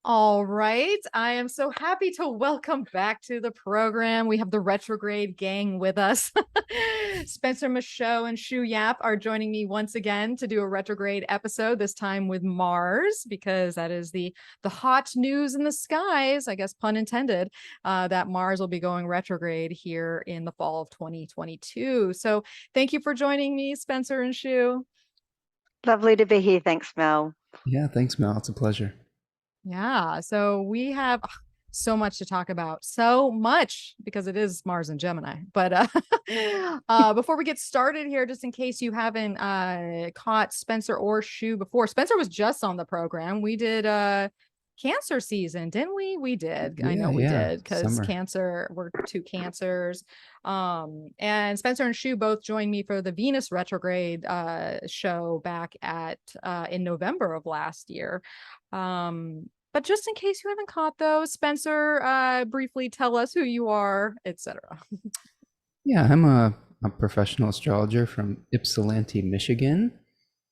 All right. I am so happy to welcome back to the program. We have the retrograde gang with us. Spencer, Michaud, and Shu Yap are joining me once again to do a retrograde episode, this time with Mars, because that is the hot news in the skies, I guess, pun intended, that Mars will be going retrograde here in the fall of 2022. So thank you for joining me, Spencer and Shu. Lovely to be here. Thanks, Mel. Yeah, thanks, Mel. It's a pleasure. Yeah, so we have so much to talk about, so much because it is Mars and Gemini. But before we get started here, just in case you haven't caught Spencer or Shu before, Spencer was just on the program. We did Cancer season, didn't we? We did. I know we Yeah. did because Summer. Cancer, we're two Cancers. And Spencer and Shu both joined me for the Venus retrograde show back at in November of last year. But just in case you haven't caught those, Spencer, briefly tell us who you are, etc. Yeah, I'm a professional astrologer from Ypsilanti, Michigan.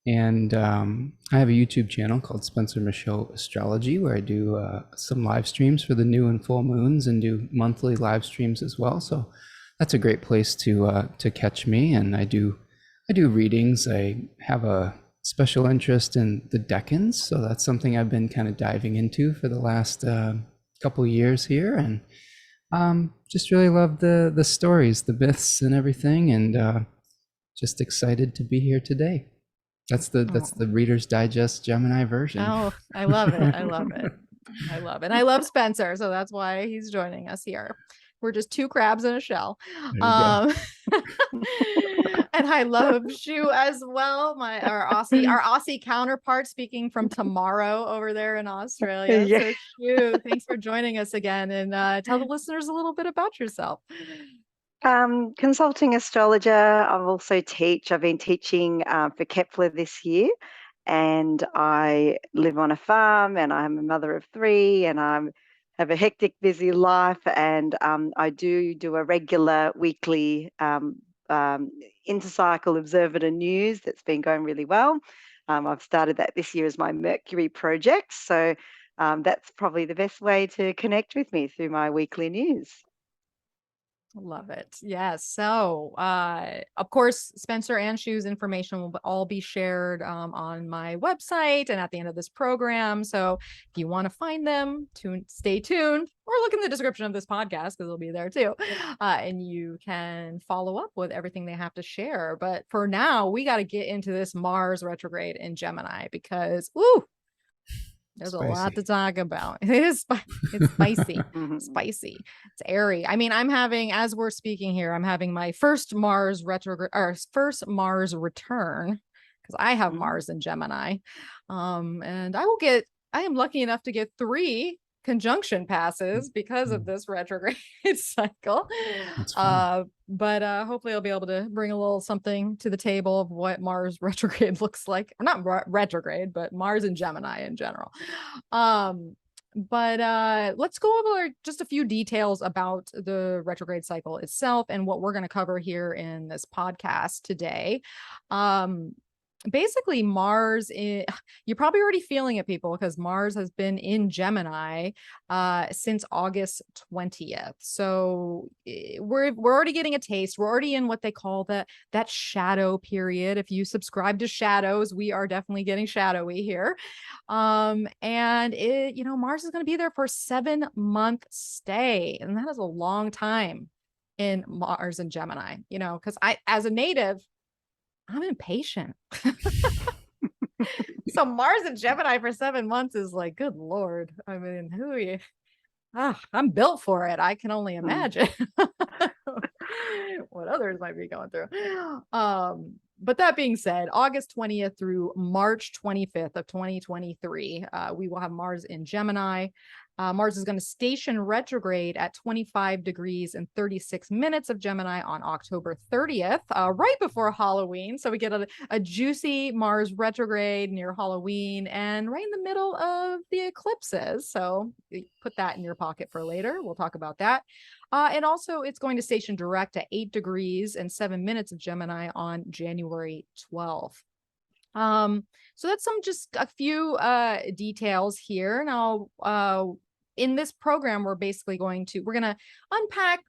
And I have a YouTube channel called Spencer Michaud Astrology, where I do some live streams for the new and full moons and do monthly live streams as well. So that's a great place to catch me. And I do readings. I have a special interest in the decans, so that's something I've been kind of diving into for the last couple of years here, and just really love the stories, the myths, and everything, and just excited to be here today. That's the Reader's Digest Gemini version. Oh, I love it. I love it. I love it. And I love Spencer, so that's why he's joining us here. We're just two crabs in a shell. And I love Shu as well, our Aussie counterpart, speaking from tomorrow over there in Australia. Yeah. So Shu, thanks for joining us again, and tell the listeners a little bit about yourself. Consulting astrologer. I've been teaching for Kepler this year, and I live on a farm, and I'm a mother of three, and I have a hectic, busy life, and I do a regular weekly intercycle observator news that's been going really well. I've started that this year as my Mercury project, so that's probably the best way to connect with me, through my weekly news. Love it. Yes. So, of course, Spencer and Shu's information will all be shared on my website and at the end of this program. So, if you want to find them, stay tuned, or look in the description of this podcast because it'll be there too. And you can follow up with everything they have to share. But for now, we got to get into this Mars retrograde in Gemini because, there's a lot to talk about. It's spicy, spicy. It's airy. I mean, as we're speaking here, I'm having my first Mars retrograde, or first Mars return, because I have Mars in Gemini. And I am lucky enough to get 3 conjunction passes because of this retrograde cycle. But hopefully I'll be able to bring a little something to the table of what Mars retrograde looks like. Or not retrograde, but Mars and Gemini in general. But let's go over just a few details about the retrograde cycle itself and what we're going to cover here in this podcast today. Basically, Mars, you're probably already feeling it, people, because Mars has been in Gemini since August 20th. So we're already getting a taste. We're already in what they call that shadow period. If you subscribe to shadows, we are definitely getting shadowy here. And Mars is going to be there for a 7-month stay, and that is a long time in Mars and Gemini. Because as a native, I'm impatient. So Mars and Gemini for 7 months is like, good Lord. I mean, who are you? I'm built for it. I can only imagine what others might be going through. But that being said, August 20th through March 25th of 2023, we will have Mars in Gemini. Mars is going to station retrograde at 25 degrees and 36 minutes of Gemini on October 30th, right before Halloween. So we get a juicy Mars retrograde near Halloween and right in the middle of the eclipses. So put that in your pocket for later. We'll talk about that. And also it's going to station direct at 8 degrees and 7 minutes of Gemini on January 12th. So that's just a few details here. Now, in this program, we're going to unpack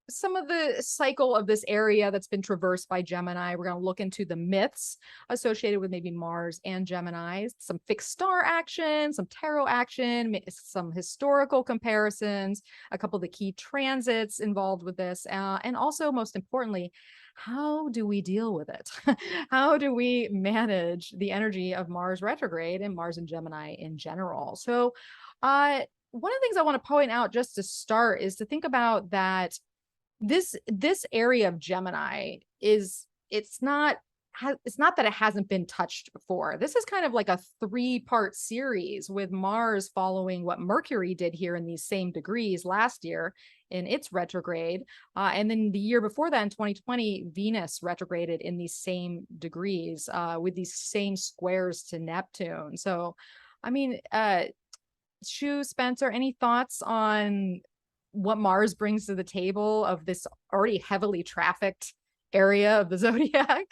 some of the cycle of this area that's been traversed by Gemini. We're going to look into the myths associated with maybe Mars and Gemini, some fixed star action, some tarot action, some historical comparisons, a couple of the key transits involved with this, and also, most importantly, how do we deal with it? How do we manage the energy of Mars retrograde and Mars and Gemini in general? So, one of the things I want to point out just to start is to think about that this area of Gemini it's not that it hasn't been touched before. This is kind of like a 3-part series, with Mars following what Mercury did here in these same degrees last year in its retrograde. And then the year before that, in 2020, Venus retrograded in these same degrees with these same squares to Neptune. So, I mean, Shu, Spencer, any thoughts on what Mars brings to the table of this already heavily trafficked area of the zodiac?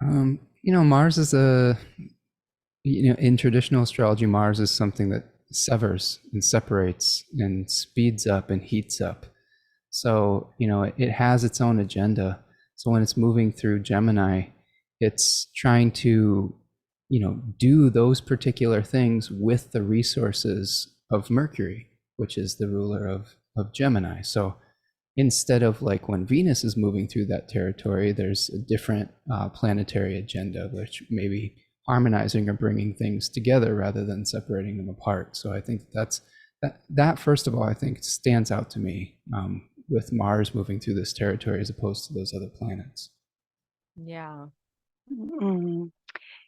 Mars is in traditional astrology, Mars is something that severs and separates and speeds up and heats up. So, it has its own agenda. So when it's moving through Gemini, it's trying to, do those particular things with the resources of Mercury, which is the ruler of Gemini. So instead of like when Venus is moving through that territory, there's a different planetary agenda, which maybe harmonizing or bringing things together rather than separating them apart. So I think that first of all, I think stands out to me with Mars moving through this territory as opposed to those other planets. Yeah. Mm.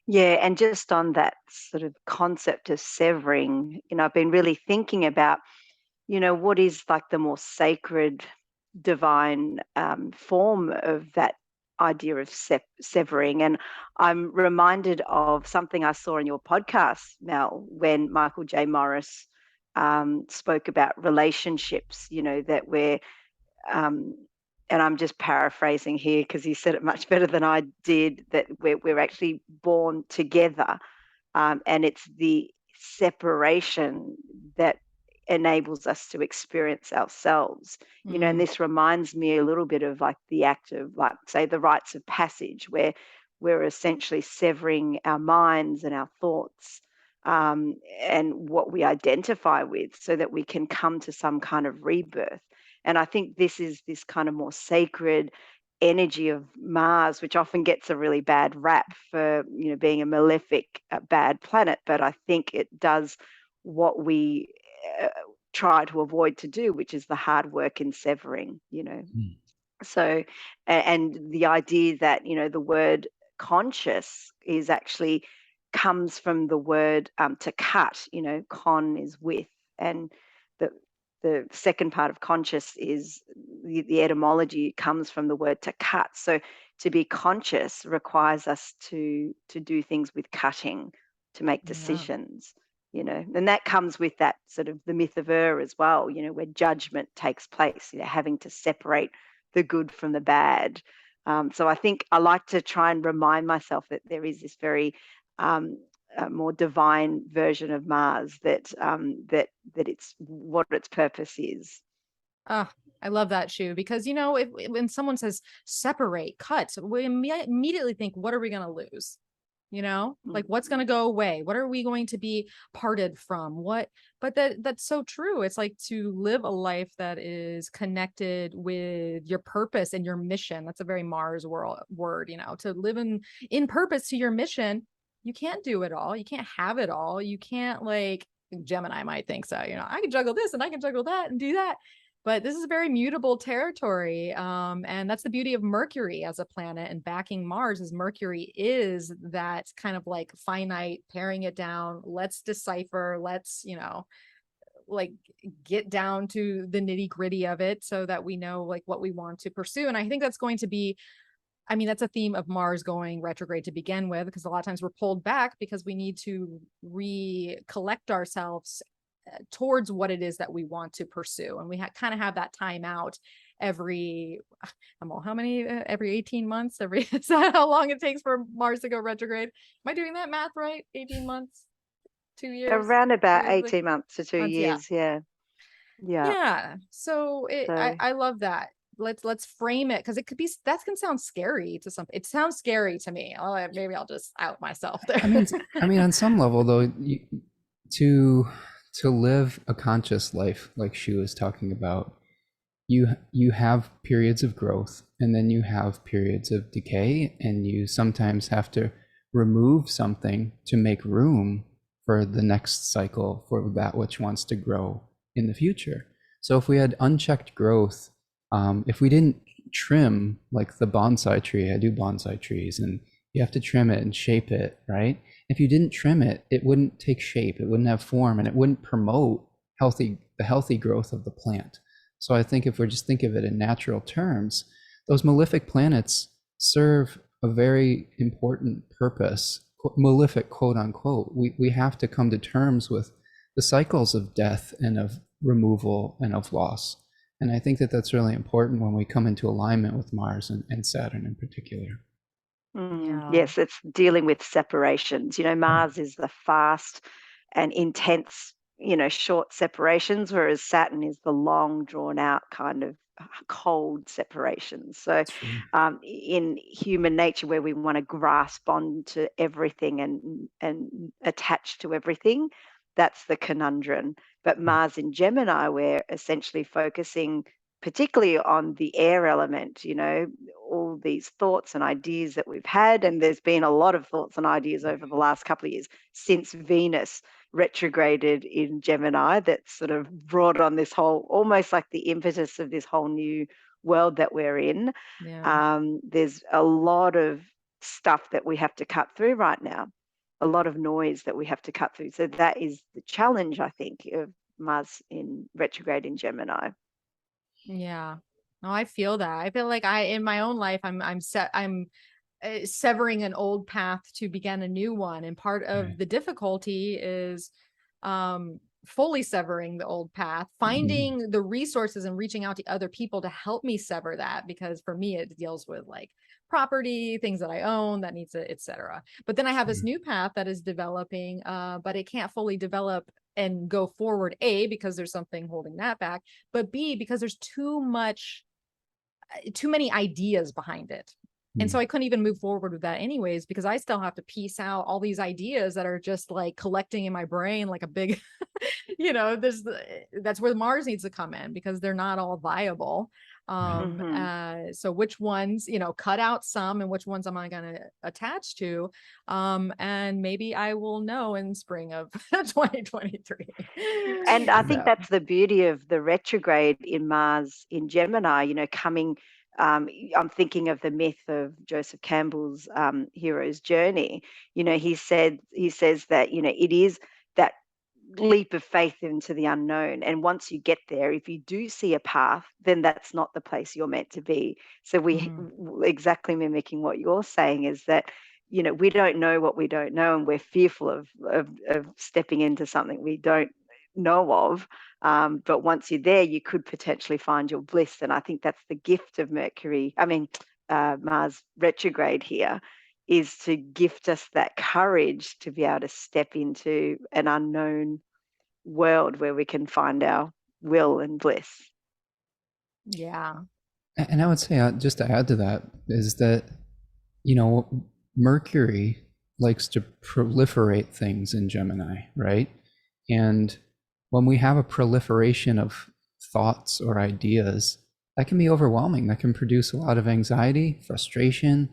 Yeah, and just on that sort of concept of severing, I've been really thinking about, what is like the more sacred, divine form of that idea of severing. And I'm reminded of something I saw in your podcast, Mel, when Michael J. Morris spoke about relationships, that we're and I'm just paraphrasing here because he said it much better than I did, that we're actually born together, and it's the separation that enables us to experience ourselves. And this reminds me a little bit of like the act of, like, say, the rites of passage, where we're essentially severing our minds and our thoughts, and what we identify with, so that we can come to some kind of rebirth. And I think this is this kind of more sacred energy of Mars, which often gets a really bad rap for, being a malefic, bad planet. But I think it does what we try to avoid to do, which is the hard work in severing, So, and the idea that, the word conscious is actually comes from the word to cut, con is with, and the second part of conscious is the etymology comes from the word to cut. So to be conscious requires us to do things with cutting, to make decisions, and that comes with that sort of the myth of as well, where judgment takes place, having to separate the good from the bad. So I think I like to try and remind myself that there is this very a more divine version of Mars, that it's what its purpose is. Oh, I love that, Shu, because when someone says separate, cut, we immediately think, what are we going to lose? Like what's going to go away? What are we going to be parted from? But that's so true. It's like to live a life that is connected with your purpose and your mission. That's a very Mars word, to live in purpose to your mission. You can't do it all. You can't have it all. You can't, like, Gemini might think so, I can juggle this and I can juggle that and do that. But this is very mutable territory. And that's the beauty of Mercury as a planet, and backing Mars is Mercury is that kind of like finite, paring it down. Let's decipher, let's, like get down to the nitty gritty of it so that we know like what we want to pursue. And I think that's going to be, that's a theme of Mars going retrograde to begin with, because a lot of times we're pulled back because we need to recollect ourselves towards what it is that we want to pursue. And we kind of have that time out. every how many every 18 months, is that how long it takes for Mars to go retrograde? Am I doing that math right? 18 months, 2 years, Around about 2 years, 18 months to 2 yeah. years. Yeah. Yeah. Yeah. So So I love that. Let's frame it, because it could be, that can sound scary to some. It sounds scary to me. Maybe I'll just out myself there. I mean, on some level, though, to live a conscious life, like Shu is talking about, you have periods of growth, and then you have periods of decay, and you sometimes have to remove something to make room for the next cycle, for that which wants to grow in the future. So if we had unchecked growth, if we didn't trim, like the bonsai tree, I do bonsai trees, and you have to trim it and shape it, right? If you didn't trim it, it wouldn't take shape, it wouldn't have form, and it wouldn't promote the healthy growth of the plant. So I think if we just think of it in natural terms, those malefic planets serve a very important purpose, malefic, quote unquote. We have to come to terms with the cycles of death and of removal and of loss. And I think that that's really important when we come into alignment with Mars and Saturn in particular. Yeah. Yes, it's dealing with separations. Mars is the fast and intense, short separations, whereas Saturn is the long, drawn out kind of cold separations. So True. in human nature, where we want to grasp onto everything and attach to everything, that's the conundrum. But Mars in Gemini, we're essentially focusing particularly on the air element, all these thoughts and ideas that we've had. And there's been a lot of thoughts and ideas over the last couple of years since Venus retrograded in Gemini, that sort of brought on this whole, almost like the impetus of this whole new world that we're in. Yeah. There's a lot of stuff that we have to cut through right now, a lot of noise that we have to cut through. So that is the challenge, I think, of Mars in retrograde in Gemini. Yeah. No, I feel that. I feel like in my own life, I'm severing an old path to begin a new one. And part of the difficulty is fully severing the old path, finding the resources and reaching out to other people to help me sever that. Because for me, it deals with like property, things that I own that needs to, etc. But then I have this new path that is developing, but it can't fully develop and go forward, A, because there's something holding that back, but B, because there's too many ideas behind it. And so I couldn't even move forward with that anyways, because I still have to piece out all these ideas that are just like collecting in my brain like a big, that's where Mars needs to come in, because they're not all viable. So which ones, cut out some, and which ones am I going to attach to? And maybe I will know in spring of 2023. And I think that's the beauty of the retrograde in Mars in Gemini, coming. I'm thinking of the myth of Joseph Campbell's hero's journey. He says that, it is that leap of faith into the unknown. And once you get there, if you do see a path, then that's not the place you're meant to be. So we exactly mimicking what you're saying is that, we don't know what we don't know, and we're fearful of stepping into something we don't know of. But once you're there, you could potentially find your bliss. And I think that's the gift of Mars retrograde here, is to gift us that courage to be able to step into an unknown world where we can find our will and bliss. Yeah. And I would say, just to add to that, is that, Mercury likes to proliferate things in Gemini, right? And when we have a proliferation of thoughts or ideas, that can be overwhelming. That can produce a lot of anxiety, frustration.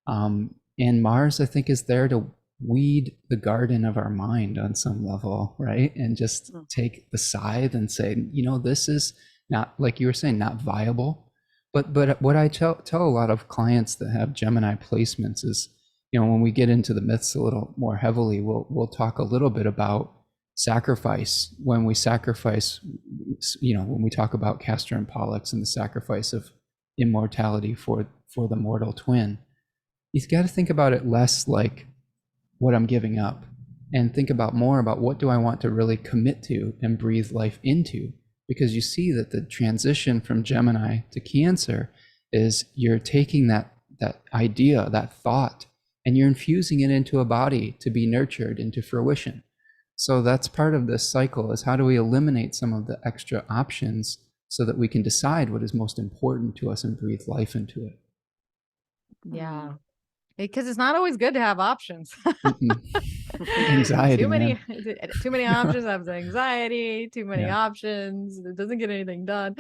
And Mars, I think, is there to weed the garden of our mind on some level, right? And just take the scythe and say, this is not, like you were saying, not viable. But what I tell a lot of clients that have Gemini placements is, when we get into the myths a little more heavily, we'll talk a little bit about sacrifice. When we sacrifice, when we talk about Castor and Pollux and the sacrifice of immortality for the mortal twin, you've got to think about it less like what I'm giving up, and think about more about what do I want to really commit to and breathe life into. because you see that the transition from Gemini to Cancer is you're taking that idea, that thought, and you're infusing it into a body to be nurtured into fruition. So that's part of this cycle, is how do we eliminate some of the extra options so that we can decide what is most important to us and breathe life into it. Yeah. Because it's not always good to have options. Anxiety, too many man. options have anxiety, too many Yeah. options, it doesn't get anything done.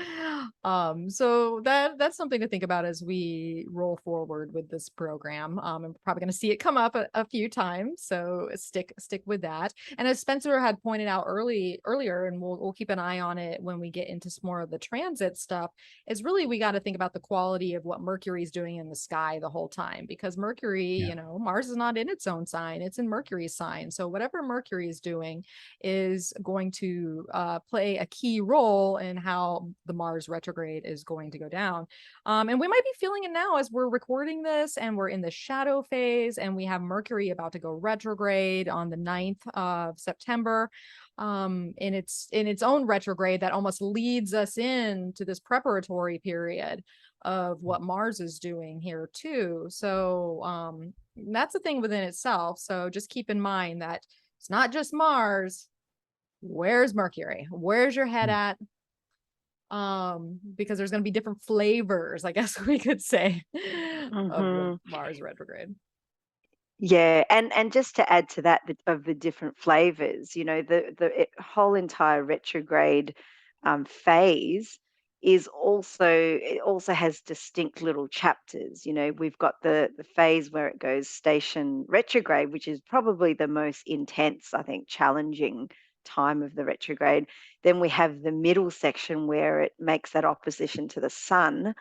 So that's something to think about as we roll forward with this program. I'm probably going to see it come up a few times, so stick with that. And as Spencer had pointed out earlier, and we'll keep an eye on it when we get into some more of the transit stuff, is really we got to think about the quality of what Mercury is doing in the sky the whole time, because Mercury, you know, Mars is not in its own sign, it's in Mercury's sign. So whatever Mercury is doing is going to play a key role in how the Mars retrograde is going to go down. And we might be feeling it now as we're recording this, and we're in the shadow phase, and we have Mercury about to go retrograde on the 9th of September. In its own retrograde that almost leads us into this preparatory period of what Mars is doing here too. So that's a thing within itself. So just keep in mind that it's not just Mars. Where's Mercury? Where's your head at? Because there's going to be different flavors, I guess we could say, of the Mars retrograde. Yeah, and just to add to that, of the different flavors, you know, the whole entire retrograde phase is also, it also has distinct little chapters. You know, we've got the phase where it goes station retrograde, which is probably the most intense, I think, challenging time of the retrograde. Then we have the middle section where it makes that opposition to the sun,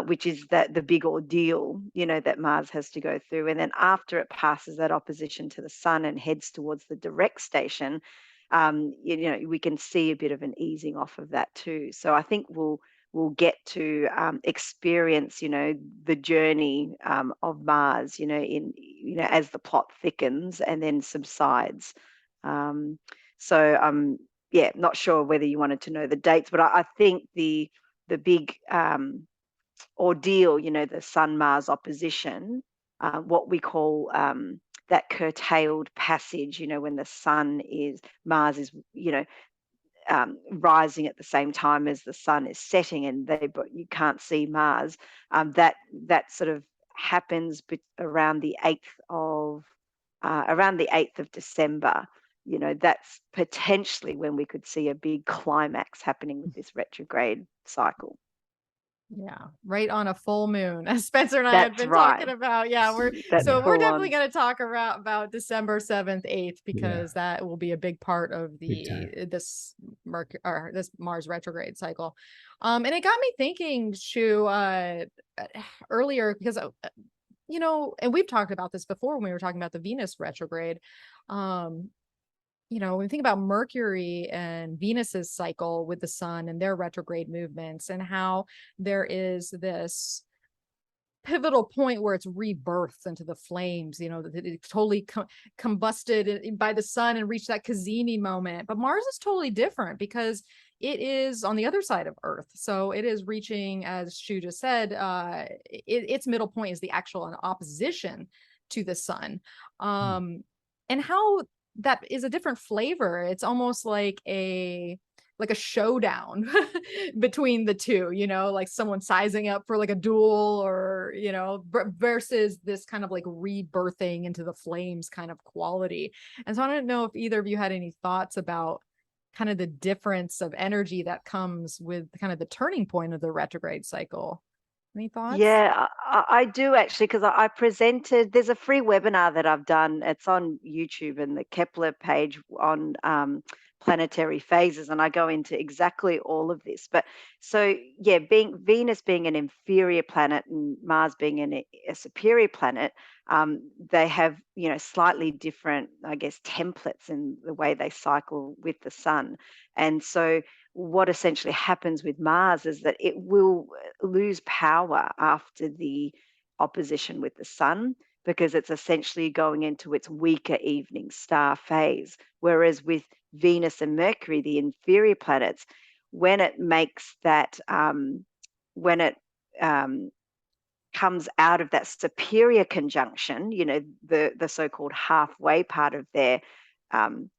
which is the big ordeal, you know, that Mars has to go through. And then after it passes that opposition to the sun and heads towards the direct station, you know, we can see a bit of an easing off of that too. So I think we'll get to experience, you know, the journey of Mars, you know, as the plot thickens and then subsides. Yeah, not sure whether you wanted to know the dates, but I think the big ordeal, you know, the Sun Mars opposition, what we call that curtailed passage, you know, when Mars is, you know, rising at the same time as the sun is setting, and you can't see Mars. That sort of happens around the 8th of December. You know, that's potentially when we could see a big climax happening with this retrograde cycle. Yeah, right on a full moon, as Spencer and I had been talking about. Yeah, we're definitely going to talk about December 7th, 8th, because that will be a big part of this Mars retrograde cycle. And it got me thinking, Shu, earlier, because you know, and we've talked about this before when we were talking about the Venus retrograde. You know, when we think about Mercury and Venus's cycle with the sun and their retrograde movements, and how there is this pivotal point where it's rebirthed into the flames, you know, that it totally combusted by the sun and reached that Cassini moment. But Mars is totally different because it is on the other side of Earth. So it is reaching, as Shu just said, its middle point is the actual opposition to the sun. And how that is a different flavor. It's almost like a showdown between the two, you know, like someone sizing up for like a duel, or, you know, versus this kind of like rebirthing into the flames kind of quality. And so I don't know if either of you had any thoughts about kind of the difference of energy that comes with kind of the turning point of the retrograde cycle. Any thoughts? Yeah, I do actually, because I presented, there's a free webinar that I've done. It's on YouTube and the Kepler page on planetary phases, and I go into exactly all of this. But so, yeah, Venus being an inferior planet and Mars being a superior planet, they have, you know, slightly different, I guess, templates in the way they cycle with the sun. And so what essentially happens with Mars is that it will lose power after the opposition with the sun, because it's essentially going into its weaker evening star phase. Whereas with Venus and Mercury, the inferior planets, when it makes that, when it comes out of that superior conjunction, you know, the so-called halfway part of their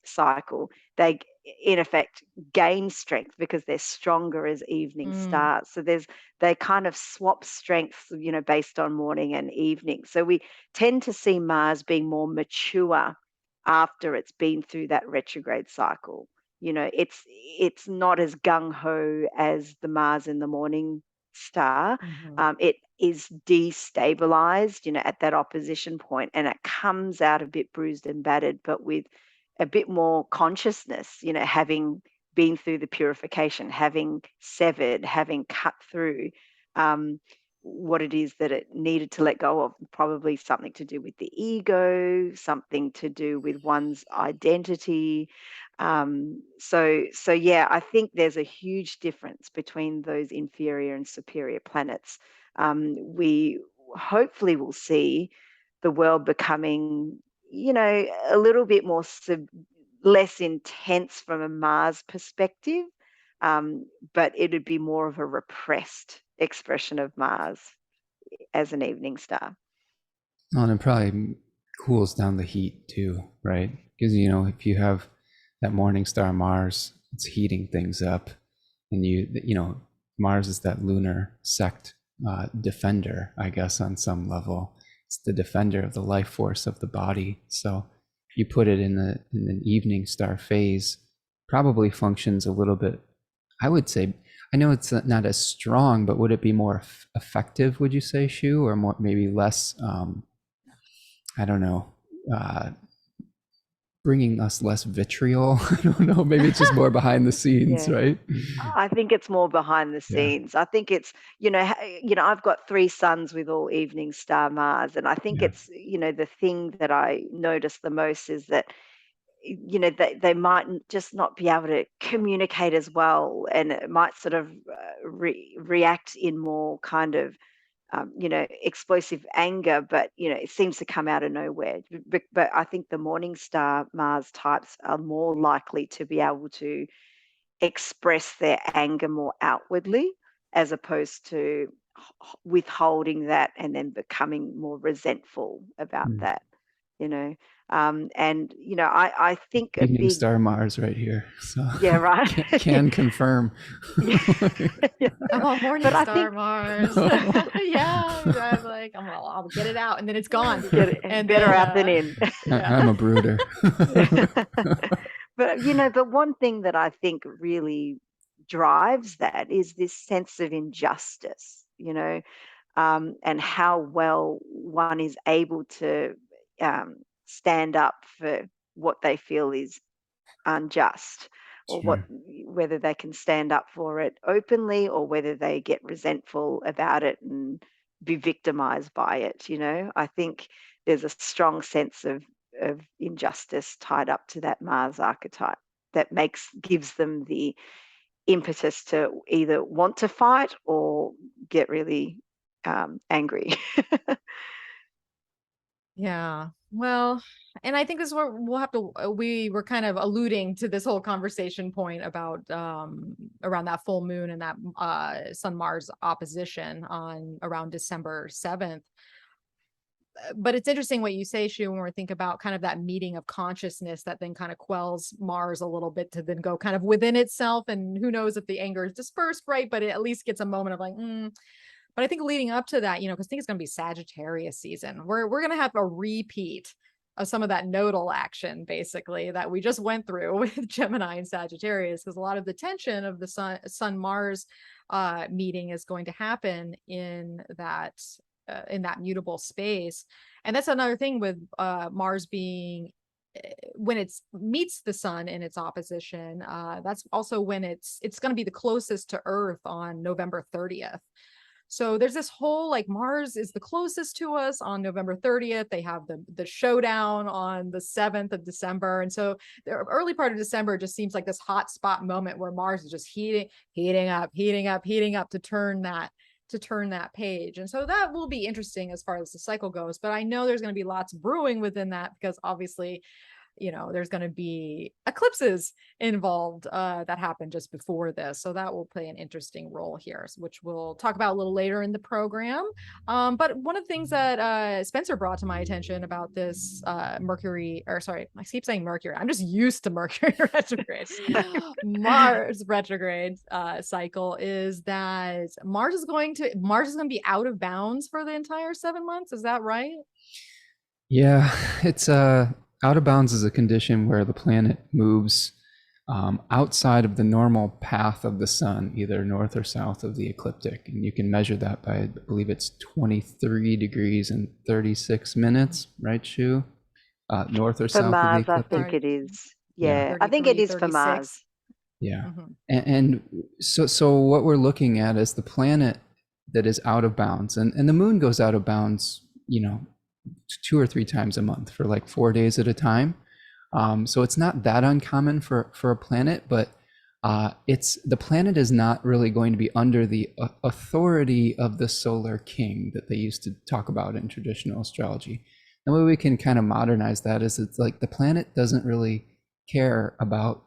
cycle, they in effect gain strength because they're stronger as evening starts. So they kind of swap strengths, you know, based on morning and evening. So we tend to see Mars being more mature after it's been through that retrograde cycle. You know, it's not as gung-ho as the Mars in the morning star. It is destabilized, you know, at that opposition point, and it comes out a bit bruised and battered, but with a bit more consciousness, you know, having been through the purification, having severed, having cut through what it is that it needed to let go of, probably something to do with the ego, something to do with one's identity. So yeah, I think there's a huge difference between those inferior and superior planets. We hopefully will see the world becoming, you know, a little bit more less intense from a Mars perspective, but it'd be more of a repressed expression of Mars as an evening star. Oh, and it probably cools down the heat too, right? Because, you know, if you have that morning star Mars, it's heating things up, and you know, Mars is that lunar sect defender, I guess, on some level. It's the defender of the life force of the body. So you put it in an evening star phase, probably functions a little bit, I would say. I know it's not as strong, but would it be more effective, would you say, Shu, or more, maybe less, I don't know, bringing us less vitriol? I don't know, maybe it's just more behind the scenes, Yeah. right? I think it's more behind the scenes. I think it's, you know, I've got 3 sons with all evening star Mars, and I think it's, you know, the thing that I notice the most is that, you know, they might just not be able to communicate as well, and it might sort of react in more kind of, you know, explosive anger, but, you know, it seems to come out of nowhere. But I think the morning star Mars types are more likely to be able to express their anger more outwardly, as opposed to withholding that and then becoming more resentful about that, you know. And, you know, I think a Evening big, star Mars right here. So yeah, right. can confirm. Yeah. Yeah. I'm on morning But I star think Mars. Yeah, I'm like, I'll get it out, and then it's gone. get it And better then, out than in. yeah. I'm a brooder. But, you know, but one thing that I think really drives that is this sense of injustice, you know, and how well one is able to stand up for what they feel is unjust, or Sure. whether they can stand up for it openly, or whether they get resentful about it and be victimized by it. You know, I think there's a strong sense of injustice tied up to that Mars archetype that gives them the impetus to either want to fight or get really angry. Yeah. Well, and I think this is where we'll have to, we were kind of alluding to this whole conversation point about around that full moon and that Sun Mars opposition on around December 7th. But it's interesting what you say, Shu, when we think about kind of that meeting of consciousness that then kind of quells Mars a little bit to then go kind of within itself. And who knows if the anger is dispersed, right? But it at least gets a moment of like, But I think leading up to that, you know, because I think it's going to be Sagittarius season, we're going to have a repeat of some of that nodal action, basically, that we just went through with Gemini and Sagittarius, because a lot of the tension of the Sun Mars meeting is going to happen in that mutable space. And that's another thing with Mars being, when it meets the sun in its opposition, that's also when it's going to be the closest to Earth on November 30th. So there's this whole, like, Mars is the closest to us on November 30th. They have the showdown on the 7th of December. And so the early part of December just seems like this hot spot moment where Mars is just heating up to turn that page. And so that will be interesting as far as the cycle goes. But I know there's going to be lots brewing within that, because obviously there's going to be eclipses involved that happen just before this. So that will play an interesting role here, which we'll talk about a little later in the program. But one of the things that Spencer brought to my attention about this Mercury, or sorry, I keep saying Mercury. I'm just used to Mercury retrograde. Mars retrograde cycle is that Mars is going to be out of bounds for the entire 7 months. Is that right? Yeah, it's out of bounds is a condition where the planet moves outside of the normal path of the sun, either north or south of the ecliptic. And you can measure that by, I believe it's 23 degrees and 36 minutes, right, Shu? North or For south Mars, of the I ecliptic. think it is. Yeah. Yeah, I think it 33, is for Mars. 36. Yeah. Mhm. And so what we're looking at is the planet that is out of bounds. And the moon goes out of bounds, 2 or 3 times a month for like 4 days at a time. So it's not that uncommon for a planet, but the planet is not really going to be under the authority of the solar king that they used to talk about in traditional astrology. The way we can kind of modernize that is it's like the planet doesn't really care about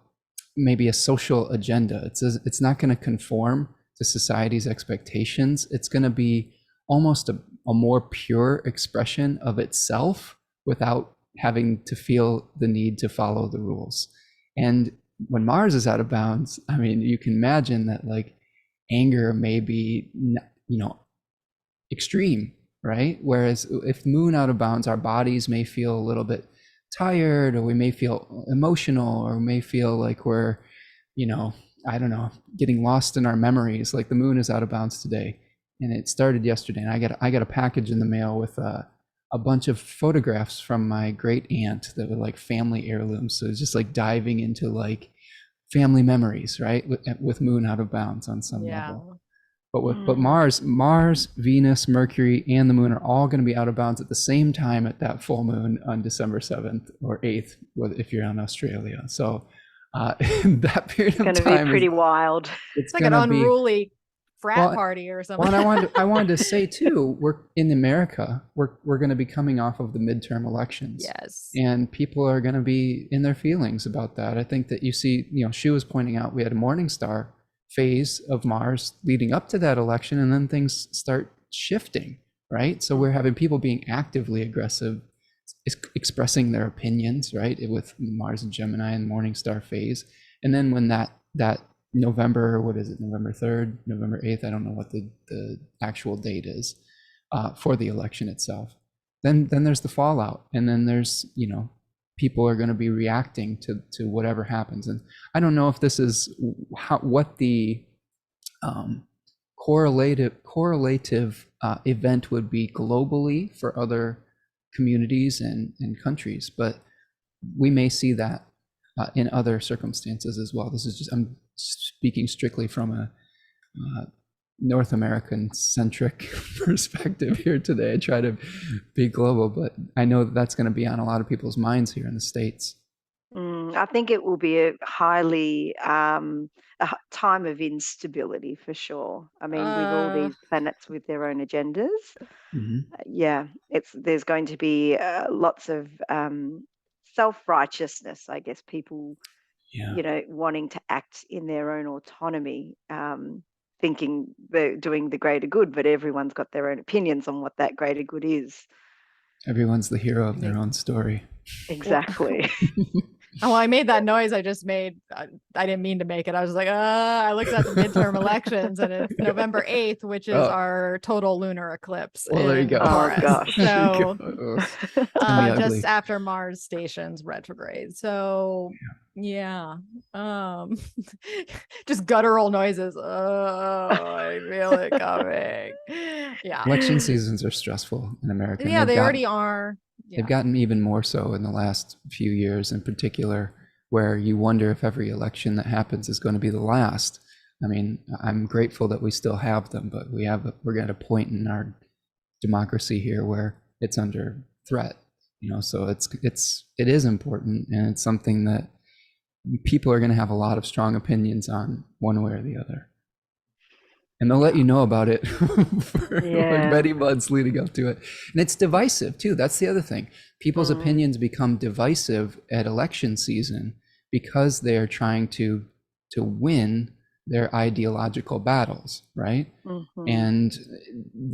maybe a social agenda. It's not going to conform to society's expectations. It's going to be almost a more pure expression of itself without having to feel the need to follow the rules. And when Mars is out of bounds, I mean, you can imagine that like anger may be, extreme, right? Whereas if moon out of bounds, our bodies may feel a little bit tired, or we may feel emotional, or we may feel like we're, I don't know, getting lost in our memories. Like the moon is out of bounds today, and it started yesterday. And I got a package in the mail with a bunch of photographs from my great aunt that were like family heirlooms. So it's just like diving into like family memories, right? With moon out of bounds on some level. But Mars, Venus, Mercury, and the moon are all going to be out of bounds at the same time at that full moon on December 7th or 8th, if you're in Australia. So that period of time It's going to be pretty wild. It's like an unruly frat party or something. Well, and I wanted to say too, we're in America, we're going to be coming off of the midterm elections. Yes. And people are going to be in their feelings about that. I think that you see, Shu was pointing out we had a morning star phase of Mars leading up to that election, and then things start shifting, right? So we're having people being actively aggressive, expressing their opinions, right, with Mars and Gemini and morning star phase. And then when that November 3rd, November 8th, I don't know what the actual date is for the election itself, then there's the fallout, and then there's people are going to be reacting to whatever happens. And I don't know if this is what the correlative event would be globally for other communities and countries, but we may see that in other circumstances as well. This is just, I'm speaking strictly from a North American centric perspective here today. I try to be global, but I know that's going to be on a lot of people's minds here in the States. I think it will be a highly time of instability for sure. I mean, with all these planets with their own agendas, there's going to be lots of self-righteousness, I guess, people, wanting to act in their own autonomy, thinking they're doing the greater good, but everyone's got their own opinions on what that greater good is. Everyone's the hero of their own story. Exactly. Oh, I made that noise I just made. I didn't mean to make it. I was like, I looked at the midterm elections, and it's November 8th, which is our total lunar eclipse. Well, there you go. Oh, gosh. So just after Mars stations retrograde. So yeah. Just guttural noises. Oh, I feel it coming. Yeah. Election seasons are stressful in America. Yeah, they already are. Yeah. They've gotten even more so in the last few years in particular, where you wonder if every election that happens is going to be the last. I mean, I'm grateful that we still have them, but we're at a point in our democracy here where it's under threat, so it is important, and it's something that people are going to have a lot of strong opinions on one way or the other. and they'll let you know about it for like Yeah. many months leading up to it. And it's divisive too. That's the other thing. People's opinions become divisive at election season because they are trying to win their ideological battles, right? And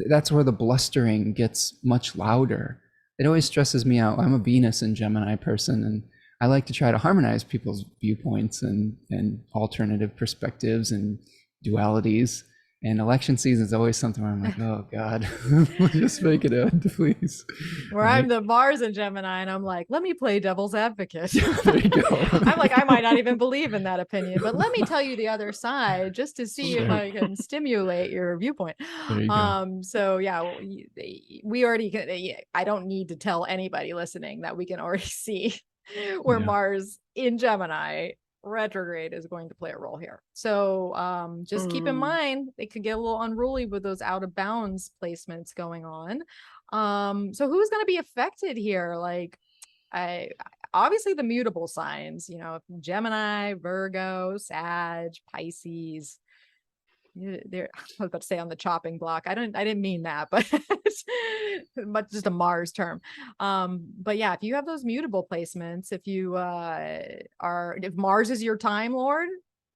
that's where the blustering gets much louder. It always stresses me out. I'm a Venus and Gemini person, and I like to try to harmonize people's viewpoints and alternative perspectives and dualities. And election season is always something where I'm like, oh God, just make it end, please. Where Right? I'm the Mars and Gemini, and I'm like, let me play devil's advocate. There you go. I'm like, I might not even believe in that opinion, but let me tell you the other side just to see if Sure. I can stimulate your viewpoint. There you go. So yeah, we already can, I don't need to tell anybody listening that we can already see where Yeah. Mars in Gemini retrograde is going to play a role here. So just keep in mind it could get a little unruly with those out of bounds placements going on. So who's going to be affected here? Like I obviously the mutable signs, you know, Gemini, Virgo, Sag, Pisces. They're, I was about to say on the chopping block. I didn't mean that, but but just a Mars term. But yeah, if you have those mutable placements, if you if Mars is your time lord,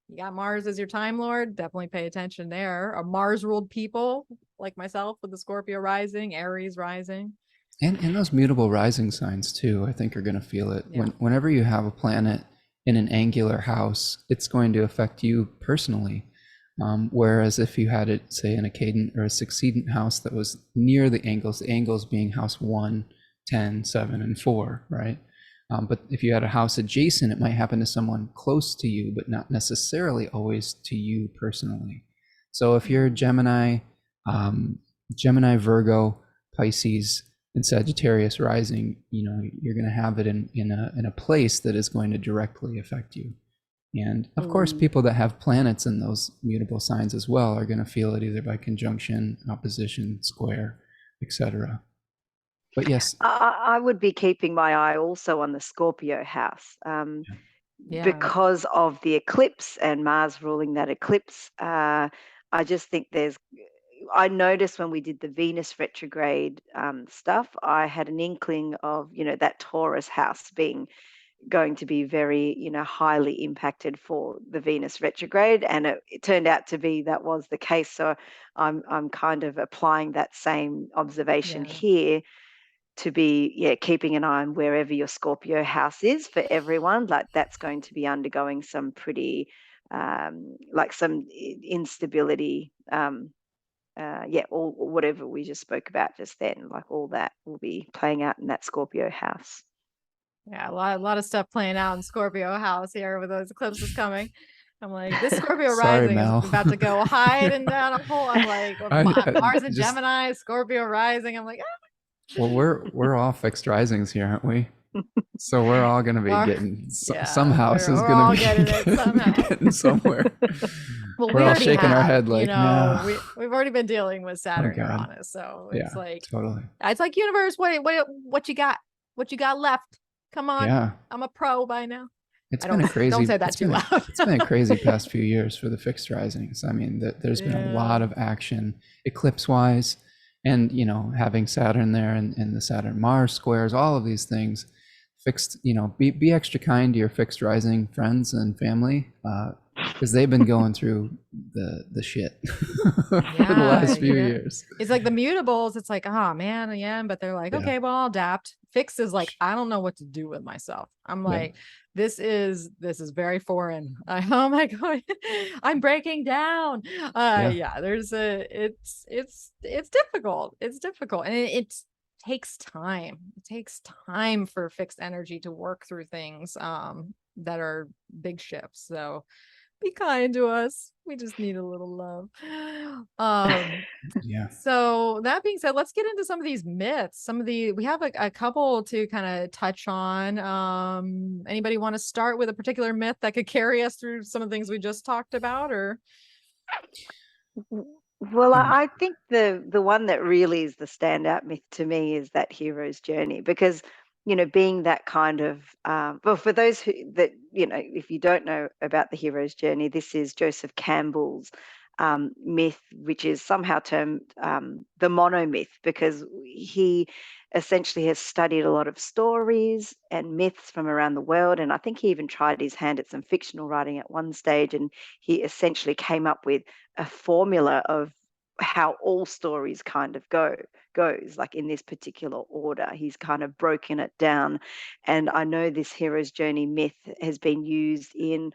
you got Mars as your time lord, definitely pay attention there. A Mars ruled people like myself with the Scorpio rising, Aries rising. And those mutable rising signs too, I think are going to feel it. Yeah. Whenever you have a planet in an angular house, it's going to affect you personally. Whereas if you had it, say, in a cadent or a succedent house that was near the angles being house 1, 10, 7, and 4, right? But if you had a house adjacent, it might happen to someone close to you, but not necessarily always to you personally. So if you're Gemini, Virgo, Pisces, and Sagittarius rising, you know, you're going to have it in a place that is going to directly affect you. And of course, people that have planets in those mutable signs as well are going to feel it either by conjunction, opposition, square, etc. But yes, I would be keeping my eye also on the Scorpio house because of the eclipse and Mars ruling that eclipse. I just think I noticed when we did the Venus retrograde stuff, I had an inkling of, you know, that Taurus house going to be very, you know, highly impacted for the Venus retrograde, and it turned out to be that was the case. So I'm kind of applying that same observation here to be keeping an eye on wherever your Scorpio house is for everyone. Like that's going to be undergoing some pretty like some instability, or whatever we just spoke about just then, like all that will be playing out in that Scorpio house. Yeah, a lot of stuff playing out in Scorpio house here with those eclipses coming. I'm like, this Scorpio rising Mel. is about to go hiding down a hole. I'm like, Mars and Gemini, Scorpio rising. I'm like, well, we're all fixed risings here, aren't we? So we're all going to be getting some house is going to be getting somewhere. Well, we're all shaking our head like, you know, no. we've already been dealing with Saturn Uranus, so it's like totally. It's like universe. What you got? What you got left? Come on. Yeah. I'm a pro by now. It's been a crazy. Don't say that too loud. It's been a crazy past few years for the fixed risings. I mean, there's been a lot of action eclipse wise, and you know, having Saturn there and the Saturn Mars squares, all of these things. Fixed, you know, be extra kind to your fixed rising friends and family, because they've been going through the shit for the last few years. It's like the mutables. It's like, oh man, but they're like, okay, well, I'll adapt. Fixed is like, I don't know what to do with myself. I'm like, this is very foreign. Oh my god, I'm breaking down. There's it's difficult. It's difficult, and it's takes time. It takes time for fixed energy to work through things that are big shifts. So be kind to us. We just need a little love. So that being said, let's get into some of these myths. We have a couple to kind of touch on. Anybody want to start with a particular myth that could carry us through some of the things we just talked about, or? Well, I think the one that really is the standout myth to me is that hero's journey, because, you know, being that kind of, well, for those that, you know, if you don't know about the hero's journey, this is Joseph Campbell's myth, which is somehow termed the monomyth, because he essentially has studied a lot of stories and myths from around the world. And I think he even tried his hand at some fictional writing at one stage. And he essentially came up with a formula of how all stories kind of goes, like in this particular order. He's kind of broken it down. And I know this hero's journey myth has been used in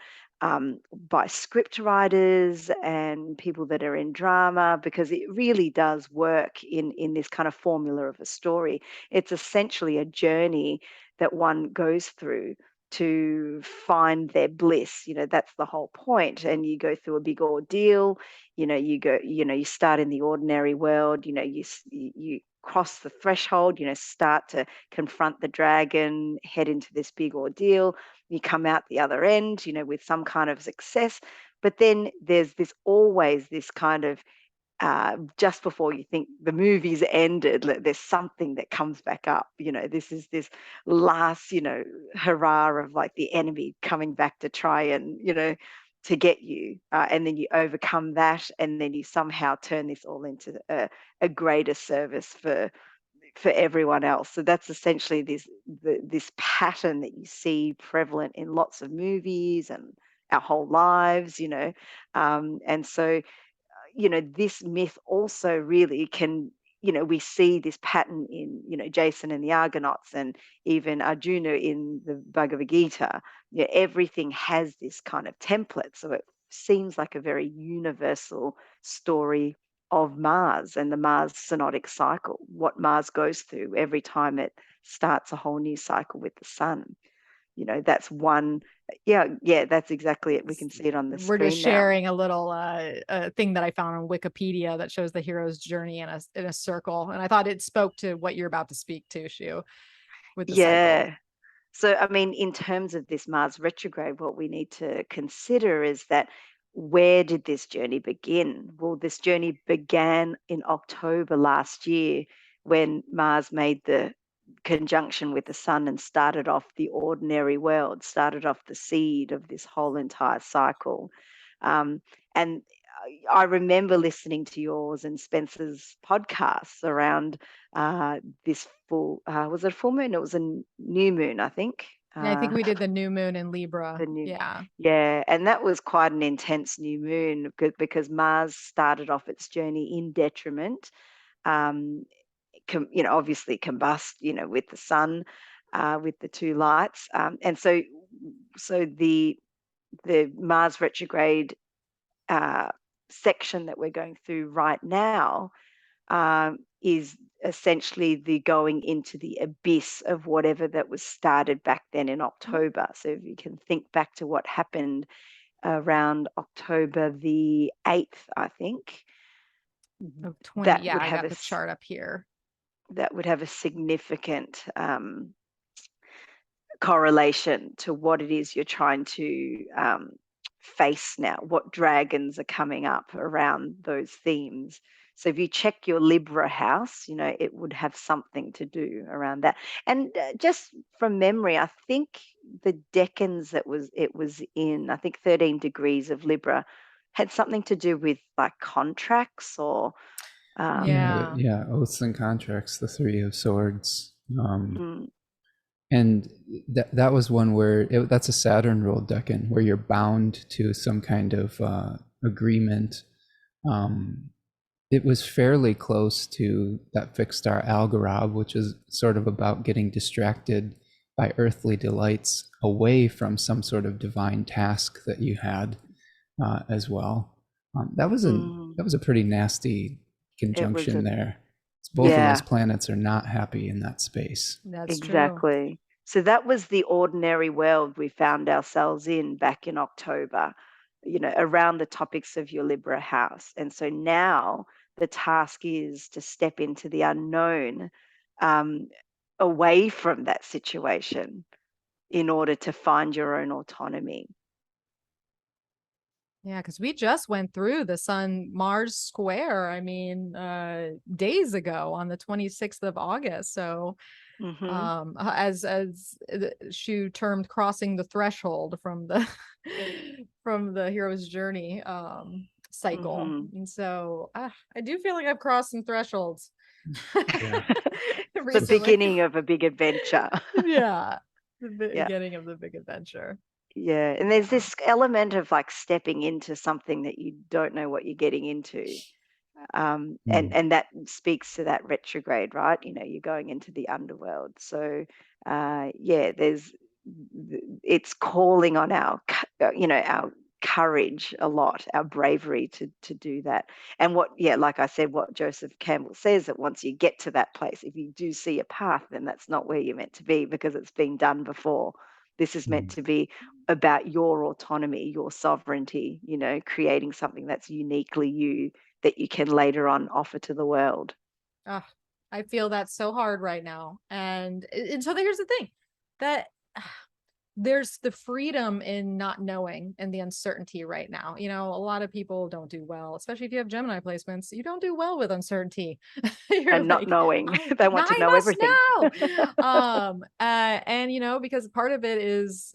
by script writers and people that are in drama, because it really does work in this kind of formula of a story. It's essentially a journey that one goes through to find their bliss. That's the whole point. And you go through a big ordeal. You start in the ordinary world. You cross the threshold. Start to confront the dragon, head into this big ordeal. You come out the other end, with some kind of success. But then there's always this kind of just before you think the movie's ended, there's something that comes back up. This is this last, hurrah of like the enemy coming back to try and, to get you. And then you overcome that, and then you somehow turn this all into a greater service for everyone else. So that's essentially this pattern that you see prevalent in lots of movies and our whole lives. And so this myth also really can, we see this pattern in, Jason and the Argonauts, and even Arjuna in the Bhagavad Gita. Everything has this kind of template. So it seems like a very universal story of Mars and the Mars synodic cycle, what Mars goes through every time it starts a whole new cycle with the sun. That's one. Yeah, that's exactly it. We can see it on the We're screen just now. sharing a little thing that I found on Wikipedia that shows the hero's journey in a circle, and I thought it spoke to what you're about to speak to, Shu, with the cycle. Yeah. So, I mean, in terms of this Mars retrograde, what we need to consider is that, where did this journey begin? Well, this journey began in October last year, when Mars made the conjunction with the sun and started off the ordinary world, started off the seed of this whole entire cycle. And I remember listening to yours and Spencer's podcasts around this full, was it a full moon? It was a new moon, I think. Yeah, I think we did the new moon in Libra. Yeah, and that was quite an intense new moon, because Mars started off its journey in detriment. Obviously combust, with the sun, with the two lights, and so the Mars retrograde section that we're going through right now is essentially the going into the abyss of whatever that was started back then in October. So if you can think back to what happened around October the 8th, I think. Of 20, yeah, I got the chart up here. That would have a significant correlation to what it is you're trying to face now, what dragons are coming up around those themes. So if you check your Libra house, it would have something to do around that. And just from memory, I think the decans that it was in, I think 13 degrees of Libra, had something to do with like contracts or yeah, oaths and contracts, the Three of Swords. And that was one where that's a Saturn ruled decan, where you're bound to some kind of agreement. It was fairly close to that fixed star Algorab, which is sort of about getting distracted by earthly delights away from some sort of divine task that you had as well. That was a pretty nasty conjunction there. Both of those planets are not happy in that space. That's exactly true. So that was the ordinary world we found ourselves in back in October, around the topics of your Libra house. And so now the task is to step into the unknown, away from that situation, in order to find your own autonomy. Yeah, because we just went through the Sun-Mars square, days ago on the 26th of August. So as Shu termed, crossing the threshold from the from the hero's journey. cycle. Mhm. And so I do feel like I've crossed some thresholds Yeah. The recently. beginning of a big adventure. Yeah, the Yeah. beginning of the big adventure. Yeah. And there's Yeah. this element of like stepping into something that you don't know what you're getting into. And that speaks to that retrograde, right? You know, you're going into the underworld. So yeah, it's calling on our courage a lot, our bravery to do that. And like I said, what Joseph Campbell says, that once you get to that place, if you do see a path, then that's not where you're meant to be, because it's been done before. This is meant to be about your autonomy, your sovereignty, you know, creating something that's uniquely you, that you can later on offer to the world. Oh, I feel that so hard right now. And so here's the thing, that there's the freedom in not knowing and the uncertainty right now. You know, a lot of people don't do well, especially if you have Gemini placements. You don't do well with uncertainty. You're And not like, knowing. They want to I know must everything. know. And you know, because part of it is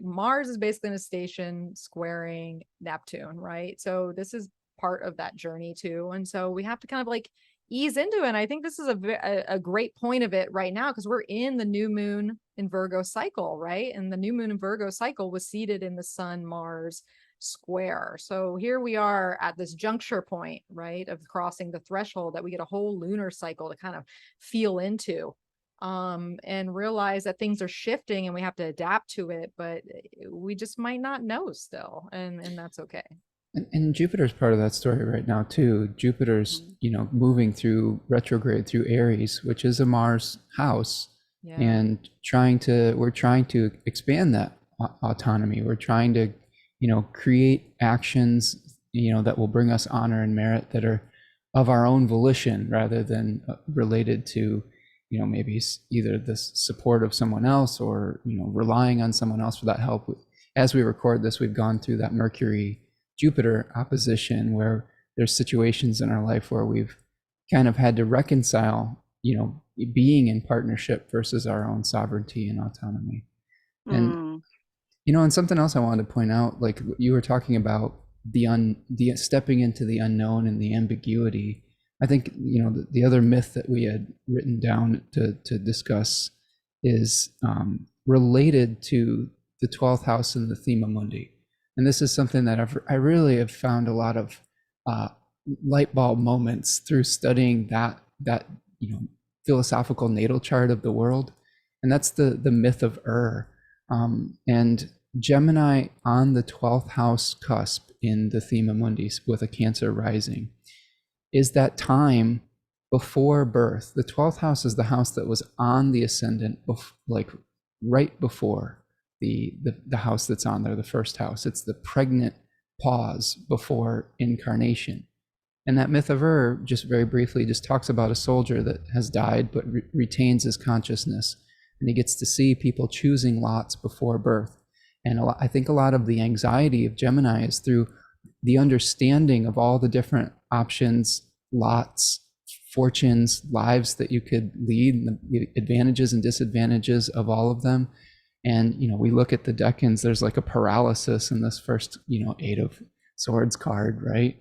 Mars is basically in a station squaring Neptune, right? So this is part of that journey too. And so we have to kind of like ease into it. And I think this is a great point of it right now, because we're in the new moon in Virgo cycle, right? And the new moon in Virgo cycle was seated in the Sun Mars square. So here we are at this juncture point, right, of crossing the threshold that we get a whole lunar cycle to kind of feel into, and realize that things are shifting and we have to adapt to it, but we just might not know still, and that's okay. And Jupiter's part of that story right now too. Jupiter's, you know, moving through retrograde through Aries, which is a Mars house, Yeah. and we're trying to expand that autonomy. We're trying to, you know, create actions, you know, that will bring us honor and merit, that are of our own volition rather than related to, you know, maybe either the support of someone else or, you know, relying on someone else for that help. As we record this, we've gone through that Mercury Jupiter opposition, where there's situations in our life where we've kind of had to reconcile, you know, being in partnership versus our own sovereignty and autonomy. And you know, and something else I wanted to point out, like you were talking about the stepping into the unknown and the ambiguity. I think, you know, the other myth that we had written down to discuss is related to the 12th house and the thema mundi. And this is something that I really have found a lot of light bulb moments through studying that you know, philosophical natal chart of the world, and that's the myth of and Gemini on the 12th house cusp in the thema mundi with a Cancer rising is that time before birth. The 12th house is the house that was on the ascendant, like right before the house that's on there, the first house. It's the pregnant pause before incarnation. And that myth of just very briefly, just talks about a soldier that has died but retains his consciousness, and he gets to see people choosing lots before birth. And I think a lot of the anxiety of Gemini is through the understanding of all the different options, lots, fortunes, lives that you could lead, and the advantages and disadvantages of all of them. And, you know, we look at the decans, there's like a paralysis in this first, you know, 8 of Swords card, right?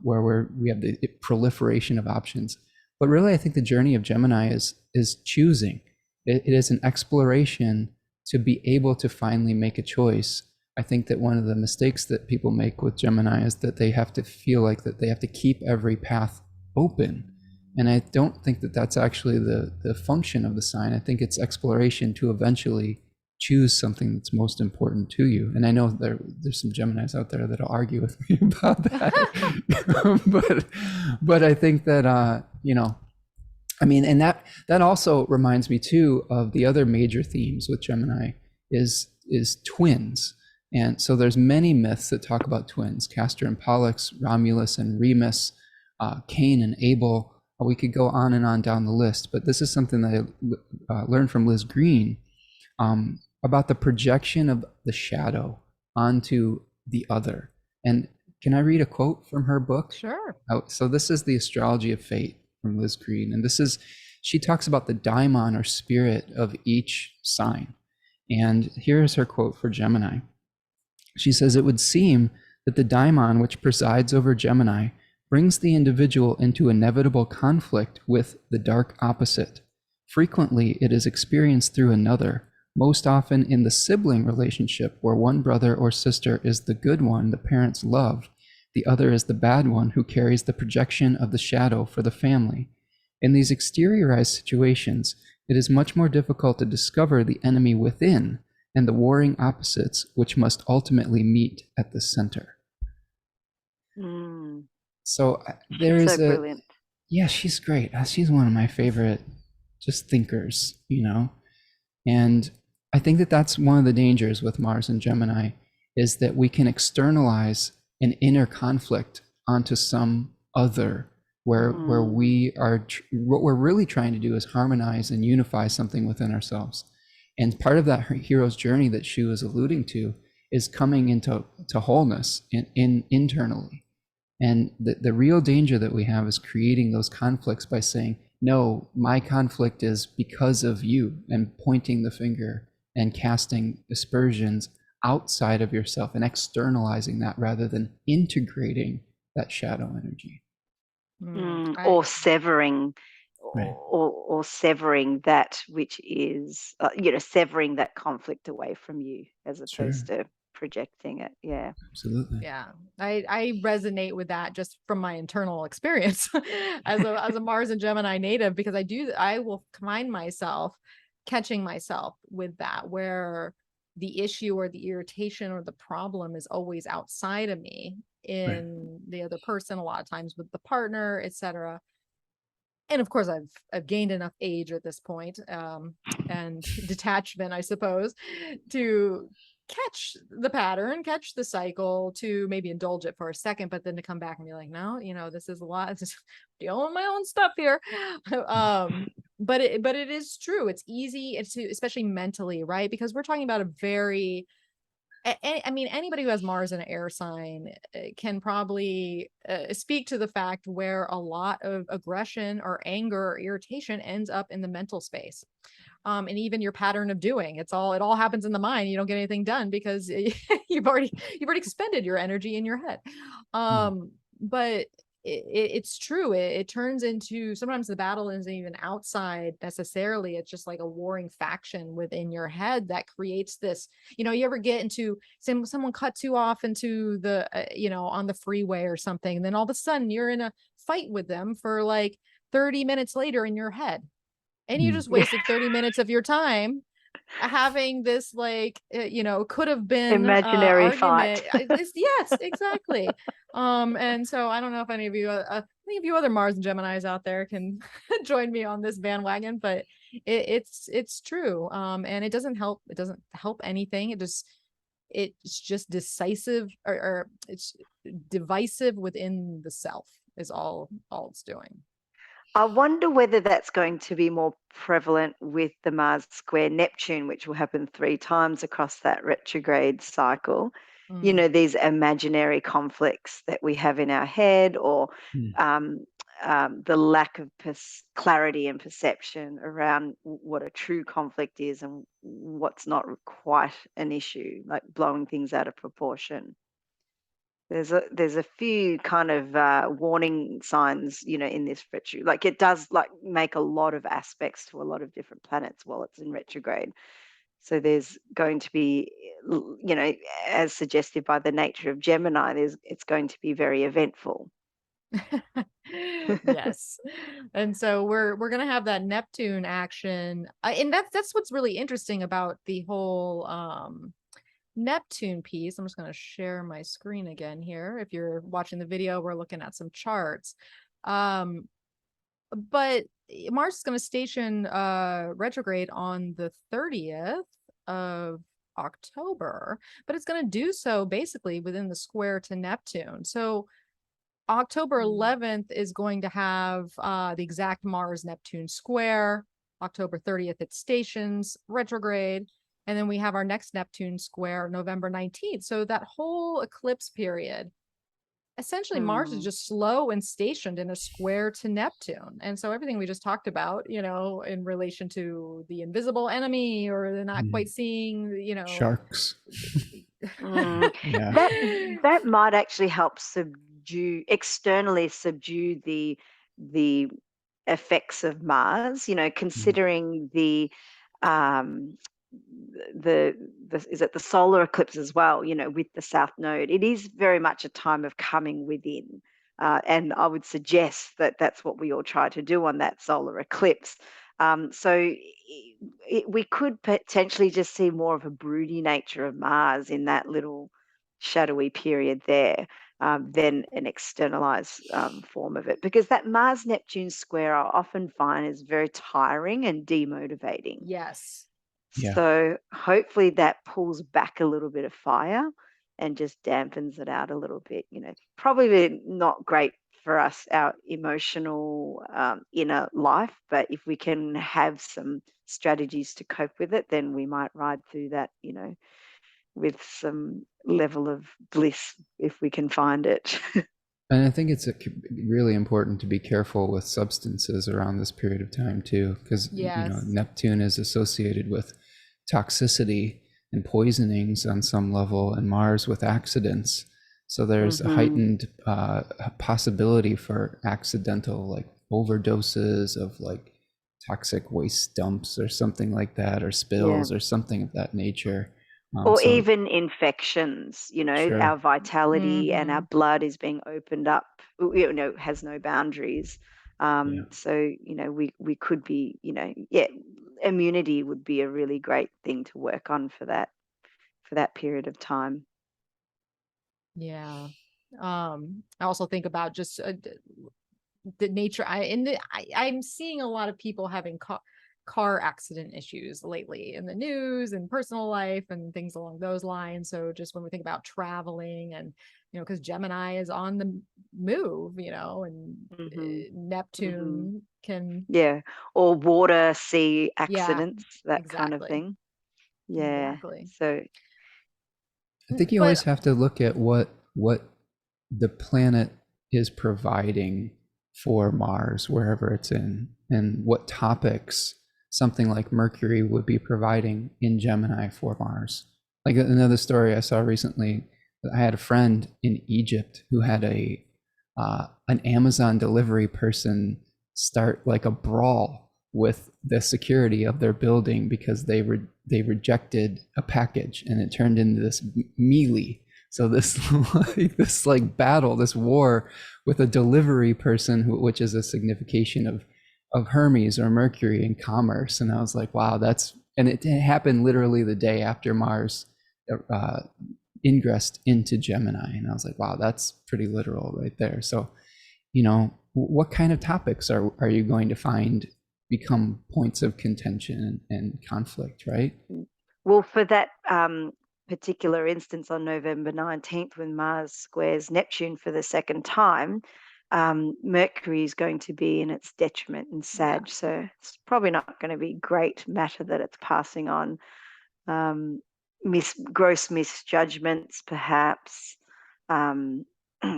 Where we have the proliferation of options. But really, I think the journey of Gemini is choosing. It is an exploration to be able to finally make a choice. I think that one of the mistakes that people make with Gemini is that they have to feel like that they have to keep every path open. And I don't think that that's actually the function of the sign. I think it's exploration to eventually choose something that's most important to you. And I know there's some Geminis out there that'll argue with me about that. but I think that, you know, I mean, and that also reminds me too of the other major themes with Gemini is twins. And so there's many myths that talk about twins: Castor and Pollux, Romulus and Remus, Cain and Abel. We could go on and on down the list, but this is something that I learned from Liz Green about the projection of the shadow onto the other. And can I read a quote from her book? Sure. So this is The Astrology of Fate from Liz Green. And she talks about the daimon or spirit of each sign. And here's her quote for Gemini. She says, "It would seem that the daimon which presides over Gemini brings the individual into inevitable conflict with the dark opposite. Frequently, it is experienced through another, most often in the sibling relationship where one brother or sister is the good one the parents love, the other is the bad one who carries the projection of the shadow for the family. In these exteriorized situations, it is much more difficult to discover the enemy within and the warring opposites which must ultimately meet at the center. Mm. So there She's is so brilliant. yeah, she's great. She's one of my favorite just thinkers, and I think that that's one of the dangers with Mars and Gemini, is that we can externalize an inner conflict onto some other, where we are what we're really trying to do is harmonize and unify something within ourselves. And part of that hero's journey that Shu is alluding to is coming into wholeness internally. And the real danger that we have is creating those conflicts by saying, no, my conflict is because of you, and pointing the finger and casting aspersions outside of yourself and externalizing that rather than integrating that shadow energy. Or severing, Right. or severing that which is, severing that conflict away from you as opposed to projecting it. Yeah, absolutely. Yeah, I resonate with that just from my internal experience as a Mars and Gemini native, because I will find myself catching myself with that, where the issue or the irritation or the problem is always outside of me, in the other person, a lot of times with the partner, etc. And of course I've gained enough age at this point, and detachment, I suppose, to catch the pattern, catch the cycle, to maybe indulge it for a second, but then to come back and be like, no, this is a lot. This is dealing with my own stuff here. But it is true. It's easy, especially mentally, right? Because we're talking about a very, I mean, anybody who has Mars in an air sign can probably speak to the fact where a lot of aggression or anger or irritation ends up in the mental space. And even your pattern of doing, it all happens in the mind. You don't get anything done because you've already expended your energy in your head. But it's true. It turns into, sometimes the battle isn't even outside necessarily. It's just like a warring faction within your head that creates this. You ever get into someone cuts you off into the on the freeway or something, and then all of a sudden you're in a fight with them for like 30 minutes later in your head. And you just wasted 30 minutes of your time having this, like, could have been imaginary argument. fight. Yes, exactly. And so I don't know if any of you other Mars and Geminis out there can join me on this bandwagon, but it's true. And it doesn't help. It doesn't help anything. It's just decisive, or it's divisive within the self is all it's doing. I wonder whether that's going to be more prevalent with the Mars square Neptune, which will happen 3 times across that retrograde cycle. These imaginary conflicts that we have in our head, or the lack of clarity and perception around what a true conflict is and what's not quite an issue, like blowing things out of proportion. There's a few kind of warning signs, in this retrograde. Like, it does make a lot of aspects to a lot of different planets while it's in retrograde. So there's going to be, as suggested by the nature of Gemini, it's going to be very eventful. Yes. And so we're gonna have that Neptune action, and that's what's really interesting about the whole Neptune piece. I'm just going to share my screen again here. If you're watching the video, we're looking at some charts. But Mars is going to station retrograde on the 30th of October, but it's going to do so basically within the square to Neptune. So October 11th is going to have the exact Mars Neptune square. October 30th, it stations retrograde. And then we have our next Neptune square November 19th. So that whole eclipse period, essentially Mars is just slow and stationed in a square to Neptune. And so everything we just talked about, in relation to the invisible enemy, or the not quite seeing, sharks. Yeah. That might actually help externally subdue the effects of Mars, considering um the is it the solar eclipse as well, with the South Node. It is very much a time of coming within. And I would suggest that that's what we all try to do on that solar eclipse. So we could potentially just see more of a broody nature of Mars in that little shadowy period there, than an externalized form of it. Because that Mars Neptune square I often find is very tiring and demotivating. Yes. Yeah. So hopefully that pulls back a little bit of fire and just dampens it out a little bit. Probably not great for us, our emotional inner life, but if we can have some strategies to cope with it, then we might ride through that, with some level of bliss if we can find it. And I think it's really important to be careful with substances around this period of time too, because Yes. Neptune is associated with toxicity and poisonings on some level, and Mars with accidents. So there's a heightened possibility for accidental, like, overdoses of like toxic waste dumps or something like that, or spills or something of that nature. Or So even infections, sure. our vitality and our Mhm. blood is being opened up, has no boundaries. Yeah. So, we could be, immunity would be a really great thing to work on for that period of time. Yeah. I also think about just the nature. I'm seeing a lot of people having car accident issues lately in the news and personal life and things along those lines. So just when we think about traveling and, because Gemini is on the move, and hmm hmm Neptune can, Yeah. Or water, sea yeah, accidents, that kind of exactly. thing. Yeah. Exactly. I think you always But have to look at what the planet is providing for Mars, wherever it's in, and what topics something like Mercury would be providing in Gemini for Mars. Like another story I saw recently, I had a friend in Egypt who had an Amazon delivery person start like a brawl with the security of their building because they rejected a package, and it turned into this melee. So this like battle, this war with a delivery person, which is a signification of Hermes or Mercury in commerce. And I was like, wow, and it happened literally the day after Mars ingressed into Gemini. And I was like, wow, that's pretty literal right there. So, what kind of topics are you going to find become points of contention and conflict, right? Well, for that particular instance on November 19th, when Mars squares Neptune for the second time, Mercury is going to be in its detriment in Sag. yeah, So it's probably not going to be great matter that it's passing on. Gross misjudgments, perhaps,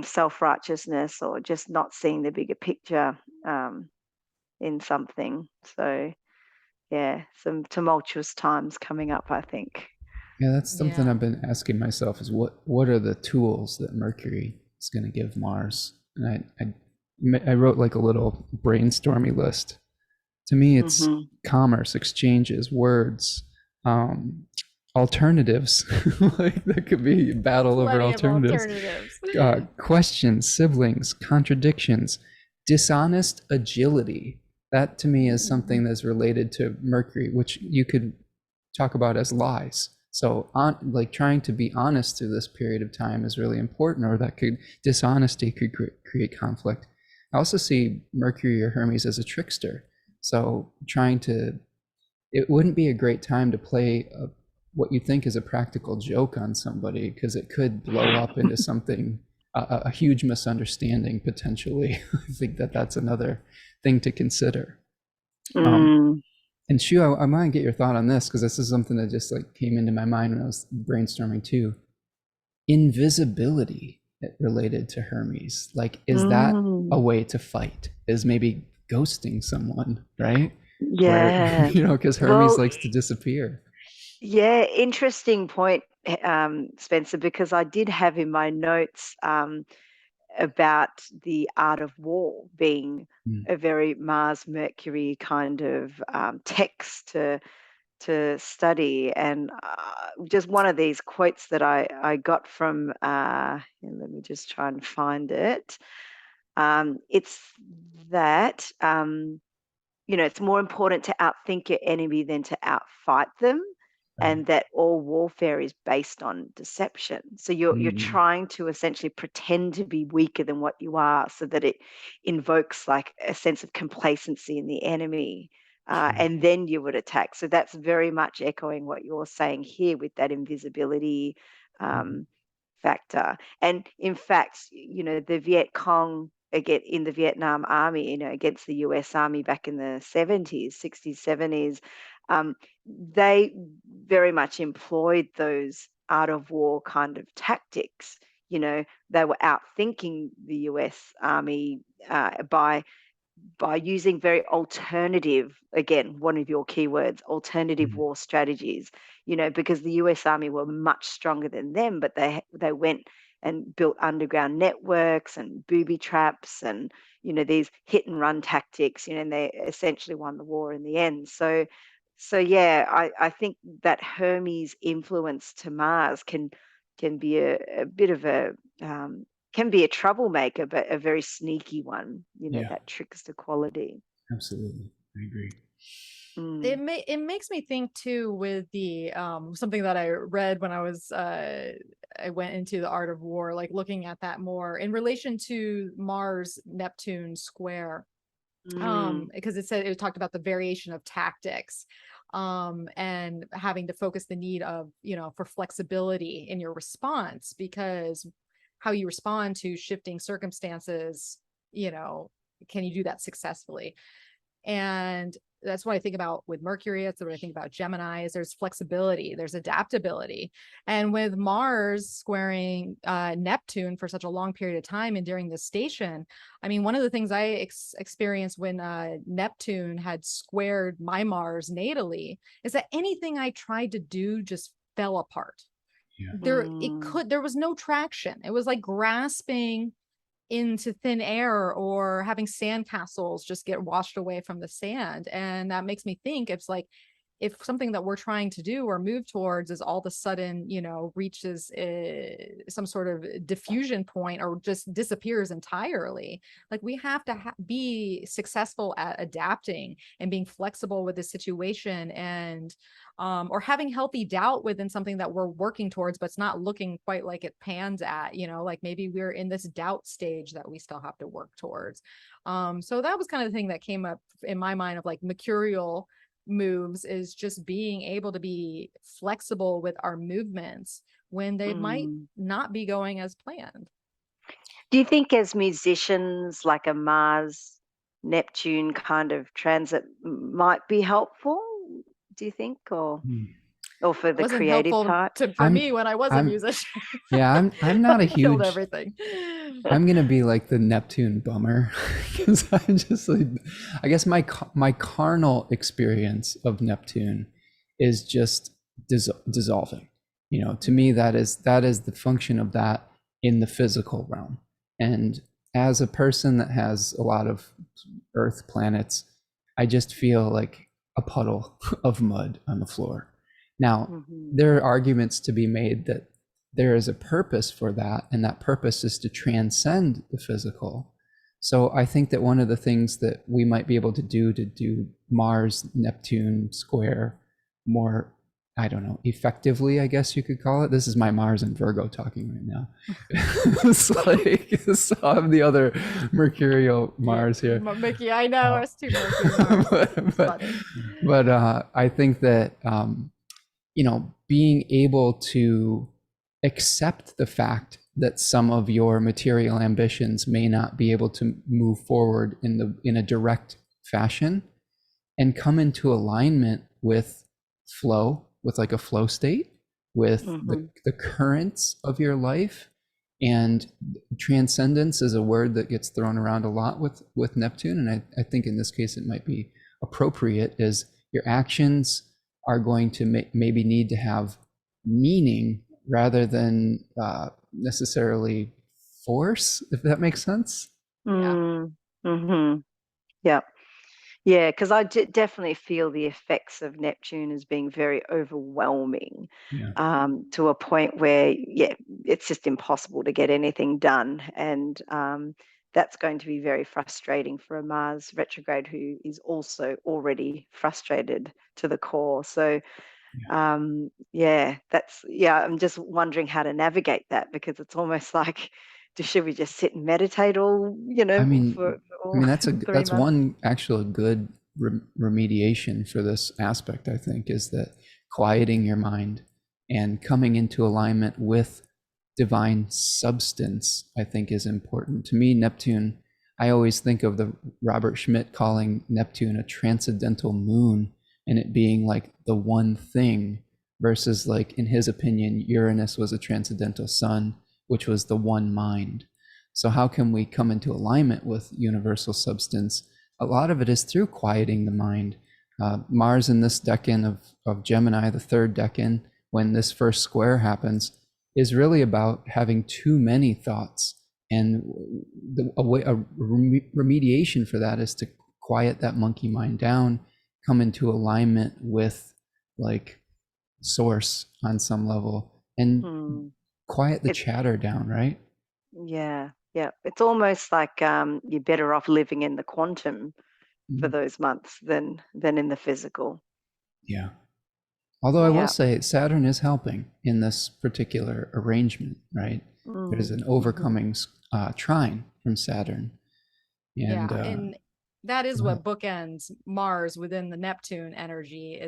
self-righteousness, or just not seeing the bigger picture in something. So yeah, some tumultuous times coming up, I think. Yeah, that's something yeah, I've been asking myself, is what are the tools that Mercury is going to give Mars? And I wrote like a little brainstormy list. To me, it's hmm commerce, exchanges, words, um, alternatives. Like that could be a battle over plenty of alternatives. alternatives. Questions, siblings, contradictions, dishonest agility. That to me is something that's related to Mercury, which you could talk about as lies. So like trying to be honest through this period of time is really important, or dishonesty could create conflict. I also see Mercury or Hermes as a trickster. So it wouldn't be a great time to play what you think is a practical joke on somebody, because it could blow up into something, a huge misunderstanding potentially. I think that's another thing to consider. Mm. And Shu, I want to get your thought on this, because this is something that just like came into my mind when I was brainstorming too. Invisibility related to Hermes. Like, is that a way to fight? Is maybe ghosting someone, right? Where, Yeah. because Hermes Well, likes to disappear. yeah, interesting point. Spencer, because I did have in my notes about the art of war being a very Mars Mercury kind of text to study, and just one of these quotes that I got from let me just try and find it. It's that it's more important to outthink your enemy than to outfight them, and that all warfare is based on deception. So you're trying to essentially pretend to be weaker than what you are, so that it invokes like a sense of complacency in the enemy, and then you would attack. So that's very much echoing what you're saying here with that invisibility factor. And in fact, the Viet Cong in the Vietnam Army, against the US Army back in the 70s, 60s, 70s, they very much employed those art of war kind of tactics. They were outthinking the US Army by using very alternative, again, one of your keywords, alternative war strategies, because the US Army were much stronger than them, but they went and built underground networks and booby traps and, these hit and run tactics, and they essentially won the war in the end. So yeah, I think that Hermes influence to Mars can be a bit of a can be a troublemaker, but a very sneaky one, that trickster quality. Absolutely. I agree. It makes me think too with the something that I read when I was I went into the art of war, like looking at that more in relation to Mars Neptune square, because it talked about the variation of tactics, and having to focus the need of for flexibility in your response, because how you respond to shifting circumstances, can you do that successfully? And that's what I think about with Mercury. That's what I think about Gemini, is there's flexibility, there's adaptability. And with Mars squaring Neptune for such a long period of time and during this station, I mean, one of the things I experienced when Neptune had squared my Mars natally is that anything I tried to do just fell apart. There was no traction. It was like grasping into thin air or having sandcastles just get washed away from the sand. And that makes me think it's like, if something that we're trying to do or move towards is all of a sudden, reaches some sort of diffusion point or just disappears entirely, like we have to be successful at adapting and being flexible with the situation, and or having healthy doubt within something that we're working towards, but it's not looking quite like it pans at, like maybe we're in this doubt stage that we still have to work towards. So that was kind of the thing that came up in my mind of like mercurial moves, is just being able to be flexible with our movements when they might not be going as planned. Do you think as musicians, like a Mars Neptune kind of transit might be helpful, do you think, or for the creative type? For me when I was a musician. Yeah, I'm not a huge everything. I'm gonna be like the Neptune bummer, because I'm just like, I guess my carnal experience of Neptune is just dissolving. To me, that is the function of that in the physical realm. And as a person that has a lot of Earth planets, I just feel like a puddle of mud on the floor. Now, there are arguments to be made that there is a purpose for that, and that purpose is to transcend the physical. So I think that one of the things that we might be able to do Mars Neptune square more, I don't know, effectively, I guess you could call it. This is my Mars and Virgo talking right now. It's like, so I'm the other mercurial Mars here. Mickey, I know, it's too Mars. but I think that being able to accept the fact that some of your material ambitions may not be able to move forward in a direct fashion, and come into alignment with flow, with like a flow state, with the currents of your life. And transcendence is a word that gets thrown around a lot with Neptune, and I think in this case it might be appropriate, is your actions are going to maybe need to have meaning rather than necessarily force, if that makes sense. Yeah. Mm-hmm. Yeah. Yeah, because I definitely feel the effects of Neptune as being very overwhelming, Yeah. to a point where, yeah, it's just impossible to get anything done. And that's going to be very frustrating for a Mars retrograde who is also already frustrated to the core. So, yeah, I'm just wondering how to navigate that, because it's almost like, should we just sit and meditate all, I for mean, all three that's months? one actual good remediation for this aspect, I think, is that quieting your mind and coming into alignment with divine substance, I think, is important. To me, Neptune, I always think of the Robert Schmidt calling Neptune a transcendental moon, and it being like the one thing, versus, like, in his opinion, Uranus was a transcendental sun, which was the one mind. So how can we come into alignment with universal substance? A lot of it is through quieting the mind. Mars in this decan of Gemini, the third decan, when this first square happens, is really about having too many thoughts. And a remediation for that is to quiet that monkey mind down, come into alignment with, like, source on some level, and quiet the It, chatter down, right? yeah, yeah. It's almost like you're better off living in the quantum for those months than in the physical. Yeah. Although I will Yeah. say Saturn is helping in this particular arrangement, right? There's an overcoming trine from Saturn. And Yeah. And that is go ahead. what bookends Mars within the Neptune energy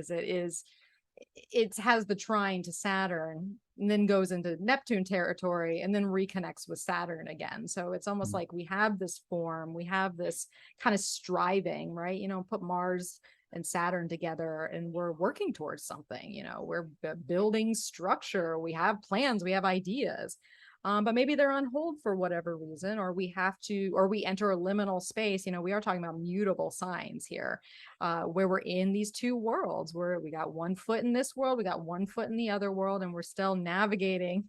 it has the trine to Saturn and then goes into Neptune territory and then reconnects with Saturn again. So it's almost like we have this form, we have this kind of striving, right? Put Mars and Saturn together and we're working towards something, we're building structure, we have plans, we have ideas. But maybe they're on hold for whatever reason, or we enter a liminal space. We are talking about mutable signs here, where we're in these two worlds, where we got one foot in this world, we got one foot in the other world, and we're still navigating,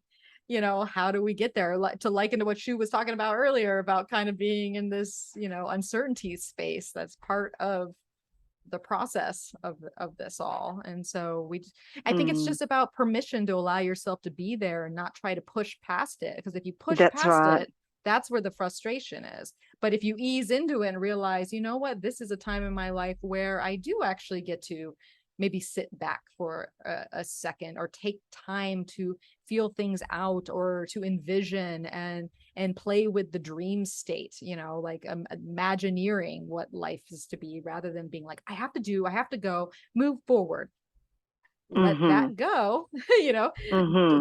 how do we get there? To liken to what Shu was talking about earlier about kind of being in this, uncertainty space. That's part of the process of this all. And so I think it's just about permission to allow yourself to be there and not try to push past it, because if you push That's past right. it, that's where the frustration is. But if you ease into it and realize, you know what, this is a time in my life where I do actually get to maybe sit back for a second, or take time to feel things out, or to envision and play with the dream state, like imagineering what life is to be, rather than being like, I have to go, move forward, let that go,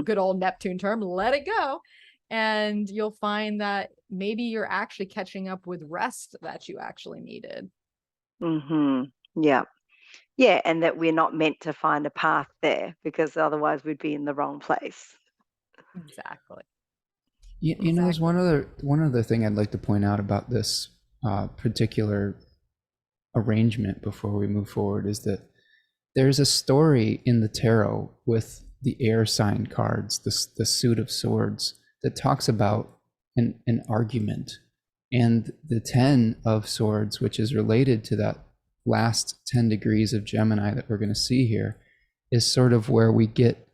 good old Neptune term, let it go. And you'll find that maybe you're actually catching up with rest that you actually needed. Yeah. Yeah, and that we're not meant to find a path there, because otherwise we'd be in the wrong place. Exactly. There's one other thing I'd like to point out about this particular arrangement before we move forward, is that there's a story in the tarot with the air sign cards, the suit of swords, that talks about an argument, and the 10 of swords, which is related to that last 10 degrees of Gemini that we're going to see here, is sort of where we get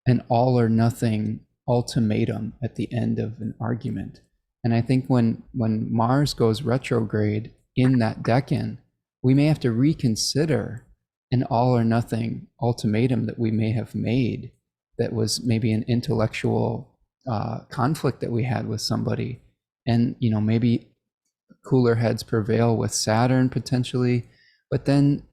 an all or nothing ultimatum at the end of an argument. And I think when Mars goes retrograde in that decan, we may have to reconsider an all or nothing ultimatum that we may have made, that was maybe an intellectual conflict that we had with somebody. And, maybe cooler heads prevail with Saturn potentially, but then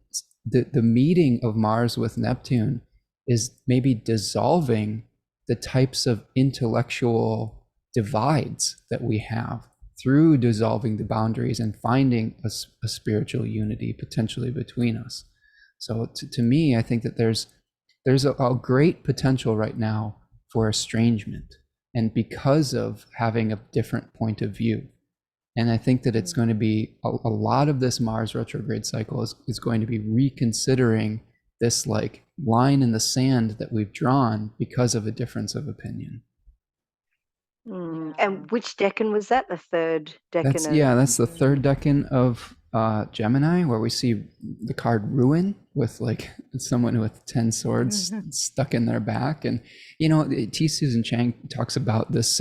the meeting of Mars with Neptune is maybe dissolving the types of intellectual divides that we have, through dissolving the boundaries and finding a spiritual unity potentially between us. So to me, I think that there's a great potential right now for estrangement, and because of having a different point of view. And I think that it's going to be a lot of this Mars retrograde cycle is going to be reconsidering this like line in the sand that we've drawn because of a difference of opinion. Mm. Yeah. And which decan was that? The third decan of That's the third decan of Gemini, where we see the card Ruin with like someone with 10 swords stuck in their back. And T. Susan Chang talks about this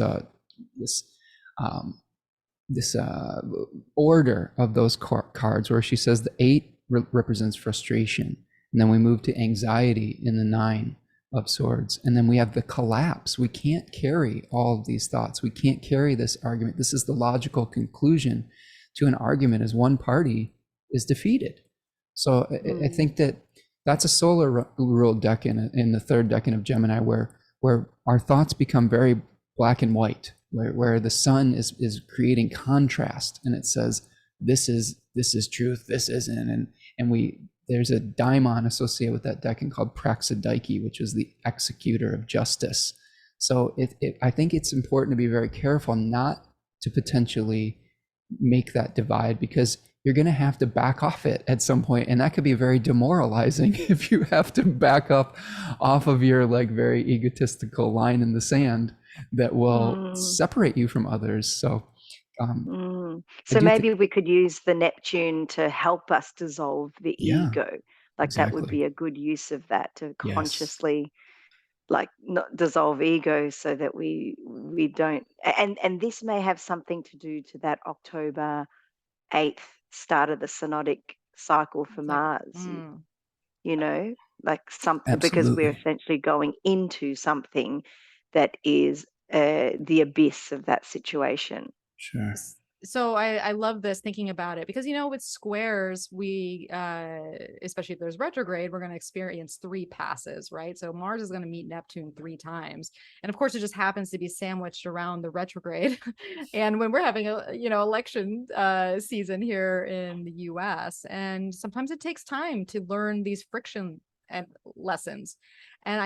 order of those cards, where she says the 8 represents frustration, and then we move to anxiety in the 9 of swords, and then we have the collapse. We can't carry all of these thoughts. We can't carry this argument. This is the logical conclusion to an argument, as one party is defeated. So I think that's a solar ruled decan in the third decan of Gemini, where our thoughts become very black and white, where the sun is creating contrast, and it says this is truth, this isn't, and there's a daimon associated with that decan called Praxidike, which is the executor of justice. So I think it's important to be very careful not to potentially make that divide, because you're going to have to back off it at some point, and that could be very demoralizing if you have to back up off of your like very egotistical line in the sand that will separate you from others. So so maybe we could use the Neptune to help us dissolve the ego. Like exactly. that would be a good use of that, to Yes. consciously like not dissolve ego, so that we don't, and this may have something to do to that October 8th start of the synodic cycle for Mars. Like something, because we're essentially going into something that is the abyss of that situation. Sure. So I love this, thinking about it, because with squares, we especially if there's retrograde, we're going to experience 3 passes, right? So Mars is going to meet Neptune 3 times, and of course it just happens to be sandwiched around the retrograde. And when we're having a election season here in the US, and sometimes it takes time to learn these friction and lessons, and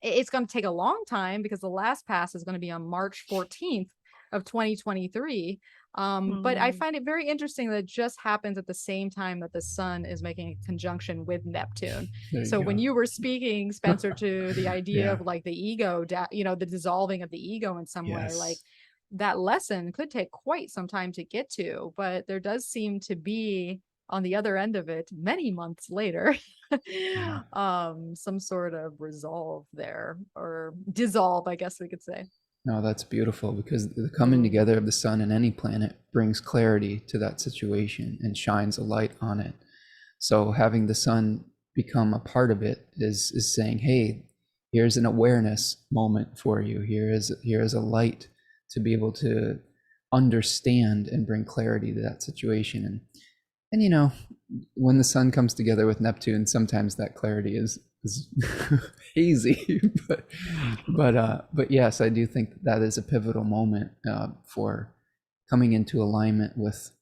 it's going to take a long time, because the last pass is going to be on March 14th of 2023. But I find it very interesting that it just happens at the same time that the sun is making a conjunction with Neptune. So when you were speaking, Spencer, to the idea of like the ego, the dissolving of the ego in some way, like that lesson could take quite some time to get to, but there does seem to be, on the other end of it, many months later, some sort of resolve there, or dissolve, I guess we could say. No, that's beautiful, because the coming together of the sun and any planet brings clarity to that situation and shines a light on it. So having the sun become a part of it is saying, hey, here's an awareness moment for you. Here is a light to be able to understand and bring clarity to that situation. And when the sun comes together with Neptune, sometimes that clarity is hazy, but yes, I do think that is a pivotal moment for coming into alignment with,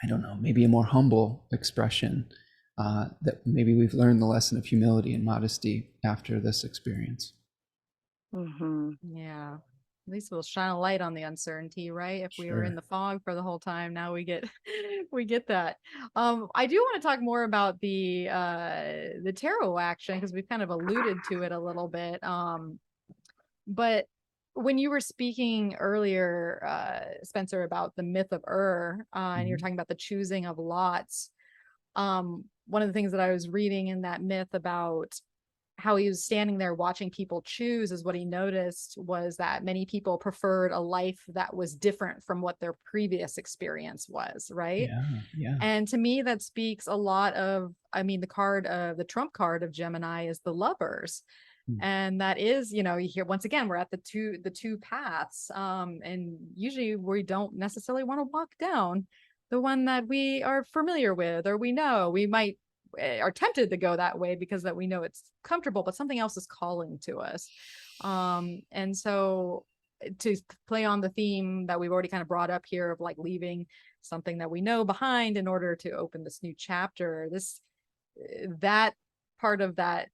I don't know, maybe a more humble expression, that maybe we've learned the lesson of humility and modesty after this experience. Yeah. At least we'll shine a light on the uncertainty, right? If we were in the fog for the whole time, now we get that. I do want to talk more about the tarot action, because we've kind of alluded to it a little bit. But when you were speaking earlier, Spencer, about the myth of and you're talking about the choosing of lots, one of the things that I was reading in that myth about how he was standing there watching people choose, is what he noticed was that many people preferred a life that was different from what their previous experience was, right? Yeah. And to me, that speaks a lot of, the trump card of Gemini is the Lovers. And that is, you hear, once again, we're at the two paths. And usually we don't necessarily want to walk down the one that we are familiar with, or we know. We might are tempted to go that way because that we know it's comfortable, but something else is calling to us. And so to play on the theme that we've already kind of brought up here of like leaving something that we know behind in order to open this new chapter, that part of that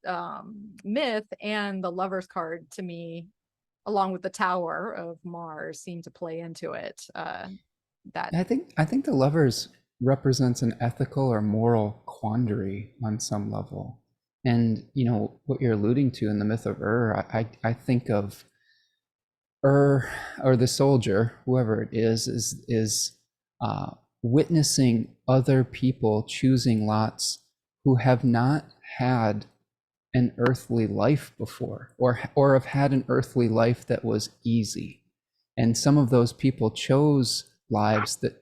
myth and the Lovers card, to me, along with the Tower of Mars, seem to play into it. I think the Lovers represents an ethical or moral quandary on some level. And what you're alluding to in the myth of I think of or the soldier, whoever it is witnessing other people choosing lots who have not had an earthly life before, or have had an earthly life that was easy. And some of those people chose lives that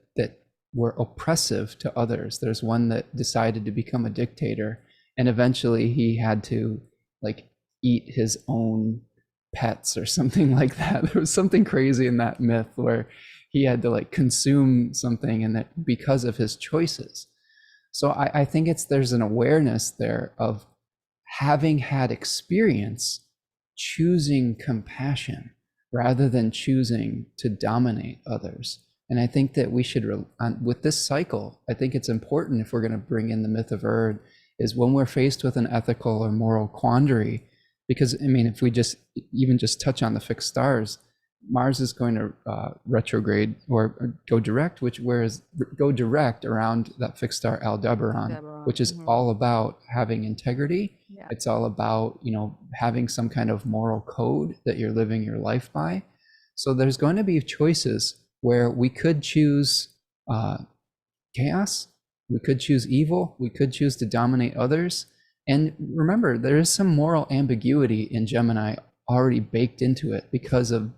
were oppressive to others. There's one that decided to become a dictator, and eventually he had to like eat his own pets or something like that. There was something crazy in that myth where he had to like consume something, and that because of his choices. So I think there's an awareness there of having had experience, choosing compassion rather than choosing to dominate others. And I think that we should, with this cycle, I think it's important, if we're going to bring in the myth of is when we're faced with an ethical or moral quandary, because I mean, if we just touch on the fixed stars, Mars is going to retrograde or go direct, go direct around that fixed star Aldebaran, which is all about having integrity. Yeah. It's all about, having some kind of moral code that you're living your life by. So there's going to be choices where we could choose chaos, we could choose evil, we could choose to dominate others. And remember, there is some moral ambiguity in Gemini already baked into it because of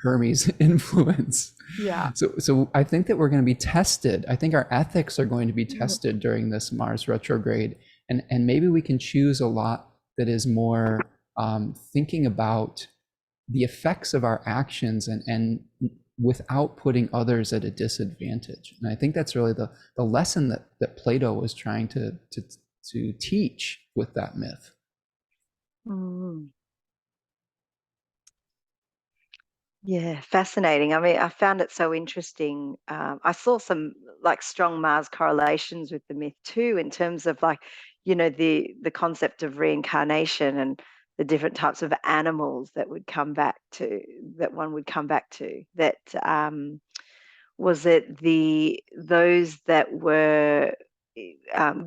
Hermes' influence. Yeah. So I think that we're going to be tested. I think our ethics are going to be tested during this Mars retrograde. And maybe we can choose a lot that is more thinking about the effects of our actions and without putting others at a disadvantage. And I think that's really the lesson that Plato was trying to teach with that myth. Yeah, fascinating. I mean, I found it so interesting. I saw some like strong Mars correlations with the myth too, in terms of like, the concept of reincarnation and the different types of animals that one would come back to. That was it those that were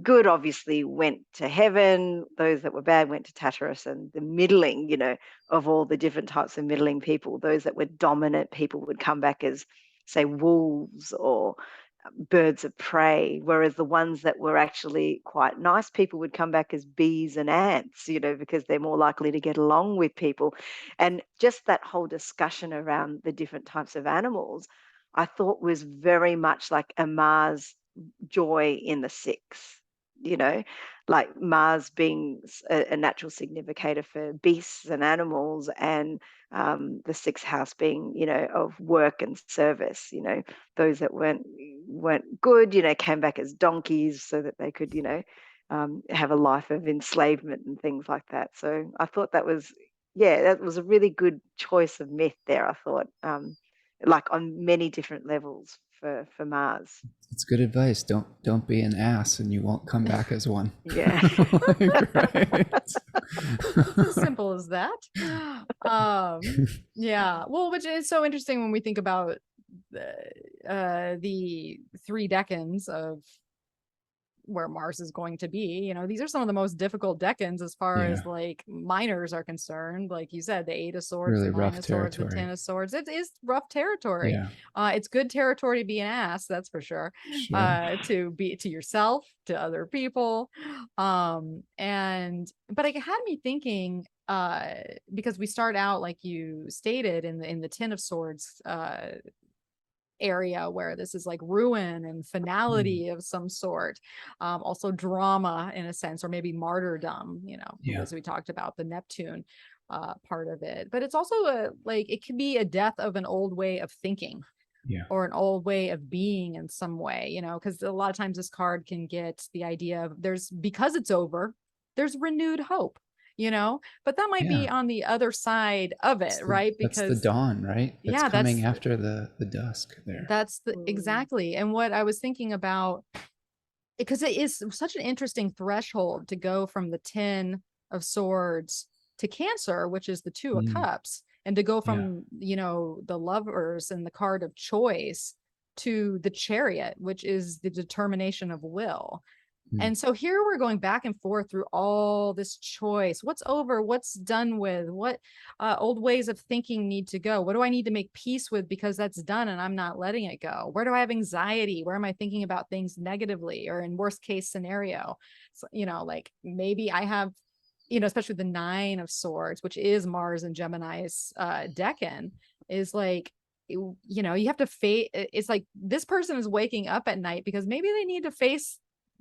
good obviously went to heaven, those that were bad went to Tartarus, and the middling, of all the different types of middling people, those that were dominant people would come back as, say, wolves or birds of prey, whereas the ones that were actually quite nice people would come back as bees and ants, because they're more likely to get along with people. And just that whole discussion around the different types of animals, I thought was very much like a Mars joy in the six, like Mars being a natural significator for beasts and animals, and the sixth house being, of work and service. Those that weren't good, came back as donkeys so that they could, have a life of enslavement and things like that. So I thought that was a really good choice of myth there. I thought, like on many different levels for Mars. It's good advice. Don't be an ass, and you won't come back as one. Yeah. Right. As simple as that. Yeah. Well, which is so interesting when we think about the 3 decans of where Mars is going to be. These are some of the most difficult decans as far as like minors are concerned. Like you said, the 8 of swords, really the 9 of swords, the territory. 10 of swords. It is rough territory. Yeah. It's good territory to be an ass, that's for sure. To be to yourself, to other people. But it had me thinking, because we start out, like you stated, in the 10 of swords area, where this is like ruin and finality of some sort, also drama in a sense, or maybe martyrdom, as we talked about the Neptune part of it. But it's also it can be a death of an old way of thinking, or an old way of being in some way, because a lot of times this card can get the idea of because it's over, there's renewed hope. But that might be on the other side of it, right? Because that's the dawn, right? That's coming after the dusk there. That's exactly. And what I was thinking about, because it is such an interesting threshold to go from the 10 of swords to Cancer, which is the 2 of cups, and to go from, the lovers and the card of choice to the Chariot, which is the determination of will. And so here we're going back and forth through all this choice. What's over? What's done with? What old ways of thinking need to go? What do I need to make peace with because that's done and I'm not letting it go? Where do I have anxiety? Where am I thinking about things negatively or in worst case scenario? So, like maybe I have, especially the 9 of Swords, which is Mars and Gemini's decan, is like, you have to face. It's like this person is waking up at night because maybe they need to face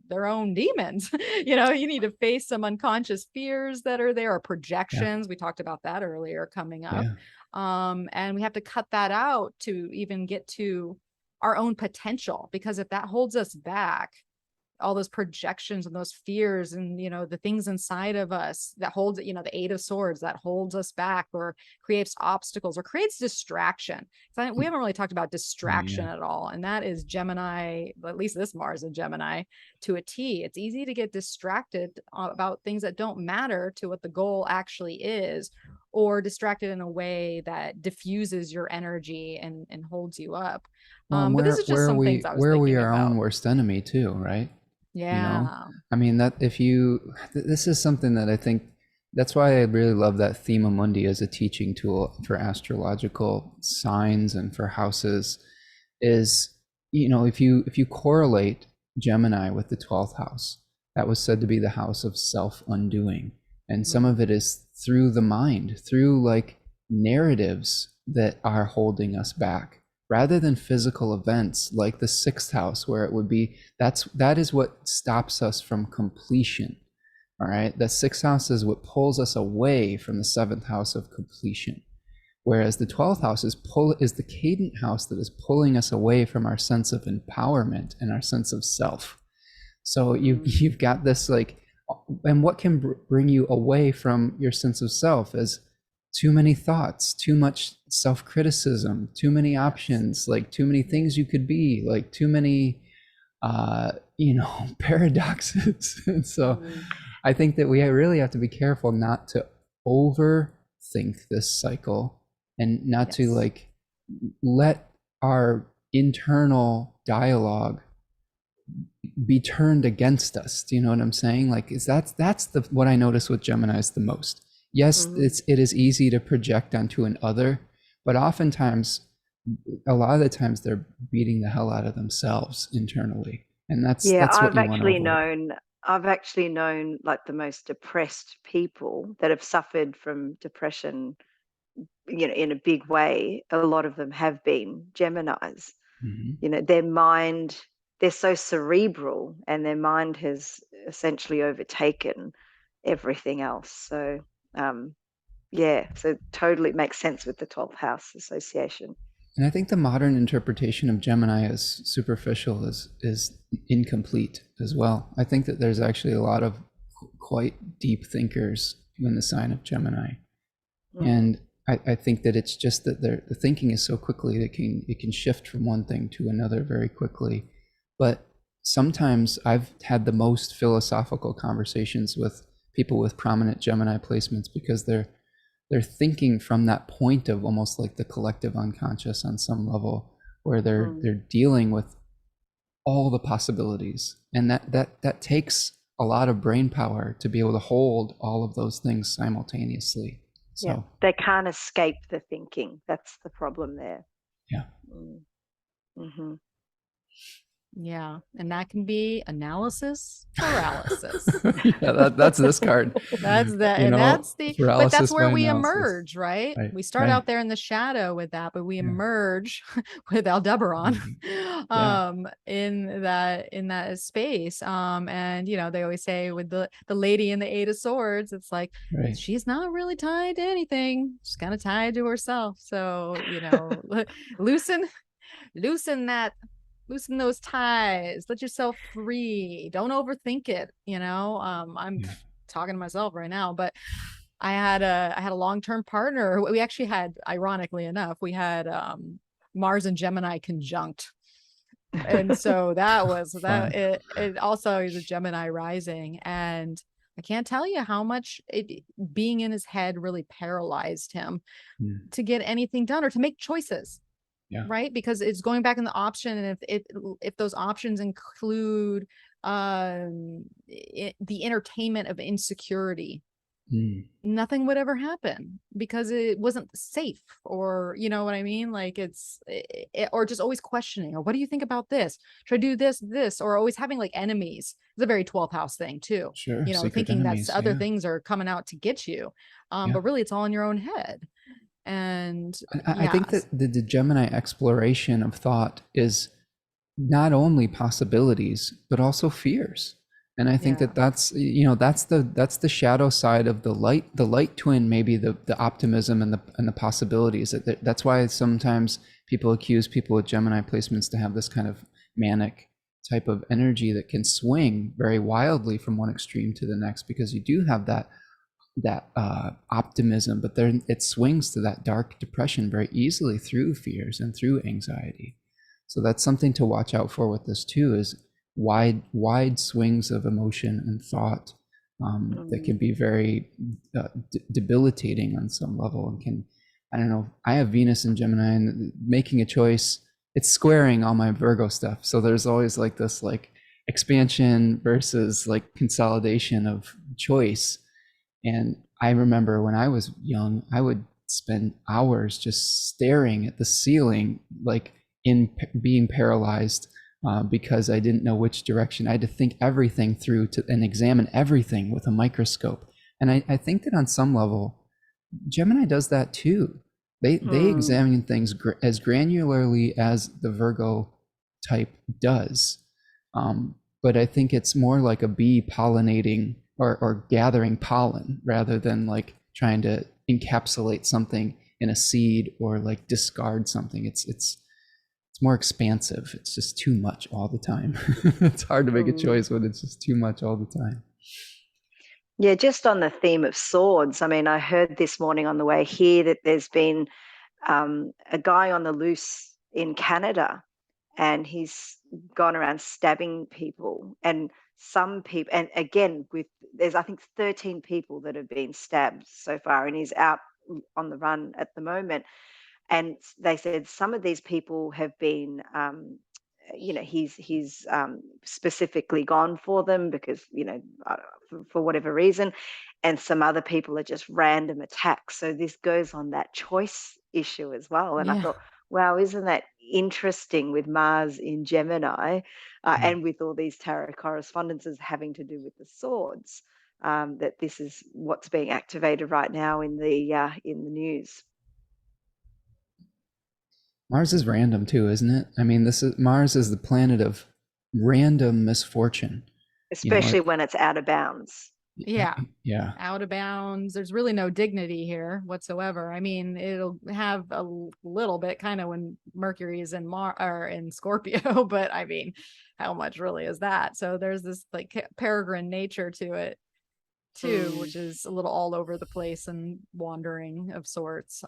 their own demons. You need to face some unconscious fears that are there, or projections. We talked about that earlier coming up. And we have to cut that out to even get to our own potential, because if that holds us back, all those projections and those fears and the things inside of us that holds the 8 of Swords that holds us back or creates obstacles or creates distraction. So we haven't really talked about distraction at all, and that is Gemini, at least this Mars in Gemini, to a T. It's easy to get distracted about things that don't matter to what the goal actually is, or distracted in a way that diffuses your energy and holds you up. But this is just some things I was thinking our about. own worst enemy too, right? Yeah. I mean, that this is something that I think, that's why I really love that Thema Mundi as a teaching tool for astrological signs and for houses, is, if you correlate Gemini with the 12th house, that was said to be the house of self-undoing. And some of it is through the mind, through like narratives that are holding us back, rather than physical events like the 6th house, where it would be, that is what stops us from completion. All right. The 6th house is what pulls us away from the 7th house of completion. Whereas the 12th house is the cadent house that is pulling us away from our sense of empowerment and our sense of self. So you've got this like, and what can bring you away from your sense of self is too many thoughts, too much self-criticism, too many options, like too many things you could be, like too many, paradoxes. And so I think that we really have to be careful not to overthink this cycle, and not to like let our internal dialogue be turned against us. Do you know what I'm saying? Like, that's what I notice with Geminis the most. Yes, it is easy to project onto an other, but oftentimes, a lot of the times, they're beating the hell out of themselves internally, and that's what I've you want to avoid. I've actually known like the most depressed people that have suffered from depression, in a big way. A lot of them have been Geminis. Their mind, they're so cerebral, and their mind has essentially overtaken everything else. So so totally makes sense with the 12th house association. And I think the modern interpretation of Gemini as superficial is incomplete as well. I think that there's actually a lot of quite deep thinkers in the sign of Gemini. And I think that it's just that the thinking is so quickly that it can shift from one thing to another very quickly. But sometimes I've had the most philosophical conversations with people with prominent Gemini placements, because they're thinking from that point of almost like the collective unconscious on some level, where they're dealing with all the possibilities, and that takes a lot of brain power to be able to hold all of those things simultaneously. So they can't escape the thinking. That's the problem there. Yeah, and that can be analysis paralysis. That's this card. That's that, and but that's where we emerge, right? We start out there in the shadow with that, but we emerge with Aldebaran in that space. And they always say with the lady in the 8 of Swords, it's like she's not really tied to anything; she's kind of tied to herself. So loosen those ties, let yourself free, don't overthink it. I'm talking to myself right now, but I had a long-term partner. We actually had, ironically enough, we had Mars and Gemini conjunct, and so that was that. It also is a Gemini rising, and I can't tell you how much being in his head really paralyzed him to get anything done or to make choices. Right, because it's going back in the option, and if those options include the entertainment of insecurity, Mm, nothing would ever happen because it wasn't safe, or you know what I mean? Like or just always questioning, or what do you think about this? Should I do this, or always having like enemies. It's a very 12th house thing too, sure. you know, Secret thinking that enemies. other Yeah. things are coming out to get you. Yeah. But really it's all in your own head. And I think that yes, the Gemini exploration of thought is not only possibilities but also fears. And I think yeah, that that's, you know, that's the shadow side of the light twin, maybe the optimism and the possibilities. That's why sometimes people accuse people with Gemini placements to have this kind of manic type of energy that can swing very wildly from one extreme to the next, because you do have that optimism, but then it swings to that dark depression very easily through fears and through anxiety. So that's something to watch out for with this too, is wide swings of emotion and thought that can be very debilitating on some level, and can, I don't know, I have Venus in Gemini, and making a choice, it's squaring all my Virgo stuff. So there's always like this like expansion versus like consolidation of choice. And I remember when I was young, I would spend hours just staring at the ceiling, like being paralyzed because I didn't know which direction. I had to think everything through and examine everything with a microscope. And I think that on some level, Gemini does that too. They examine things as granularly as the Virgo type does. But I think it's more like a bee pollinating or gathering pollen, rather than like trying to encapsulate something in a seed or like discard something. It's more expansive. It's just too much all the time. It's hard to make a choice when it's just too much all the time. Yeah, just on the theme of swords, I mean, I heard this morning on the way here that there's been a guy on the loose in Canada, and he's gone around stabbing people. And some people, and again, there's I think 13 people that have been stabbed so far, and he's out on the run at the moment. And they said some of these people have been he's specifically gone for them because for whatever reason, and some other people are just random attacks. So this goes on that choice issue as well. And I yeah. thought, wow, isn't that interesting with Mars in Gemini, Mm. and with all these tarot correspondences having to do with the swords, that this is what's being activated right now in the news. Mars is random too, isn't it? I mean, Mars is the planet of random misfortune. You know, Especially when it's out of bounds. Yeah, yeah. out of bounds. There's really no dignity here whatsoever. I mean, it'll have a little bit kind of when Mercury is in or in Scorpio, but I mean, how much really is that? So there's this like peregrine nature to it too, which is a little all over the place and wandering of sorts.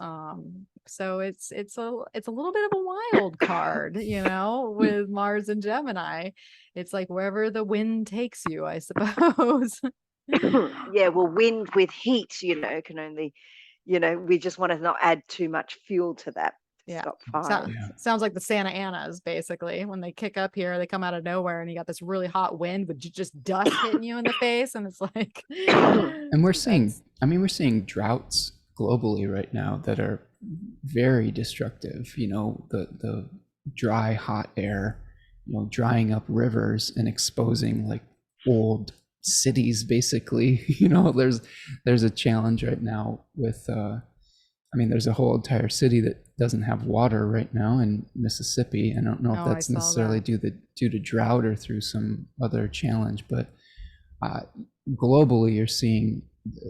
So it's a little bit of a wild card, you know, with Mars and Gemini. It's like wherever the wind takes you, I suppose. Yeah, well, wind with heat, can only, we just want to not add too much fuel to that to Yeah. stop So, fires. Yeah. sounds like the Santa Anas, basically. When they kick up here, they come out of nowhere and you got this really hot wind with just dust hitting you in the face. And it's like, And we're seeing, that's, I mean, we're seeing droughts globally right now that are very destructive. You know, the dry, hot air, you know, drying up rivers and exposing like old cities, basically. You know, there's a challenge right now with I mean, there's a whole entire city that doesn't have water right now in Mississippi. I don't know if oh, I that's saw necessarily that. due to drought or through some other challenge, but uh, globally, you're seeing,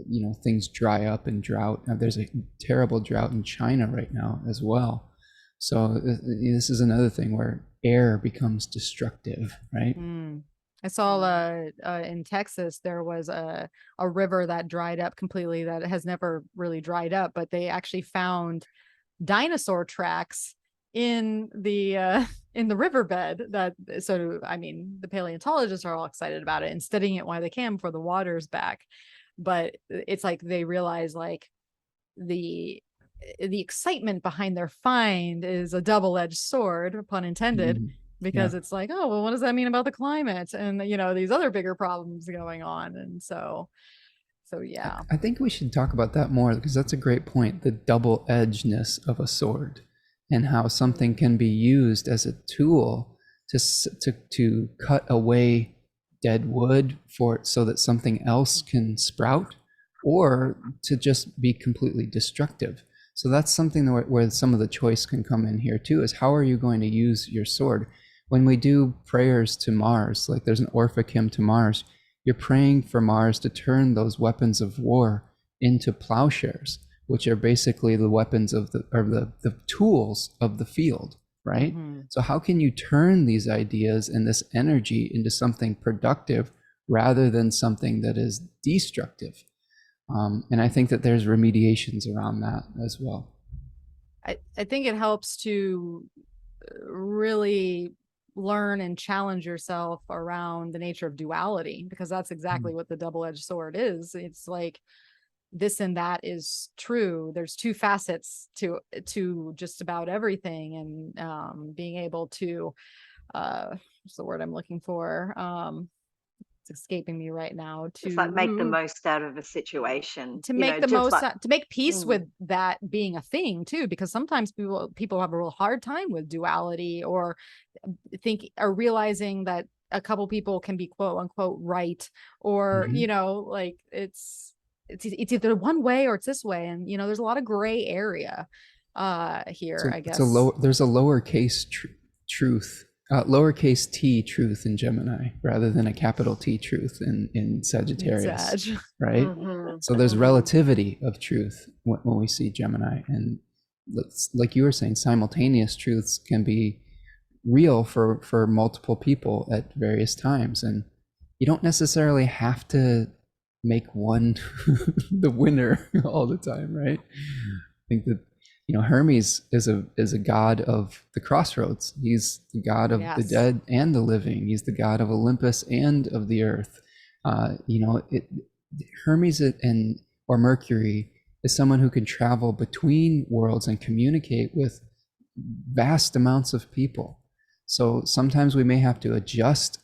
you know, things dry up and drought. There's a terrible drought in China right now as well. So this is another thing where air becomes destructive, right? Mm. I saw in Texas there was a river that dried up completely that has never really dried up, but they actually found dinosaur tracks in the riverbed. That so I mean the paleontologists are all excited about it and studying it while they can before the water's back. But it's like they realize like the the excitement behind their find is a double-edged sword, pun intended. Mhm. because it's like, oh, well, what does that mean about the climate and these other bigger problems going on? And so yeah. I think we should talk about that more, because that's a great point, the double-edgedness of a sword, and how something can be used as a tool to cut away dead wood so that something else can sprout, or to just be completely destructive. So that's something where some of the choice can come in here too, is how are you going to use your sword? When we do prayers to Mars, like there's an Orphic hymn to Mars, you're praying for Mars to turn those weapons of war into plowshares, which are basically the weapons of the tools of the field, right? Mm-hmm. So how can you turn these ideas and this energy into something productive rather than something that is destructive? And I think that there's remediations around that as well. I think it helps to really learn and challenge yourself around the nature of duality, because that's exactly what the double-edged sword is. It's like this and that is true. There's two facets to just about everything, and being able to what's the word I'm looking for? It's escaping me right now. It's like make the most out of a situation. To make the most, to make peace with that being a thing too, because sometimes people have a real hard time with duality, or realizing that a couple people can be quote unquote right, or like it's either one way or it's this way, and there's a lot of gray area here. So I guess there's a lowercase truth. Lowercase t truth in Gemini rather than a capital T truth in Sagittarius, right? Mm-hmm. So there's relativity of truth when we see Gemini, and like you were saying, simultaneous truths can be real for multiple people at various times, and you don't necessarily have to make one the winner all the time, right? I think that Hermes is a god of the crossroads. He's the god of the dead and the living. He's the god of Olympus and of the earth. Hermes or Mercury is someone who can travel between worlds and communicate with vast amounts of people. So sometimes we may have to adjust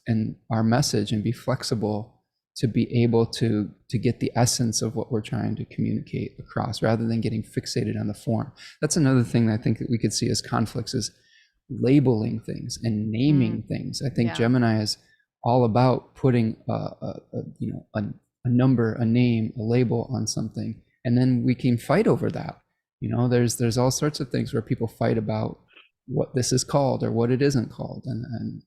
our message and be flexible to be able to get the essence of what we're trying to communicate across, rather than getting fixated on the form. That's another thing that I think that we could see as conflicts, is labeling things and naming things. I think Gemini is all about putting a number, a name, a label on something, and then we can fight over that. There's all sorts of things where people fight about what this is called or what it isn't called, and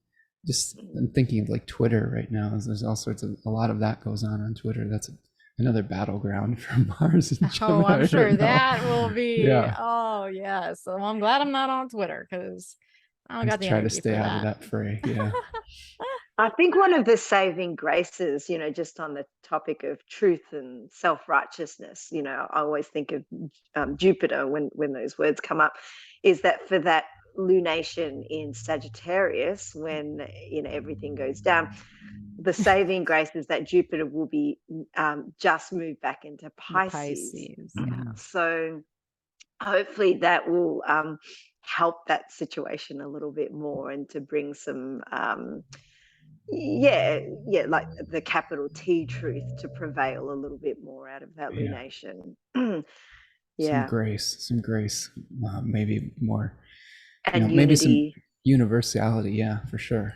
just I'm thinking of like Twitter right now. There's all sorts of, a lot of that goes on Twitter. That's another battleground for Mars and Gemini. Oh, I'm sure right that will be. Oh, yes. So I'm glad I'm not on Twitter, because I don't got the energy to stay out of that fray. Yeah. I think one of the saving graces, just on the topic of truth and self-righteousness, I always think of Jupiter when those words come up, is that for that lunation in Sagittarius, when everything goes down, the saving grace is that Jupiter will be just moved back into Pisces. So hopefully that will help that situation a little bit more, and to bring some like the capital T truth to prevail a little bit more out of that lunation. Some grace, maybe more. And maybe some universality, for sure.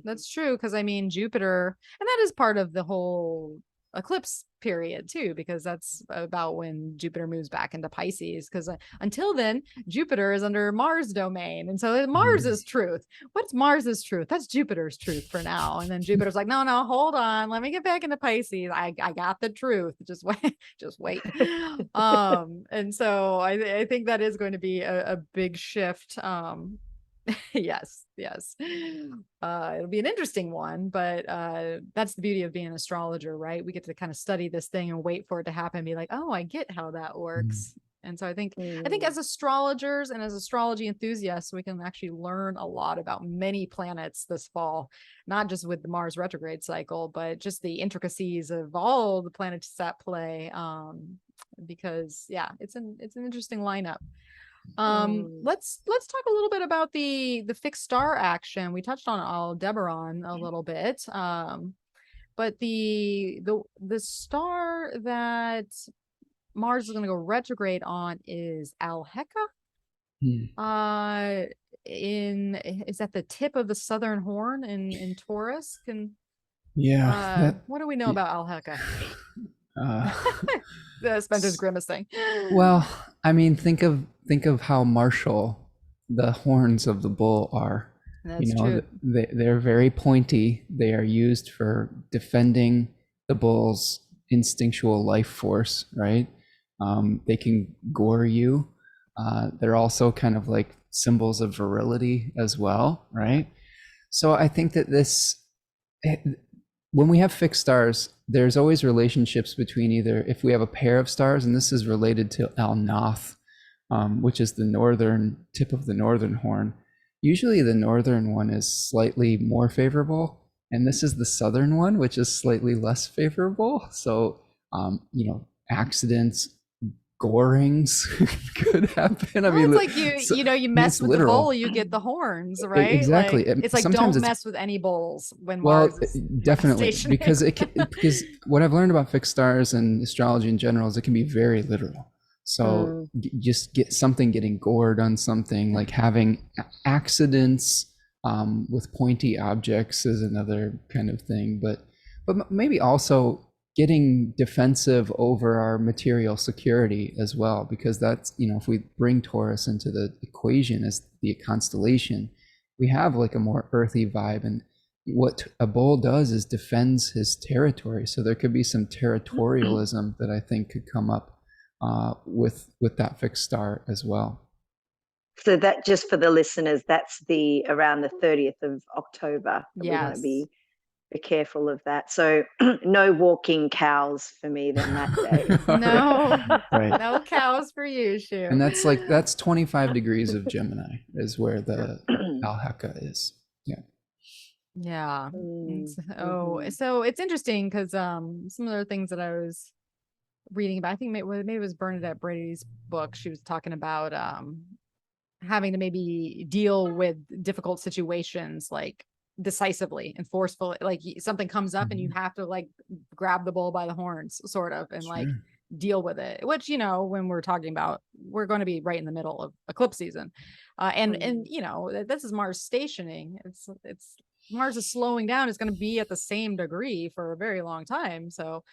That's true, because Jupiter, and that is part of the whole eclipse period too, because that's about when Jupiter moves back into Pisces, because until then Jupiter is under Mars domain, and so Mars is truth. What's Mars's truth? That's Jupiter's truth for now. And then Jupiter's like, no, hold on, let me get back into Pisces. I got the truth, just wait. And so I think that is going to be a big shift. Yes. It'll be an interesting one, but that's the beauty of being an astrologer, right? We get to kind of study this thing and wait for it to happen and be like, oh, I get how that works. And so I think as astrologers and as astrology enthusiasts, we can actually learn a lot about many planets this fall, not just with the Mars retrograde cycle, but just the intricacies of all the planets at play. Because it's an interesting lineup. Let's talk a little bit about the fixed star action. We touched on Aldebaran a little bit. But the star that Mars is going to go retrograde on is Alheka. Is at the tip of the southern horn in Taurus. What do we know about Alheka? Spencer's grimacing. Well, I mean, think of how martial the horns of the bull are. That's true. They're very pointy. They are used for defending the bull's instinctual life force, right? They can gore you. They're also kind of like symbols of virility as well, right? So I think that when we have fixed stars, there's always relationships between either, if we have a pair of stars, and this is related to Al-Nath, which is the northern tip of the northern horn. Usually the northern one is slightly more favorable, and this is the southern one, which is slightly less favorable. So, accidents, gorings could happen. I mean, it's like you mess with literal. the bull, you get the horns, right? Exactly. Like, it's like sometimes don't mess with any bulls when well, Mars is definitely, stationary. because what I've learned about fixed stars and astrology in general is it can be very literal. So just get something getting gored on something, like having accidents with pointy objects is another kind of thing, but maybe also getting defensive over our material security as well, because that's, if we bring Taurus into the equation as the constellation, we have like a more earthy vibe, and what a bull does is defends his territory. So there could be some territorialism that I think could come up with that fixed star as well. So that, just for the listeners, that's around the 30th of October. Yes. We want to be careful of that. So no walking cows for me then that day. No, Right. No cows for you, Shu. And that's 25 degrees of Gemini is where the Alheka is. Yeah. So it's interesting because some of the things that I was reading about, I think maybe it was Bernadette Brady's book. She was talking about having to maybe deal with difficult situations like decisively and forcefully, like something comes up and you have to like grab the bull by the horns sort of and like deal with it, which when we're talking about, we're going to be right in the middle of eclipse season, and this is Mars stationing. It's Mars is slowing down. It's going to be at the same degree for a very long time, so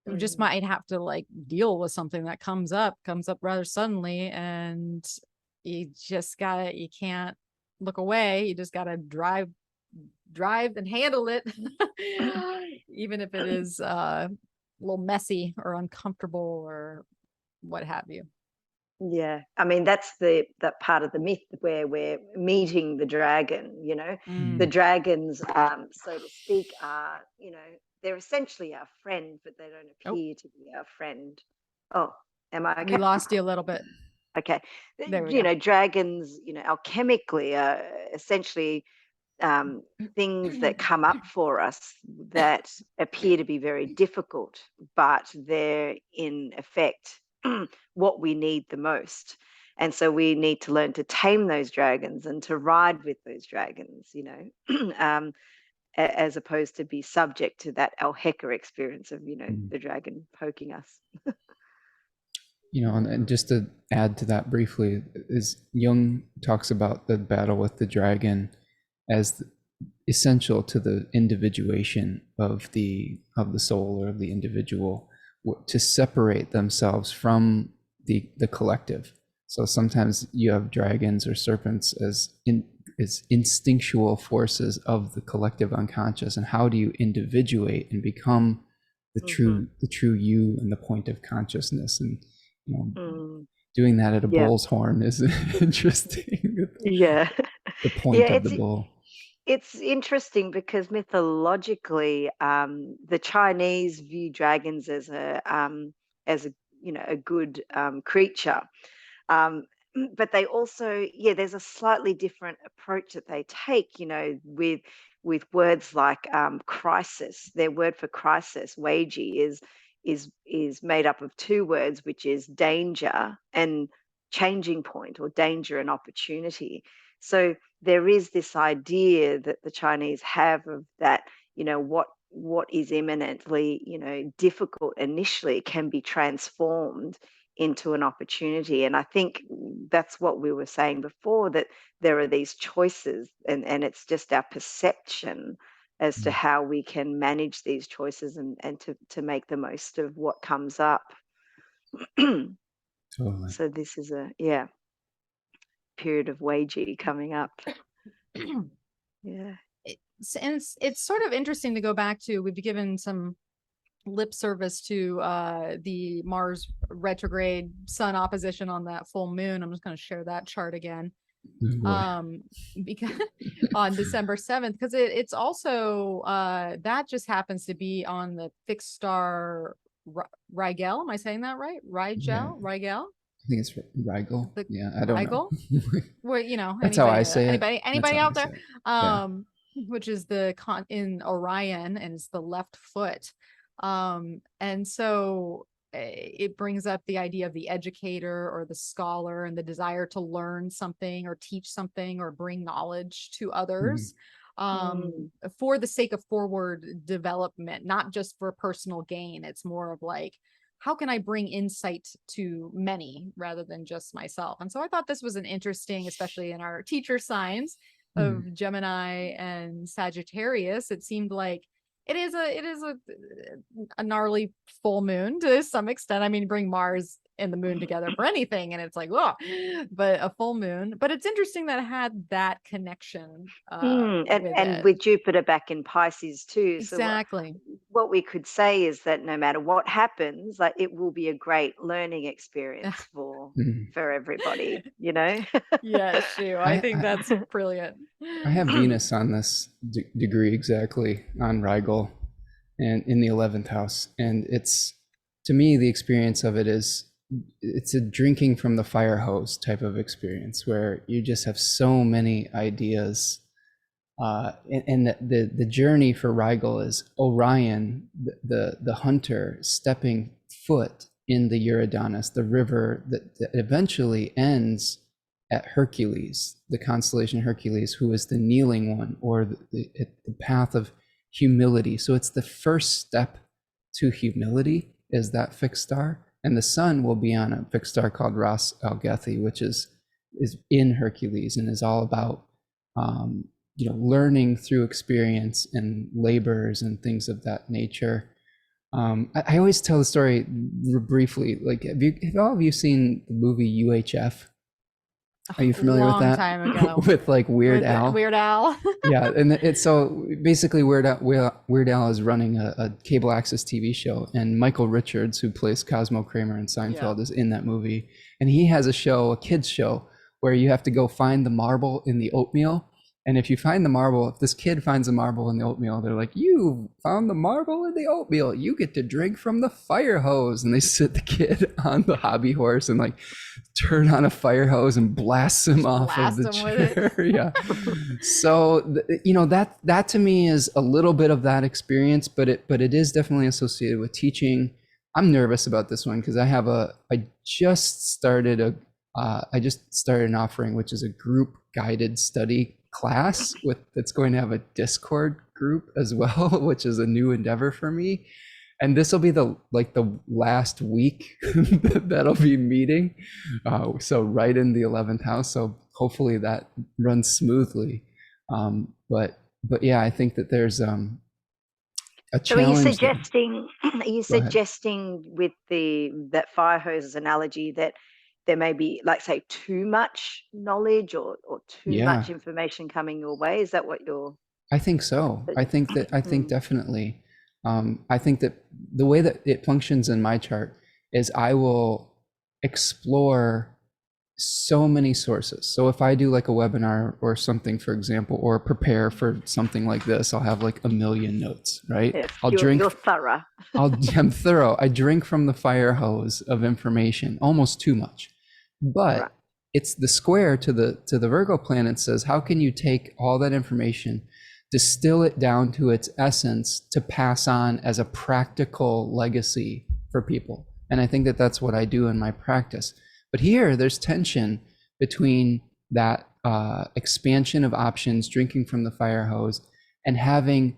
we just might have to like deal with something that comes up rather suddenly, and you can't look away. You just got to drive and handle it, even if it is a little messy or uncomfortable or what have you. Yeah, I mean, that's that part of the myth where we're meeting the dragon. The dragons, so to speak, are they're essentially our friend, but they don't appear to be our friend. Oh, am I okay? We lost you a little bit. Okay. There we go. Dragons, alchemically are essentially things that come up for us that appear to be very difficult, but they're in effect what we need the most. And so we need to learn to tame those dragons and to ride with those dragons, as opposed to be subject to that Alheka experience of, the dragon poking us. And just to add to that briefly, is Jung talks about the battle with the dragon as essential to the individuation of the soul or of the individual, to separate themselves from the collective. So sometimes you have dragons or serpents as instinctual forces of the collective unconscious, and how do you individuate and become the true you and the point of consciousness? And doing that at a bull's horn is interesting. Yeah. The point of the bull. It's interesting because mythologically, the Chinese view dragons as a good creature, but they also, there's a slightly different approach that they take. With words like crisis. Their word for crisis, weiji, is is made up of two words, which is danger and changing point, or danger and opportunity. So there is this idea that the Chinese have of that, what is eminently, difficult initially can be transformed into an opportunity. And I think that's what we were saying before, that there are these choices, and it's just our perception as to how we can manage these choices, and to make the most of what comes up. Totally. So this is a period of Weiji coming up. Yeah. And it's sort of interesting to go back to, we've given some lip service to the Mars retrograde Sun opposition on that full moon. I'm just going to share that chart again. Because on December 7th, because it's also that just happens to be on the fixed star Rigel. Am I saying that right? Rigel? I think it's Rigel. Yeah, I don't know. Well, that's how I say it. Anybody out there? Which is the in Orion, and it's the left foot. And so it brings up the idea of the educator or the scholar, and the desire to learn something or teach something or bring knowledge to others, for the sake of forward development, not just for personal gain. It's more of like, how can I bring insight to many rather than just myself? And so I thought this was an interesting, especially in our teacher signs of Gemini and Sagittarius. It seemed like it is a gnarly full moon to some extent. I mean, bring Mars and the moon together for anything, and it's like, whoa, but a full moon. But it's interesting that it had that connection. And with Jupiter back in Pisces too. Exactly. So what we could say is that no matter what happens, like, it will be a great learning experience for everybody, Yeah, Shu, I think that's brilliant. I have Venus on this degree, exactly, on Rigel and in the 11th house. And it's, to me, the experience of it is, it's a drinking from the fire hose type of experience, where you just have so many ideas. And the journey for Rigel is Orion, the hunter, stepping foot in the Eridanus, the river that eventually ends at Hercules, the constellation Hercules, who is the kneeling one, or the path of humility. So it's the first step to humility, is that fixed star. And the sun will be on a fixed star called Ras Algethi, which is in Hercules, and is all about learning through experience and labors and things of that nature. I always tell the story briefly. Like, have all of you seen the movie UHF? Are you familiar with that? Time ago. With like Weird Al. Weird Al. Yeah, and it's so basically Weird Al is running a cable access TV show, and Michael Richards, who plays Cosmo Kramer in Seinfeld, is in that movie, and he has a kids show, where you have to go find the marble in the oatmeal. And if you find the marble, if this kid finds a marble in the oatmeal, they're like, "You found the marble in the oatmeal. You get to drink from the fire hose." And they sit the kid on the hobby horse and like turn on a fire hose and blast him off of the chair. Yeah. So that to me is a little bit of that experience, but it is definitely associated with teaching. I'm nervous about this one because I just started an offering, which is a group guided study class that's going to have a Discord group as well, which is a new endeavor for me. And this will be the last week that'll be meeting. So right in the 11th house. So hopefully that runs smoothly. But yeah, I think that there's a challenge. So are you suggesting with that fire hoses analogy that there may be, like, say, too much knowledge or too much information coming your way? Is that what you're... I think so. I think definitely. I think that the way that it functions in my chart is I will explore so many sources. So if I do like a webinar or something, for example, or prepare for something like this, I'll have like a million notes, right? Yes, You're thorough. I'm thorough. I drink from the fire hose of information, almost too much. But it's the square to the Virgo planet says, how can you take all that information, distill it down to its essence to pass on as a practical legacy for people. And I think that that's what I do in my practice. But here, there's tension between that expansion of options, drinking from the fire hose, and having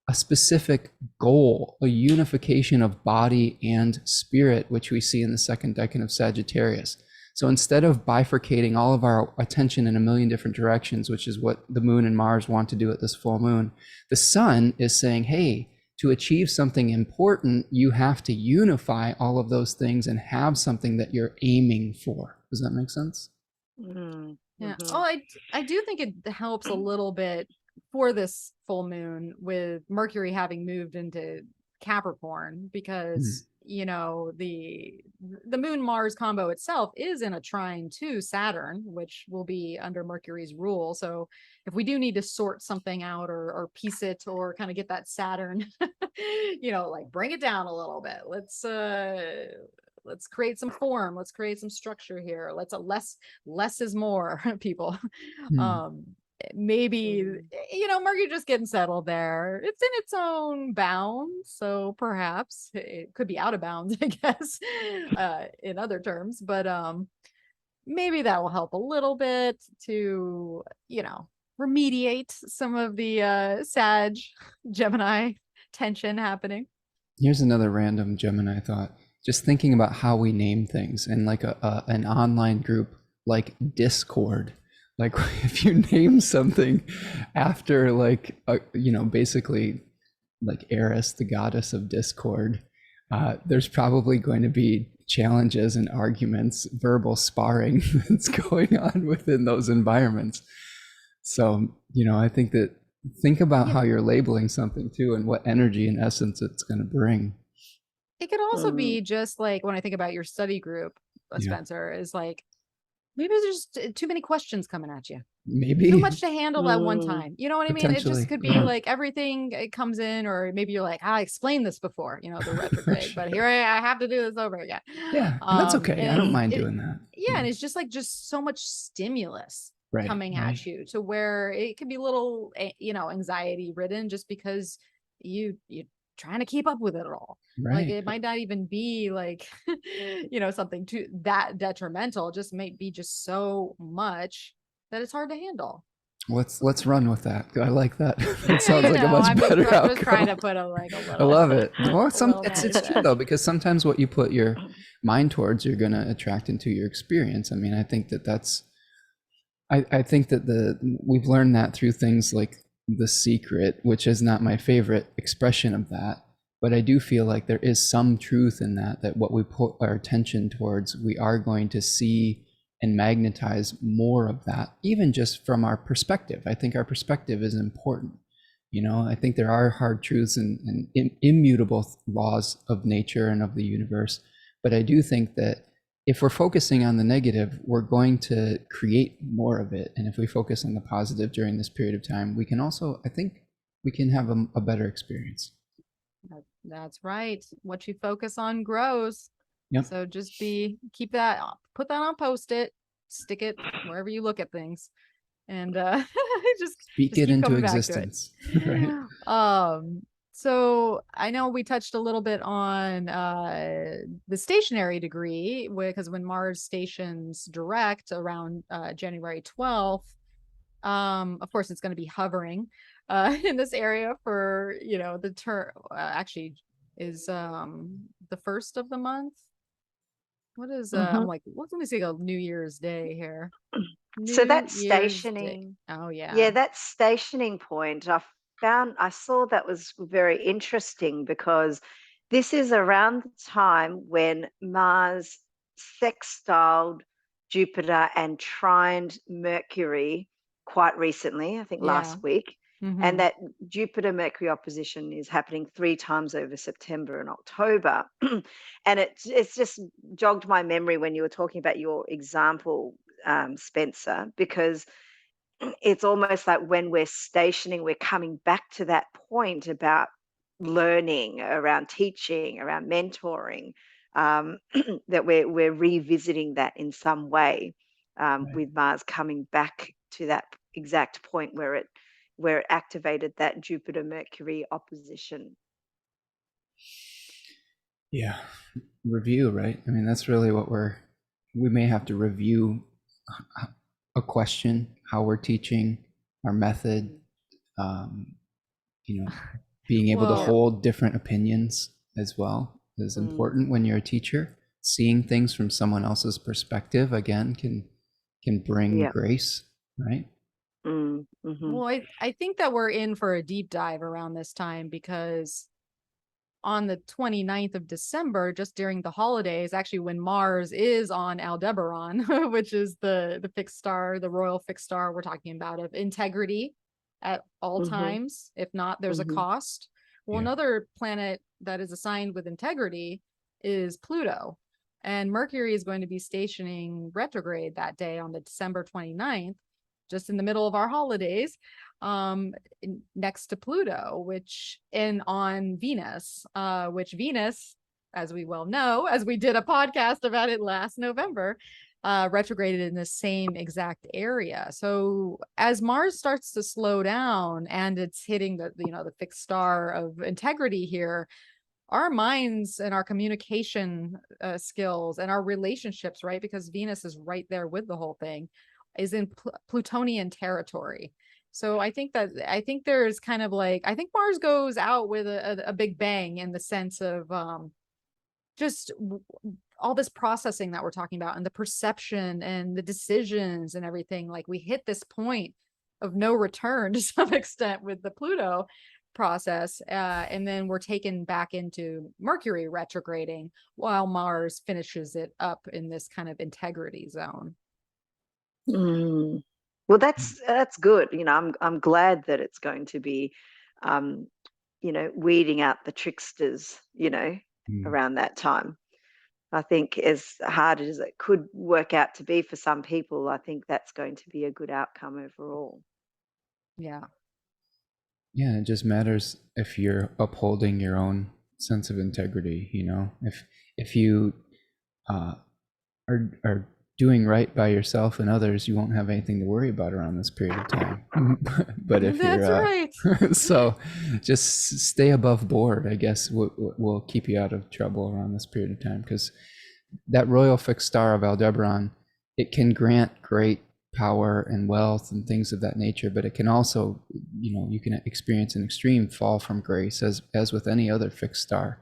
a specific goal, a unification of body and spirit, which we see in the second decan of Sagittarius. So instead of bifurcating all of our attention in a million different directions, which is what the moon and Mars want to do at this full moon, the sun is saying, hey, to achieve something important, you have to unify all of those things and have something that you're aiming for. Does that make sense? Mm, Yeah. mhm. Oh, I do think it helps a little bit for this full moon with Mercury having moved into Capricorn, because you know the moon Mars combo itself is in a trine to Saturn, which will be under Mercury's rule. So if we do need to sort something out or piece it or kind of get that Saturn, you know, like bring it down a little bit. Let's create some form. Let's create some structure here. Let's less is more, people. Um, maybe, you know, Mercury just getting settled there. It's in its own bounds, so perhaps it could be out of bounds, I guess, in other terms. But maybe that will help a little bit to, you know, remediate some of the Sag Gemini tension happening. Here's another random Gemini thought. Just thinking about how we name things, and like an online group like Discord. Like if you name something after like you know, basically like Eris, the goddess of discord, there's probably going to be challenges and arguments, verbal sparring that's going on within those environments. So, you know, I think about how you're labeling something too, and what energy and essence it's going to bring. It could also be just like when I think about your study group, Yeah. Spencer, is like maybe there's just too many questions coming at you. Maybe Too much to handle at one time. You know what I mean? It just Potentially, could be yeah. like everything it comes in, or maybe you're like, I explained this before, you know, the retrograde, Sure. but here I have to do this over again. Yeah, and that's okay. I don't mind doing that. Yeah, and it's just like so much stimulus Right, coming right. at you to where it could be a little, you know, anxiety ridden just because you trying to keep up with it all. Like Right. it might not even be like, you know, something too that detrimental. It just might be just so much that it's hard to handle. Let's run with that. I like that. That Yeah, sounds you like a know, much I'm better just outcome. trying to put a little. I love it. Well, little it's true though, because sometimes what you put your mind towards, you're going to attract into your experience. I mean, I think that's. I think that we've learned that through things like The Secret, which is not my favorite expression of that, but I do feel like there is some truth in that what we put our attention towards, we are going to see and magnetize more of that, even just from our perspective. I think our perspective is important. You know, I think there are hard truths and immutable laws of nature and of the universe, but I do think that if we're focusing on the negative, we're going to create more of it. And if we focus on the positive during this period of time, we can also, I think, we can have a better experience. That's right. What you focus on grows. Yep. So just keep that, put that on Post-it, stick it wherever you look at things, and just speak it into existence. Right. So I know we touched a little bit on the stationary degree, because when Mars stations direct around January 12th, of course it's going to be hovering in this area for, you know, the term actually is the first of the month. What is I'm like, let me see, a New Year's Day here. So that New Year's Day. stationing, Oh yeah, that stationing point, I saw that was very interesting, because this is around the time when Mars sextiled Jupiter and trined Mercury quite recently, I think last week. And that Jupiter-Mercury opposition is happening 3 times over September and October. And it's just jogged my memory when you were talking about your example, Spencer, because it's almost like when we're stationing, we're coming back to that point about learning, around teaching, around mentoring, that we're revisiting that in some way, with Mars coming back to that exact point where it activated that Jupiter Mercury opposition. Yeah. Review, right? I mean, that's really what we may have to review a question, how we're teaching, our method, um, being able to Well, hold different opinions as well is important when you're a teacher. Seeing things from someone else's perspective, again, can bring Yeah. grace, right? Mm-hmm. well, I think that we're in for a deep dive around this time because on the 29th of December, just during the holidays, actually when Mars is on Aldebaran, which is the fixed star, the royal fixed star we're talking about of integrity at all Mm-hmm. times. If not, there's a Mm-hmm. cost. Well, Yeah. another planet that is assigned with integrity is Pluto. And Mercury is going to be stationing retrograde that day on the December 29th, just in the middle of our holidays, next to Pluto, which and on Venus, which Venus, as we well know, as we did a podcast about it last November, retrograded in the same exact area. So as Mars starts to slow down and it's hitting the fixed star of integrity here, our minds and our communication skills and our relationships, right? Because Venus is right there with the whole thing, is in Plutonian territory. So I think there's kind of like, I think Mars goes out with a big bang in the sense of just all this processing that we're talking about and the perception and the decisions and everything. Like we hit this point of no return to some extent with the Pluto process, and then we're taken back into Mercury retrograding while Mars finishes it up in this kind of integrity zone. Mm. Well, that's good. I'm glad that it's going to be, um, weeding out the tricksters, Mm. around that time. I think as hard as it could work out to be for some people, I think that's going to be a good outcome overall. Yeah. Yeah, it just matters if you're upholding your own sense of integrity, if you uh, are doing right by yourself and others, you won't have anything to worry about around this period of time. But if That's you're right. so just stay above board, I guess will keep you out of trouble around this period of time, because that royal fixed star of Aldebaran, it can grant great power and wealth and things of that nature, but it can also, you can experience an extreme fall from grace, as with any other fixed star,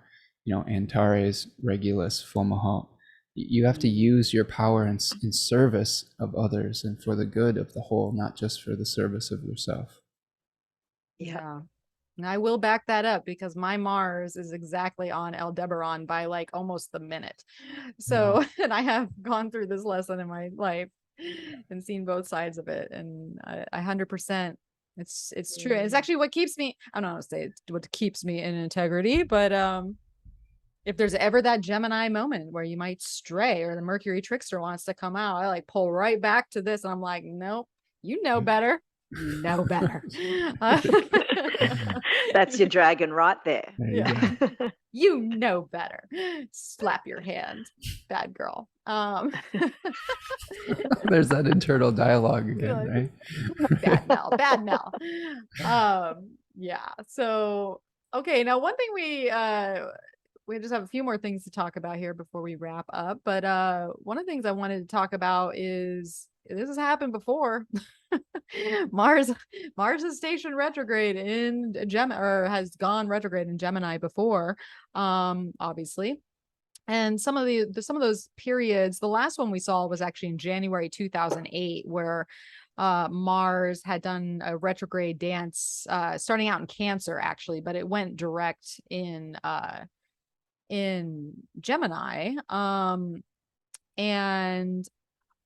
Antares, Regulus, Fomalhaut. You have to use your power in service of others and for the good of the whole, not just for the service of yourself. Yeah. And I will back that up because my Mars is exactly on Aldebaran by like almost the minute. So, and I have gone through this lesson in my life and seen both sides of it. And I 100%, it's true. It's actually what keeps me, I'm not gonna say it's what keeps me in integrity, but if there's ever that Gemini moment where you might stray or the Mercury trickster wants to come out, I like pull right back to this and I'm like, nope, you know better. You know better. That's your dragon right there. There you Yeah. go. You know better. Slap your hand, bad girl. There's that internal dialogue again, right? Bad Mel. Yeah. So okay, now one thing we just have a few more things to talk about here before we wrap up. But one of the things I wanted to talk about is this has happened before. Mars Mars is stationed retrograde in Gemini, or has gone retrograde in Gemini before, obviously. And some of those periods, the last one we saw was actually in January 2008, where Mars had done a retrograde dance, starting out in Cancer actually, but it went direct in Gemini. And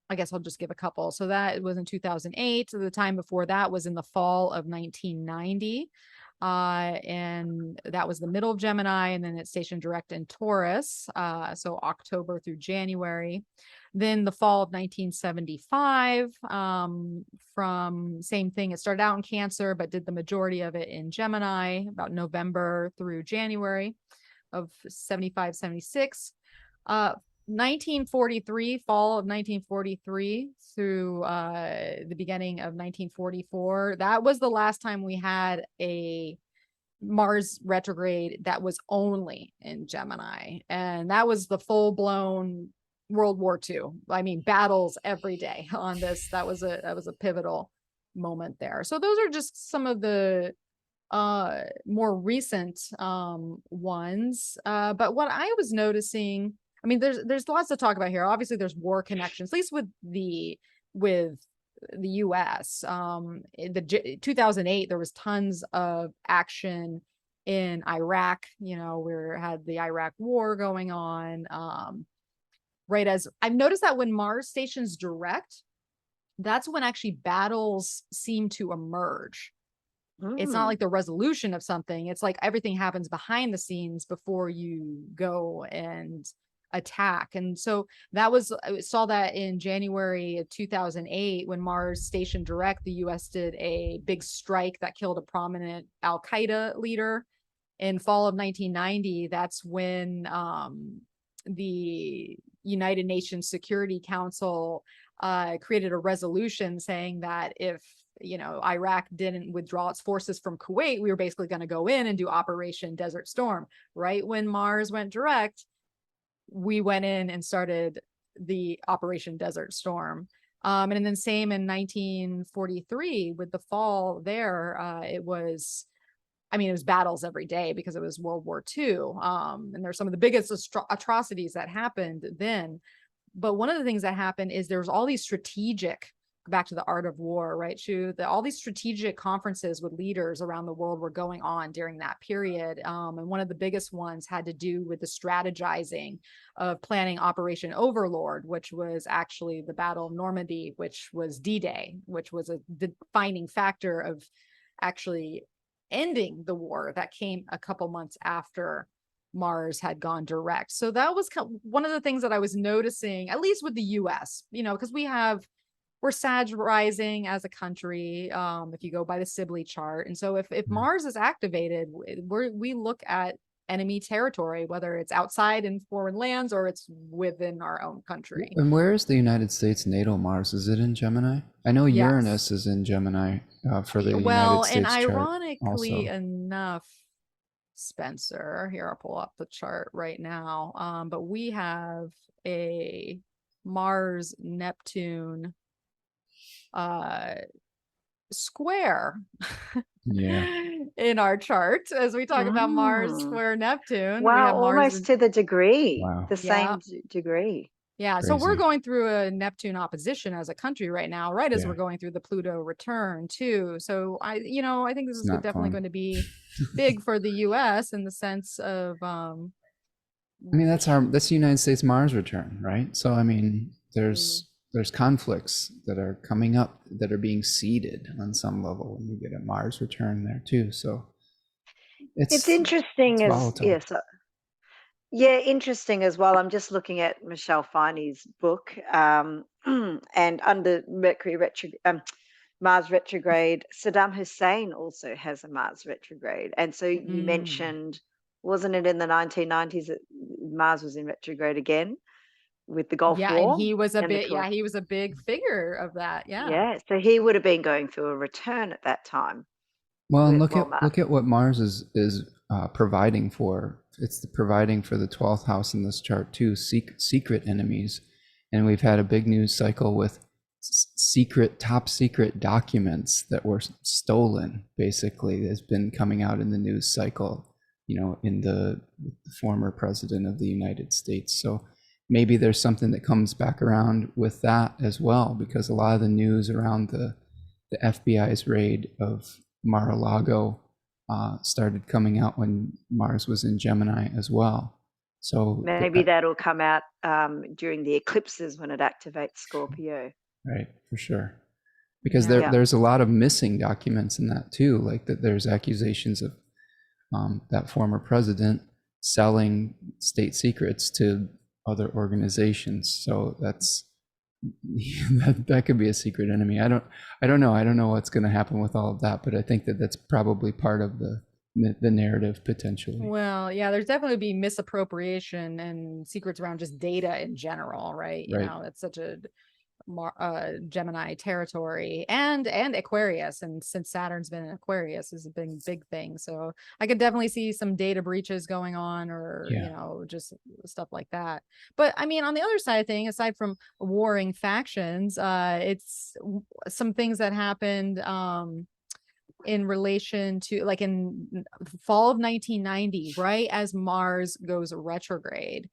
I guess I'll just give a couple. So that was in 2008. So the time before that was in the fall of 1990. And that was the middle of Gemini, and then it stationed direct in Taurus. So October through January. Then the fall of 1975, from same thing. It started out in Cancer, but did the majority of it in Gemini, about November through January of 75, 76. 1943, fall of 1943 through the beginning of 1944. That was the last time we had a Mars retrograde that was only in Gemini, and that was the full-blown World War II. I mean, battles every day on this. That was a pivotal moment there. So those are just some of the more recent ones. But what I was noticing, I mean, there's lots to talk about here. Obviously, there's war connections, at least with the US. In the 2008, there was tons of action in Iraq. You know, we had the Iraq war going on. Right, as I've noticed that when Mars stations direct, that's when actually battles seem to emerge. It's not like the resolution of something. It's like everything happens behind the scenes before you go and attack. And so I saw that in January of 2008 when Mars stationed direct, the US did a big strike that killed a prominent Al Qaeda leader. In fall of 1990, that's when the United Nations Security Council created a resolution saying that if Iraq didn't withdraw its forces from Kuwait, we were basically going to go in and do Operation Desert Storm. Right when Mars went direct, we went in and started the Operation Desert Storm. And then same in 1943 with the fall there, it was battles every day because it was World War II. And there's some of the biggest atrocities that happened then. But one of the things that happened is there's all these strategic, back to the art of war, right, Shu? All these strategic conferences with leaders around the world were going on during that period. And one of the biggest ones had to do with the strategizing of planning Operation Overlord, which was actually the Battle of Normandy, which was D-Day, which was a defining factor of actually ending the war that came a couple months after Mars had gone direct. So that was one of the things that I was noticing, at least with the US, because we're Sag rising as a country, if you go by the Sibley chart. And so if Mars is activated, we look at enemy territory, whether it's outside in foreign lands or it's within our own country. And where is the United States natal Mars? Is it in Gemini? I know Yes. Uranus is in Gemini for the United States and chart ironically also. enough, Spencer, here I'll pull up the chart right now. But we have a Mars Neptune square in our chart as we talk about Mars square Neptune. Wow, we have almost to the degree, the same degree. Yeah, Crazy. so we're going through a Neptune opposition as a country right now, right as we're going through the Pluto return too. So I think this is definitely going to be big for the US in the sense of that's the United States Mars return, right? So I mean there's conflicts that are coming up that are being seeded on some level when you get a Mars return there too. So it's interesting interesting as well. I'm just looking at Michelle Finey's book, and under Mars retrograde, Saddam Hussein also has a Mars retrograde. And so you mentioned, wasn't it in the 1990s that Mars was in retrograde again with the Gulf War? And he was he was a big figure of that. Yeah, so he would have been going through a return at that time. Well, and look at what Mars is providing for. It's providing for the 12th house in this chart too, secret enemies. And we've had a big news cycle with top secret documents that were stolen, basically, has been coming out in the news cycle, in the former president of the United States. So maybe there's something that comes back around with that as well, because a lot of the news around the FBI's raid of Mar-a-Lago started coming out when Mars was in Gemini as well. So maybe that'll come out during the eclipses when it activates Scorpio. Right, for sure. Because there's a lot of missing documents in that too, like that there's accusations of that former president selling state secrets to other organizations. So that could be a secret enemy. I don't know what's going to happen with all of that, but I think that's probably part of the narrative potentially. Well, yeah, there's definitely be misappropriation and secrets around just data in general, right? That's such a Gemini territory and Aquarius, and since Saturn's been in Aquarius is a big thing. So I could definitely see some data breaches going on, or Yeah. just stuff like that. But I mean, on the other side of thing, aside from warring factions, it's some things that happened in relation to, like, in fall of 1990, right as Mars goes retrograde,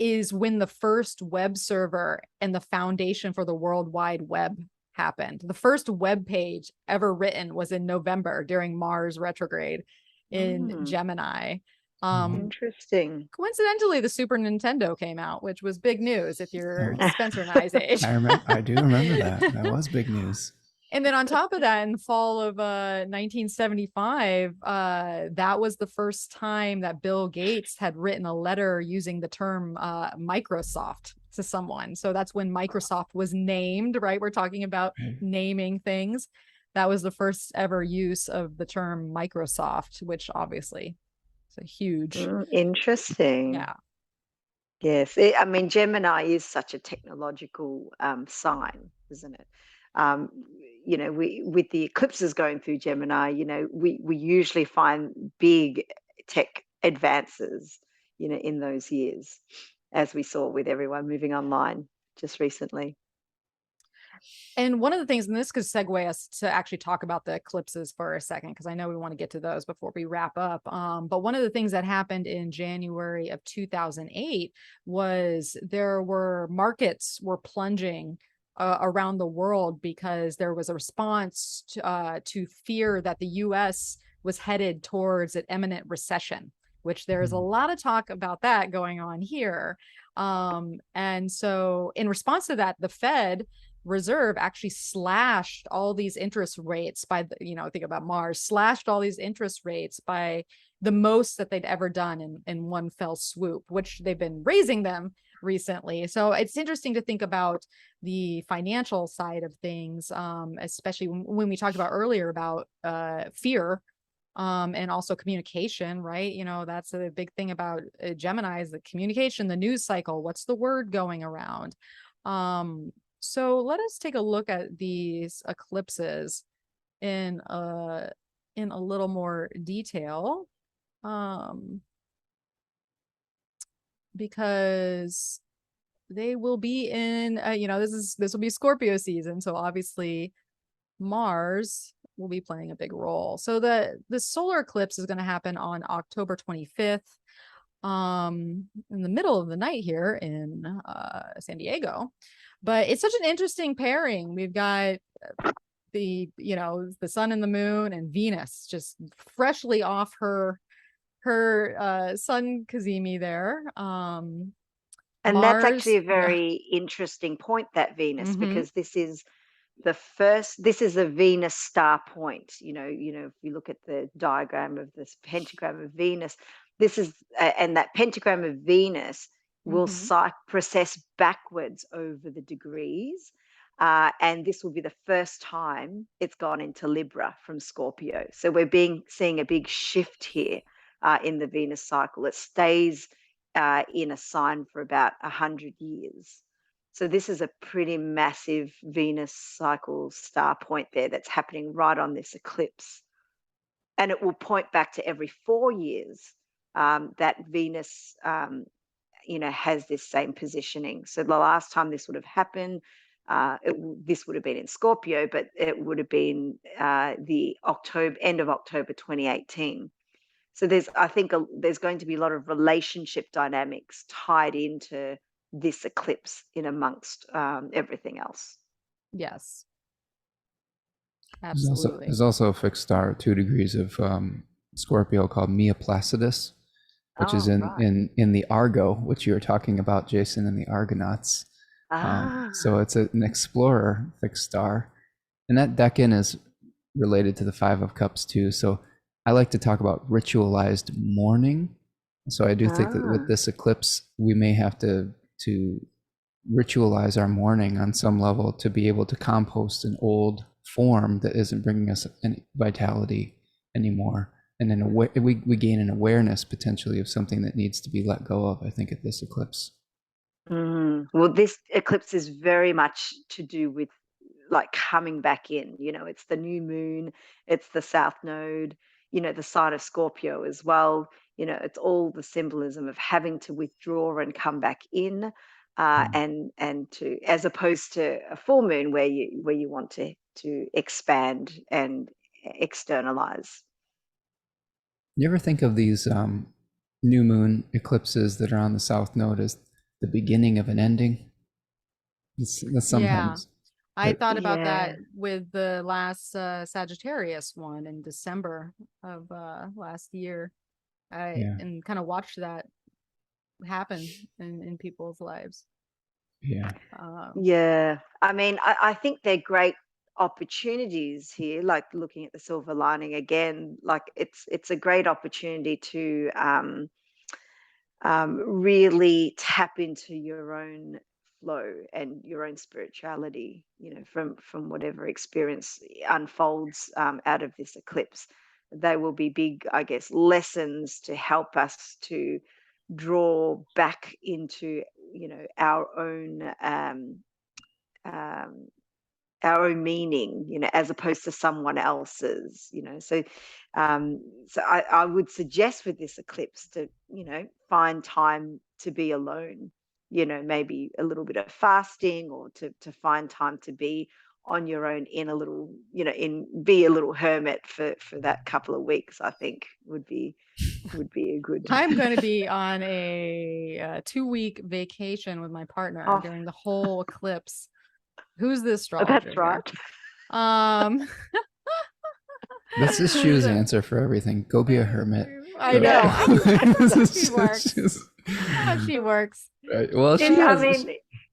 is when the first web server and the foundation for the World Wide Web happened. The first web page ever written was in November during Mars retrograde in Gemini. Interesting. Coincidentally, the Super Nintendo came out, which was big news if you're Spencer and I's age. I do remember that. That was big news. And then on top of that, in the fall of 1975, that was the first time that Bill Gates had written a letter using the term Microsoft to someone. So that's when Microsoft was named, right? We're talking about naming things. That was the first ever use of the term Microsoft, which obviously is a huge. Interesting. Yeah. Yes. I mean, Gemini is such a technological sign, isn't it? We, with the eclipses going through Gemini, we usually find big tech advances, in those years, as we saw with everyone moving online just recently. And one of the things, and this could segue us to actually talk about the eclipses for a second, because I know we want to get to those before we wrap up. But one of the things that happened in January of 2008 was there were markets were plunging around the world because there was a response to fear that the US was headed towards an imminent recession, which there's a lot of talk about that going on here. And so in response to that, the Fed Reserve actually slashed all these interest rates by think about Mars, slashed all these interest rates by the most that they'd ever done in one fell swoop, which they've been raising them recently. So it's interesting to think about the financial side of things, especially when we talked about earlier about fear, and also communication, right? That's a big thing about Gemini, is the communication, the news cycle. What's the word going around? So let us take a look at these eclipses in a little more detail, because they will be in this will be Scorpio season, so obviously Mars will be playing a big role. So the solar eclipse is going to happen on October 25th, in the middle of the night here in San Diego. But it's such an interesting pairing. We've got the sun and the moon, and Venus just freshly off her sun cazimi there. And Mars, that's actually a very interesting point, that Venus, because this is a Venus star point. If you look at the diagram of this pentagram of Venus, this is and that pentagram of Venus will process backwards over the degrees, and this will be the first time it's gone into Libra from Scorpio. So we're seeing a big shift here in the Venus cycle. It stays in a sign for about 100 years. So this is a pretty massive Venus cycle star point there that's happening right on this eclipse. And it will point back to every 4 years that Venus has this same positioning. So the last time this would have happened, this would have been in Scorpio, but it would have been the end of October 2018. So I think there's going to be a lot of relationship dynamics tied into this eclipse in amongst everything else. Yes, absolutely. There's also a fixed star at 2 degrees of Scorpio called Mia Placidus, which is in the Argo, which you were talking about, Jason, in the Argonauts. So it's an explorer fixed star, and that decan is related to the 5 of Cups too. So I like to talk about ritualized mourning. So I do think that with this eclipse, we may have to ritualize our mourning on some level to be able to compost an old form that isn't bringing us any vitality anymore. And then we gain an awareness potentially of something that needs to be let go of, I think, at this eclipse. Well, this eclipse is very much to do with like coming back in. It's the new moon, it's the south node, the sign of Scorpio as well. It's all the symbolism of having to withdraw and come back in, and to, as opposed to a full moon where you want to expand and externalize. You ever think of these new moon eclipses that are on the south node as the beginning of an ending? That's sometimes. I thought about that Yeah. with the last Sagittarius one in December of last year. And kind of watched that happen in people's lives. Yeah. Yeah. I mean, I think they're great opportunities here, like looking at the silver lining again. Like it's a great opportunity to really tap into your own flow and your own spirituality, from whatever experience unfolds out of this eclipse. They will be big, I guess, lessons to help us to draw back into, our own um, meaning, as opposed to someone else's, so I would suggest with this eclipse to, find time to be alone, maybe a little bit of fasting, or to find time to be on your own in a little, be a little hermit for that couple of weeks. I think would be a good. I'm going to be on a 2-week vacation with my partner during the whole eclipse. Who's the astrologer? That's right. This is Shu's answer for everything. Go be a hermit. I know. She works. She works. Right. Well, you have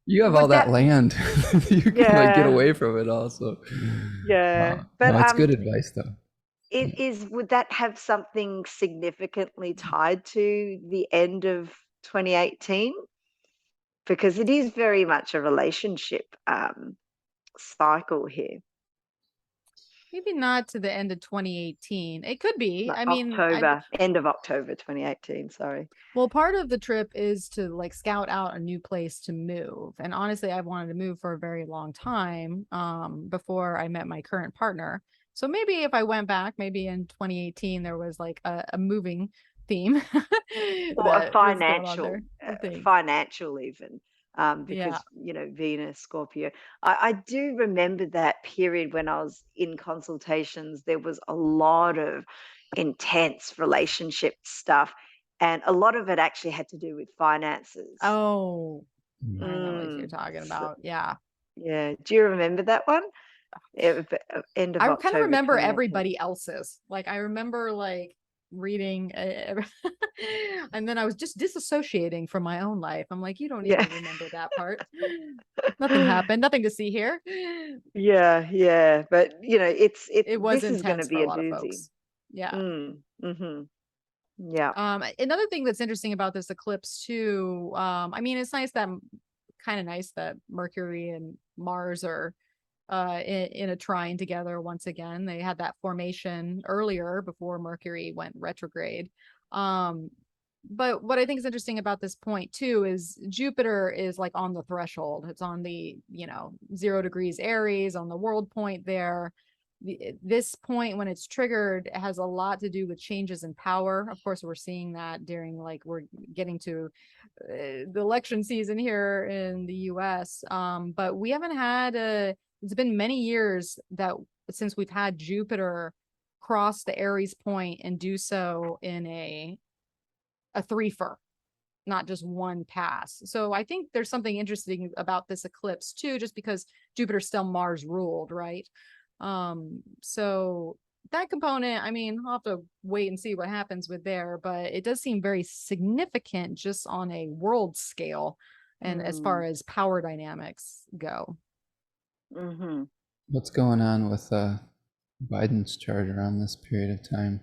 would all that land. You can like get away from it all. So but no, it's good advice though. Would that have something significantly tied to the end of 2018? Because it is very much a relationship cycle here. Maybe not to the end of 2018. It could be. Like I mean, end of October 2018. Sorry. Well, part of the trip is to like scout out a new place to move. And honestly, I've wanted to move for a very long time before I met my current partner. So maybe if I went back, maybe in 2018, there was like a moving theme. Or a financial even. Because Venus, Scorpio. I do remember that period when I was in consultations. There was a lot of intense relationship stuff, and a lot of it actually had to do with finances. Oh, I know what you're talking about. Yeah. Do you remember that one? End of I October, kind of remember everybody else's. Like I remember like reading and then I was just disassociating from my own life. I'm like, you don't need to remember that part. Nothing happened, nothing to see here. But it was this is going to be a lot of folks. Another thing that's interesting about this eclipse too, I mean, it's kind of nice that Mercury and Mars are in a trine together once again. They had that formation earlier before Mercury went retrograde. But what I think is interesting about this point too is Jupiter is like on the threshold. It's on the 0 degrees Aries, on the world point there. This point, when it's triggered, it has a lot to do with changes in power. Of course, we're seeing that during we're getting to the election season here in the US. But we haven't had it's been many years since we've had Jupiter cross the Aries point and do so in a threefer, not just one pass. So I think there's something interesting about this eclipse too, just because Jupiter's still Mars ruled, right? So that component, I mean, I'll have to wait and see what happens with there, but it does seem very significant just on a world scale and as far as power dynamics go. What's going on with Biden's chart around this period of time?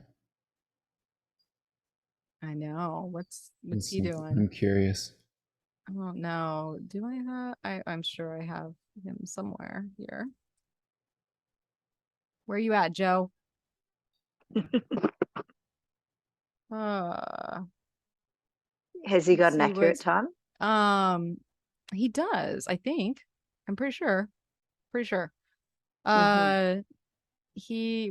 I know. What's he doing? I'm curious. I don't know. Do I have? I'm sure I have him somewhere here. Where are you at, Joe? Has he got an accurate time? He does, I think. I'm pretty sure. Pretty sure. Mhm.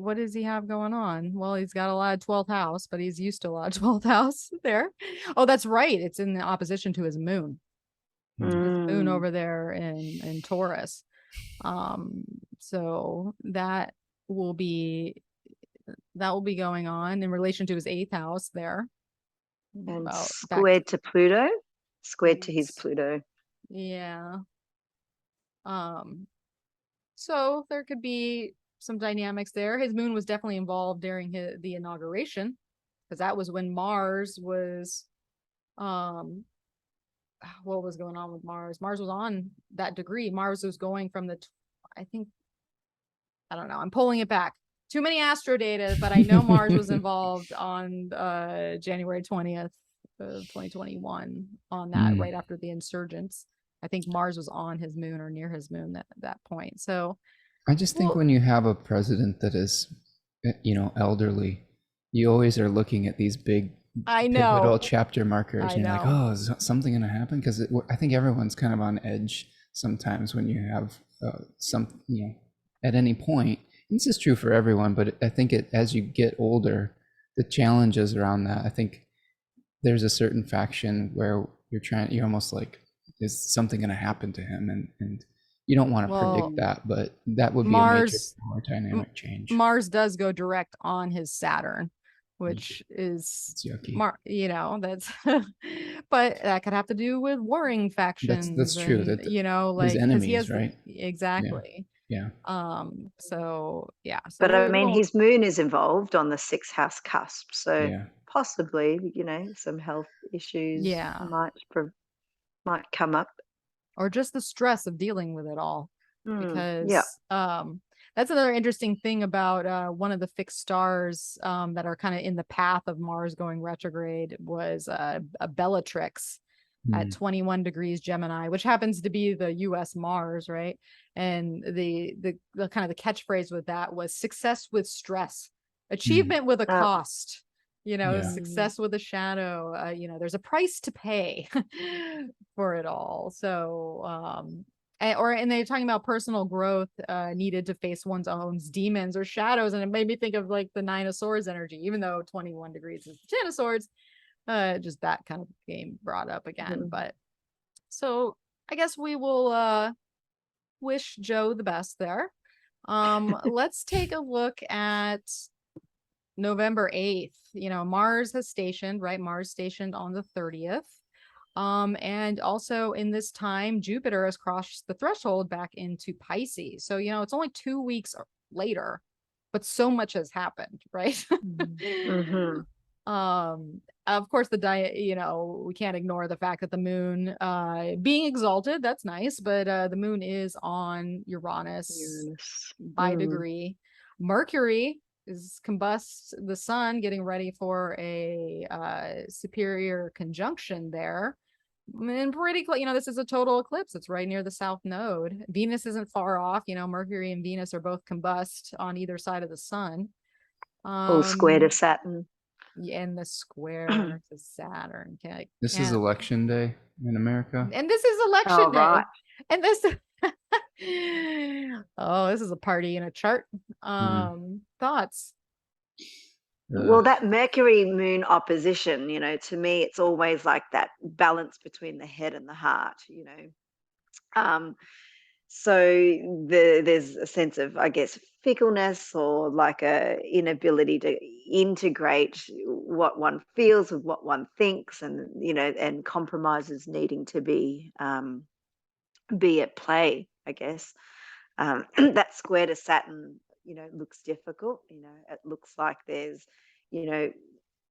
What does he have going on? Well, he's got a lot of 12th house, but he's used to a lot of 12th house there. Oh, that's right. It's in the opposition to his moon. His moon Mm. over there in Taurus. So will be that will be going on in relation to his 8th house there. And About back squared to Pluto, squared to his yes. Pluto. Yeah. So there could be some dynamics there. His moon was definitely involved during the inauguration, because that was when Mars was um what was going on with Mars? Mars was on that degree. Mars was going from I think, I don't know. I'm pulling it back. Too many astro data, but I know Mars was involved on January 20th of 2021 on that, right after the insurgents. I think Mars was on his moon or near his moon at that point. So I just think when you have a president that is, elderly, you always are looking at these big I pivotal know. chapter markers, I and you're like, know. oh, is something going to happen? Because I think everyone's kind of on edge sometimes when you have at any point. This is true for everyone, but I think as you get older, the challenges around that, I think there's a certain faction where you're almost like, is something going to happen to him? And you don't want to predict that, but that would be a major power dynamic change. Mars does go direct on his Saturn, which is it's yucky. That's but that could have to do with warring factions. That's true. And, That like, his because he enemies, has right? exactly. Yeah. So yeah. So But I mean, his moon is involved on the 6th house cusp, so possibly, some health issues might come up, or just the stress of dealing with it all. Yeah. Because that's another interesting thing about one of the fixed stars that are kind of in the path of Mars going retrograde was a Bellatrix at 21 degrees Gemini, which happens to be the US Mars, right? And the kind of the catchphrase with that was success with stress, achievement with a cost. Success with a shadow. There's a price to pay for it all. So and they're talking about personal growth needed to face one's own demons or shadows, and it made me think of like the 9 of Swords energy, even though 21 degrees is the 10 of Swords. Just that kind of game brought up again. But so I guess we will wish Joe the best there. Let's take a look at November 8th. Mars has stationed, right? Mars stationed on the 30th. And also in this time, Jupiter has crossed the threshold back into Pisces. So, it's only 2 weeks later, but so much has happened, right? Of course, we can't ignore the fact that the moon being exalted, that's nice, but the moon is on Uranus by degree. Mercury is combusts the sun, getting ready for a superior conjunction there. And pretty close, this is a total eclipse. It's right near the south node. Venus isn't far off. Mercury and Venus are both combust on either side of the sun. All square to Saturn. And the square to Saturn. This is election day in America. And this is election day. Right. And this this is a party in a chart. Thoughts? Well, that Mercury moon opposition, to me, it's always like that balance between the head and the heart, So there's a sense of, I guess, fickleness, or like a inability to integrate what one feels with what one thinks, and and compromises needing to be at play, I guess. That square to Saturn, looks difficult. It looks like there's,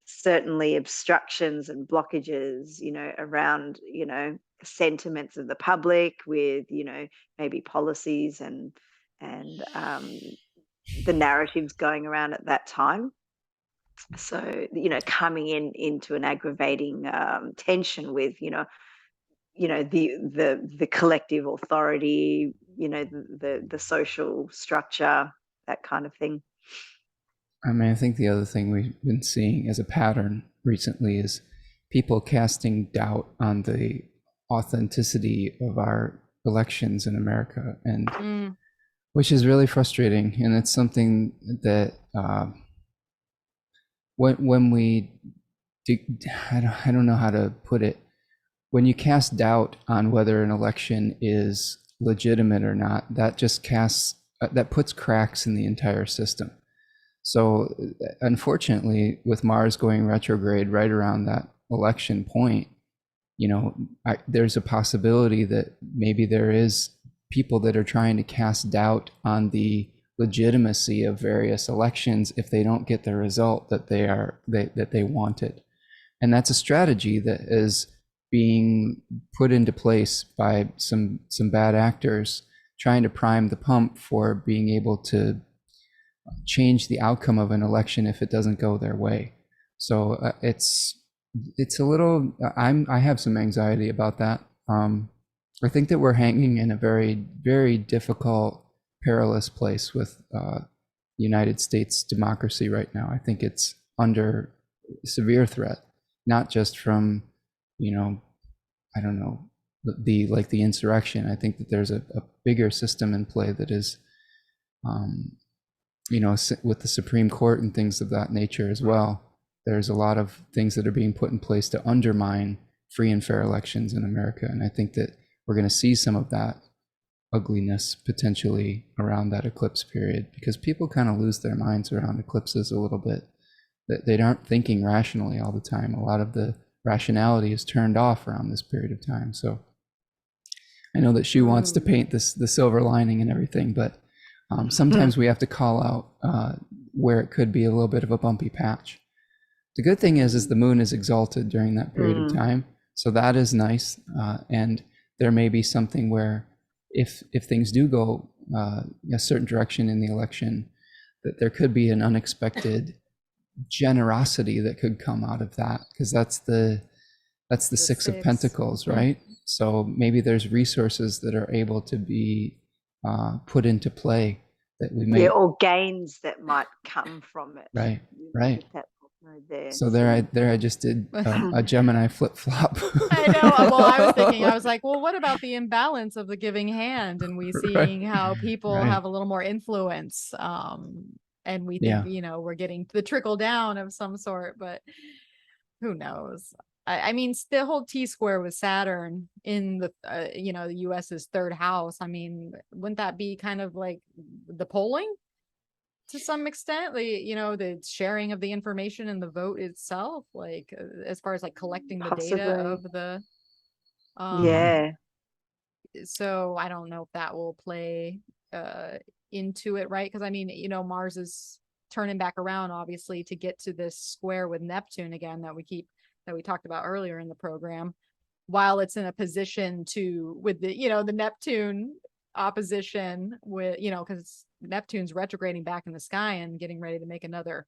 certainly obstructions and blockages, around, sentiments of the public, with, maybe policies and the narratives going around at that time. So, coming into an aggravating tension with, the collective authority, the social structure, that kind of thing. I mean, I think the other thing we've been seeing as a pattern recently is people casting doubt on authenticity of our elections in America, and Mm, which is really frustrating. And it's something that when we do, I don't know how to put it. When you cast doubt on whether an election is legitimate or not, that just casts that puts cracks in the entire system. So unfortunately, with Mars going retrograde right around that election point, you know, there's a possibility that maybe there is people that are trying to cast doubt on the legitimacy of various elections if they don't get the result that they wanted. And that's a strategy that is being put into place by some bad actors trying to prime the pump for being able to change the outcome of an election if it doesn't go their way. So it's a little. I have some anxiety about that. I think that we're hanging in a very, very difficult, perilous place with United States democracy right now. I think it's under severe threat, not just from, you know, I don't know, the insurrection. I think that there's a bigger system in play that is, you know, with the Supreme Court and things of that nature as well. There's a lot of things that are being put in place to undermine free and fair elections in America. And I think that we're going to see some of that ugliness potentially around that eclipse period, because people kind of lose their minds around eclipses a little bit. That they aren't thinking rationally all the time. A lot of the rationality is turned off around this period of time. So I know that Shu wants to paint the silver lining and everything, but sometimes we have to call out where it could be a little bit of a bumpy patch. The good thing is the moon is exalted during that period of time, so that is nice. And there may be something where, if things do go a certain direction in the election, that there could be an unexpected generosity that could come out of that, because that's the Six of Pentacles, right? So maybe there's resources that are able to be put into play that we may, or gains that might come from it. Right. There. So I just did a Gemini flip flop. I know. Well, I was thinking, I was like, well, what about the imbalance of the giving hand, and we seeing how people have a little more influence, and we think, you know, we're getting the trickle down of some sort, but who knows? I mean, the whole T-square with Saturn in the, you know, the US's third house. I mean, wouldn't that be kind of like the polling to some extent? You know, the sharing of the information and the vote itself, like as far as like collecting the data of the, so I don't know if that will play into it, right? Because I mean, you know, Mars is turning back around, obviously, to get to this square with Neptune again that we talked about earlier in the program, while it's in a position to, with the, you know, the Neptune opposition with, you know, because Neptune's retrograding back in the sky and getting ready to make another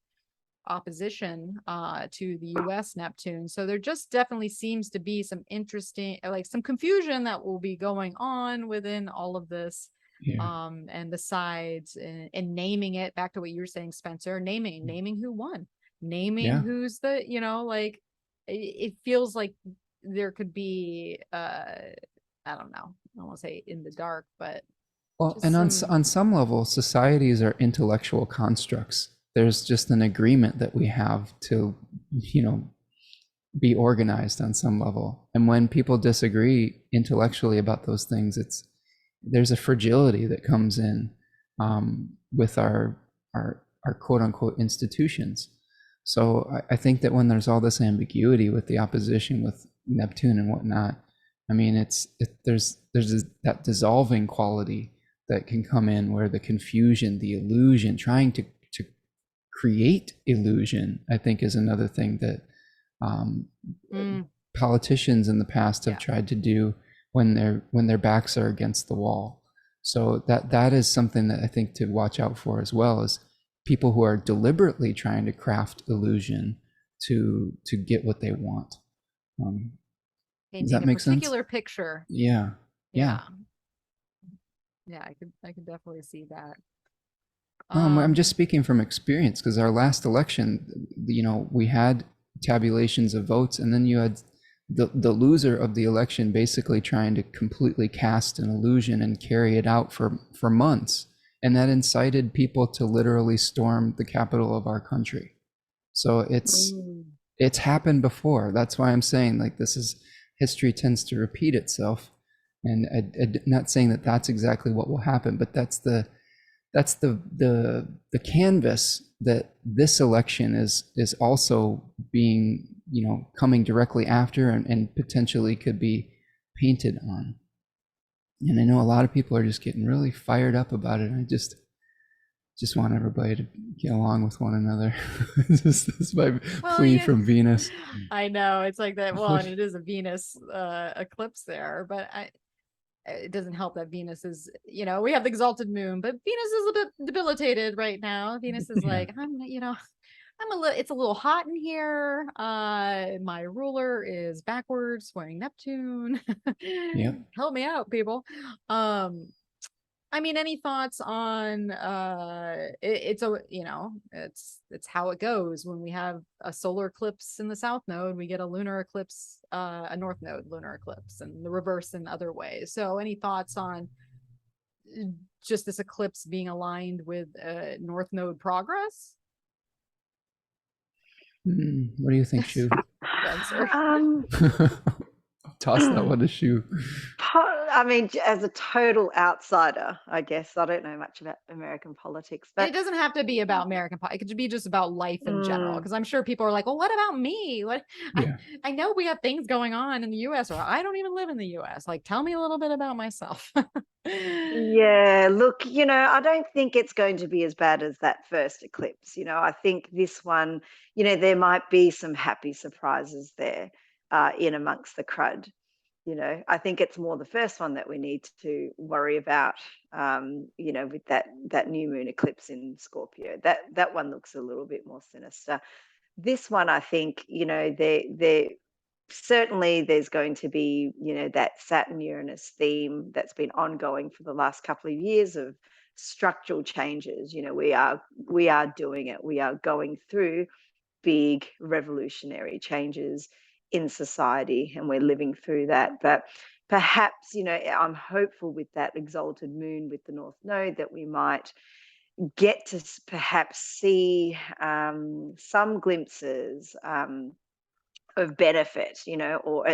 opposition to the US Neptune. So there just definitely seems to be some interesting, like some confusion that will be going on within all of this. And the sides and naming it, back to what you were saying, Spencer, naming who won, naming who's the, you know, like it feels like there could be I don't know, I don't want to say in the dark, but well, and on some level, societies are intellectual constructs. There's just an agreement that we have to, you know, be organized on some level. And when people disagree intellectually about those things, there's a fragility that comes in with our quote unquote institutions. So I think that when there's all this ambiguity with the opposition with Neptune and whatnot, I mean, there's that dissolving quality that can come in, where the confusion, the illusion, trying to create illusion, I think is another thing that politicians in the past have tried to do when their backs are against the wall. So that is something that I think to watch out for as well, as people who are deliberately trying to craft illusion to get what they want. Does that make sense? Particular picture. Yeah, I could definitely see that. I'm just speaking from experience, because our last election, you know, we had tabulations of votes, and then you had the loser of the election basically trying to completely cast an illusion and carry it out for months. And that incited people to literally storm the capital of our country. So it's happened before. That's why I'm saying, like, this is, history tends to repeat itself. And I'm not saying that that's exactly what will happen, but that's the canvas that this election is also being, coming directly after and potentially could be painted on. And I know a lot of people are just getting really fired up about it. I just want everybody to get along with one another. That's my plea from Venus. I know, it's like that. Well, and it is a Venus eclipse there, but it doesn't help that Venus is, we have the exalted moon, but Venus is a bit debilitated right now. Venus is like, it's a little hot in here. My ruler is backwards wearing Neptune. Yep. Help me out, people. Any thoughts on it's how it goes when we have a solar eclipse in the south node, we get a lunar eclipse, a north node lunar eclipse, and the reverse in other ways. So any thoughts on just this eclipse being aligned with north node progress? What do you think, Shu? Toss that one to Shu. As a total outsider, I guess I don't know much about American politics, but it doesn't have to be about American politics. It could be just about life in general, because I'm sure people are like, well, what about me? I know we have things going on in the US, or I don't even live in the US. Like, tell me a little bit about myself. Yeah, look, I don't think it's going to be as bad as that first eclipse. I think this one, there might be some happy surprises there in amongst the crud. I think it's more the first one that we need to worry about, with that new moon eclipse in Scorpio. That one looks a little bit more sinister. This one, I think, certainly there's going to be, that Saturn-Uranus theme that's been ongoing for the last couple of years of structural changes. We are doing it. We are going through big revolutionary changes in society, and we're living through that. But perhaps, I'm hopeful with that exalted moon with the North Node that we might get to perhaps see some glimpses of benefit, or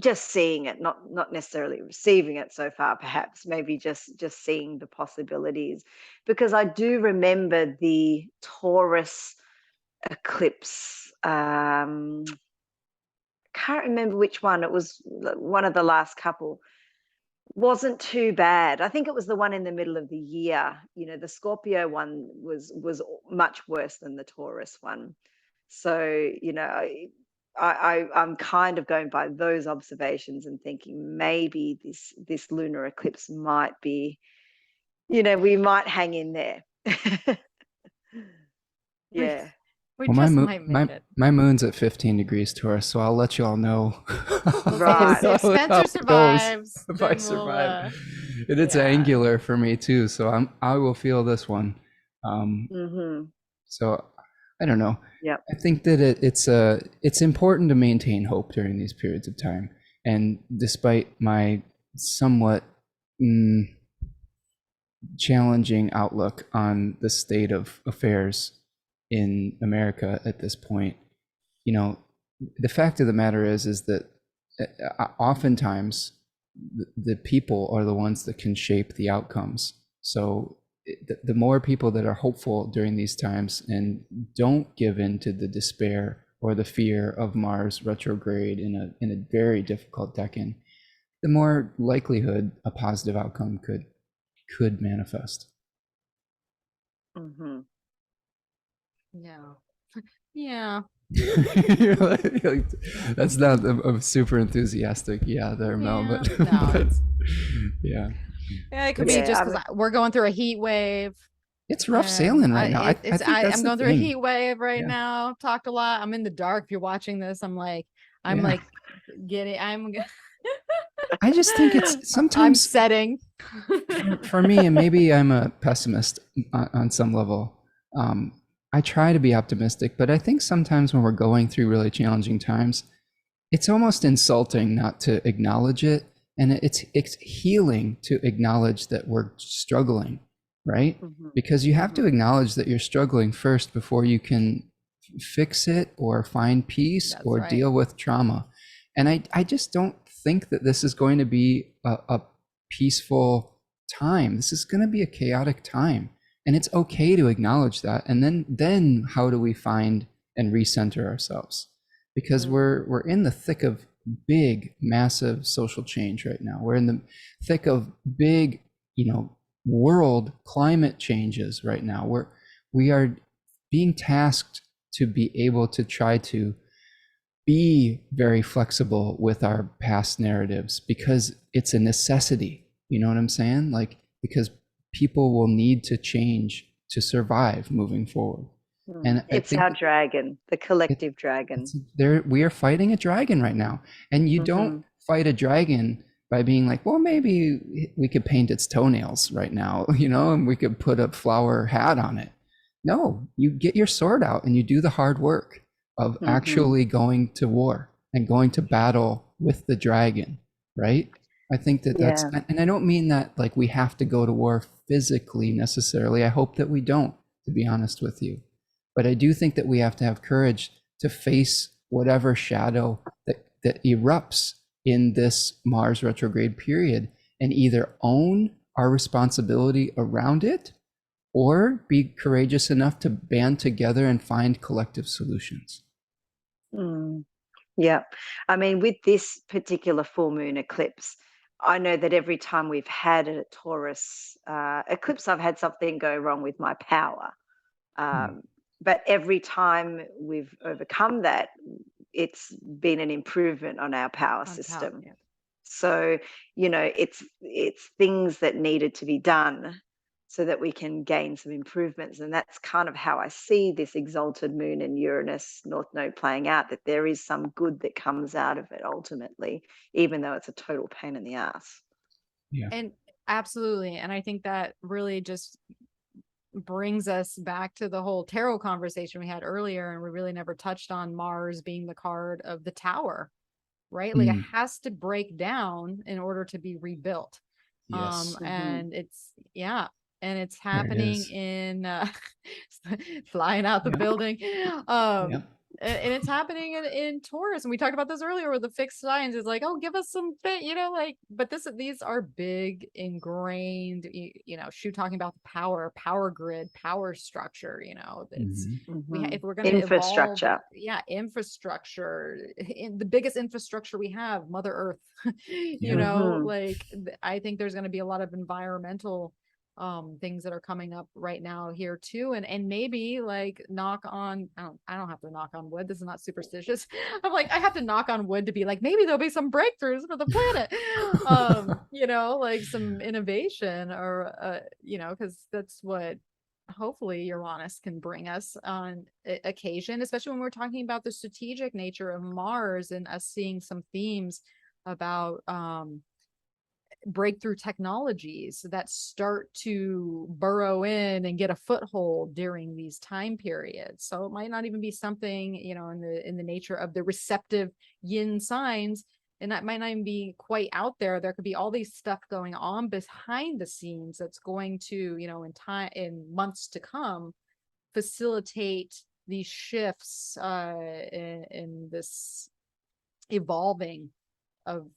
just seeing it, not necessarily receiving it so far, perhaps maybe just seeing the possibilities. Because I do remember the Taurus eclipse, can't remember which one. It was one of the last couple. Wasn't too bad. I think it was the one in the middle of the year. The Scorpio one was much worse than the Taurus one. So, I'm kind of going by those observations and thinking maybe this lunar eclipse might be, we might hang in there. Yeah. Well, my moon's at 15 degrees Taurus, so I'll let you all know. Right. If Spencer survives, if I survive, and it's angular for me too, so I will feel this one. So I don't know. Yeah, I think that it's important to maintain hope during these periods of time, and despite my somewhat challenging outlook on the state of affairs in America at this point, the fact of the matter is that oftentimes the people are the ones that can shape the outcomes. So the more people that are hopeful during these times and don't give in to the despair or the fear of Mars retrograde in a very difficult decan, the more likelihood a positive outcome could manifest. Yeah. That's not a super enthusiastic there, Mel, but, no, but yeah, it could be just because we're going through a heat wave. It's rough sailing right now. I'm going through a heat wave right now. Talked a lot. I'm in the dark. If you're watching this, I just think it's sometimes I'm setting for me, and maybe I'm a pessimist on some level. I try to be optimistic, but I think sometimes when we're going through really challenging times, it's almost insulting not to acknowledge it, and it's healing to acknowledge that we're struggling, right? Because you have to acknowledge that you're struggling first before you can fix it or find peace or deal with trauma. And I just don't think that this is going to be a peaceful time. This is going to be a chaotic time, and it's okay to acknowledge that. And then how do we find and recenter ourselves? Because we're in the thick of big, massive social change right now. We're in the thick of big, world climate changes right now. We are being tasked to be able to try to be very flexible with our past narratives, because it's a necessity. You know what I'm saying? Like, because people will need to change to survive moving forward. And it's our dragon, the collective dragon. We are fighting a dragon right now. And you don't fight a dragon by being like, well, maybe we could paint its toenails right now, and we could put a flower hat on it. No, you get your sword out and you do the hard work of actually going to war and going to battle with the dragon, right? I think that's, and I don't mean that like we have to go to war physically necessarily. I hope that we don't, to be honest with you. But I do think that we have to have courage to face whatever shadow that erupts in this Mars retrograde period, and either own our responsibility around it or be courageous enough to band together and find collective solutions. Yeah. I mean, with this particular full moon eclipse, I know that every time we've had a Taurus eclipse, I've had something go wrong with my power. But every time we've overcome that, it's been an improvement on our power system. So, it's things that needed to be done so that we can gain some improvements. And that's kind of how I see this exalted moon and Uranus North Node playing out, that there is some good that comes out of it ultimately, even though it's a total pain in the ass. Yeah. And absolutely. And I think that really just brings us back to the whole tarot conversation we had earlier, and we really never touched on Mars being the card of the tower, right? Like it has to break down in order to be rebuilt. Yes. And it's happening in flying out the building. And it's happening in Taurus, and we talked about this earlier with the fixed signs. Is like, oh, give us some fit, but these are big ingrained, Shu talking about the power grid, power structure, it's if we're going to infrastructure, infrastructure, in the biggest infrastructure we have, Mother Earth, like I think there's going to be a lot of environmental things that are coming up right now here too, and maybe like knock on, I don't have to knock on wood, this is not superstitious. I'm like, I have to knock on wood to be like, maybe there'll be some breakthroughs for the planet, like some innovation, or because that's what hopefully Uranus can bring us on occasion, especially when we're talking about the strategic nature of Mars and us seeing some themes about breakthrough technologies that start to burrow in and get a foothold during these time periods. So it might not even be something, in the nature of the receptive yin signs, and that might not even be quite out there. There could be all these stuff going on behind the scenes that's going to, in months to come, facilitate these shifts in this evolving of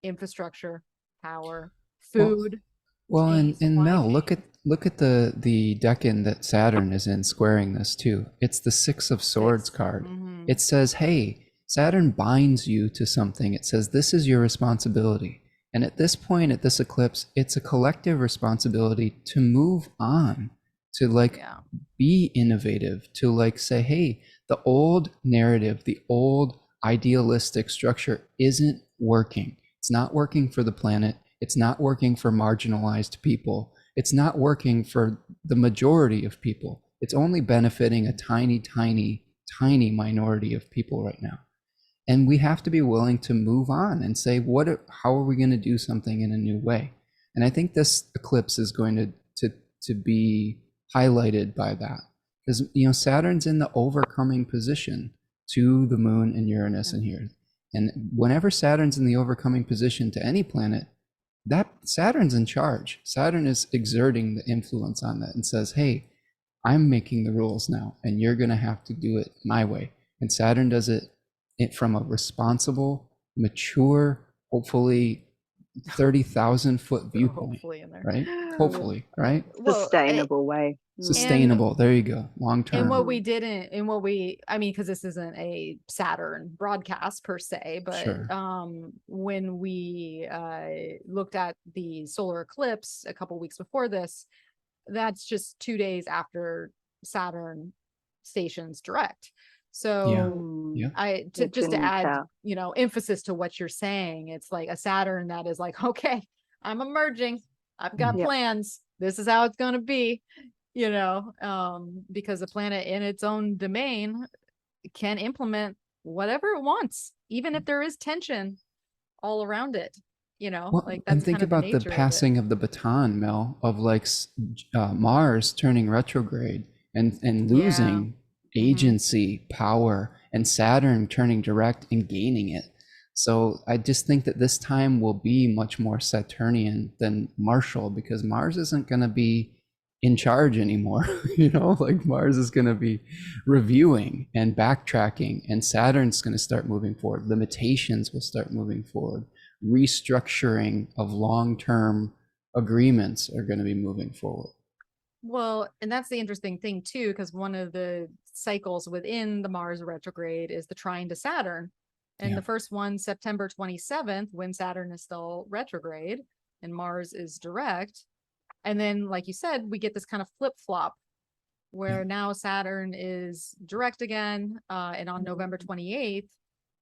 infrastructure, power, food. Well, and Mel, look at the decan that Saturn is in squaring this too. It's the Six of Swords card. It says, hey, Saturn binds you to something. It says this is your responsibility. And at this point, at this eclipse, it's a collective responsibility to move on, to be innovative, to say, hey, the old narrative, the old idealistic structure isn't working. It's not working for the planet. It's not working for marginalized people. It's not working for the majority of people. It's only benefiting a tiny, tiny, tiny minority of people right now. And we have to be willing to move on and say, how are we going to do something in a new way? And I think this eclipse is going to be highlighted by that. Because, Saturn's in the overcoming position to the moon and Uranus in here. And whenever Saturn's in the overcoming position to any planet, that Saturn's in charge. Saturn is exerting the influence on that and says, hey, I'm making the rules now, and you're going to have to do it my way. And Saturn does it from a responsible, mature, hopefully 30,000 foot viewpoint, Hopefully in there. right? Hopefully, right? Well, Sustainable way. Sustainable. There you go. Long term. And what we didn't, and what we, I mean, because this isn't a Saturn broadcast per se, but Sure. when we looked at the solar eclipse a couple weeks before this, that's just 2 days after Saturn stations direct. So Yeah. just to add, out. you know, emphasis to what you're saying, it's like a Saturn that is like, okay, I'm emerging. I've got Yep. plans. This is how it's going to be, you know, because a planet in its own domain can implement whatever it wants, even if there is tension all around it, you know, Well, like and that's think kind of the about the nature of it. passing of the baton, Mel, of like Mars turning retrograde and losing agency, power, and Saturn turning direct and gaining it. So I just think that this time will be much more Saturnian than Martial, because Mars isn't going to be in charge anymore. You know, like Mars is going to be reviewing and backtracking, and Saturn's going to start moving forward. Limitations will start moving forward. Restructuring of long-term agreements are going to be moving forward. Well, and that's the interesting thing too, because one of the cycles within the Mars retrograde is the trine to Saturn. And Yeah. the first one, September 27th, when Saturn is still retrograde and Mars is direct. And then, like you said, we get this kind of flip-flop where now Saturn is direct again. And on November 28th,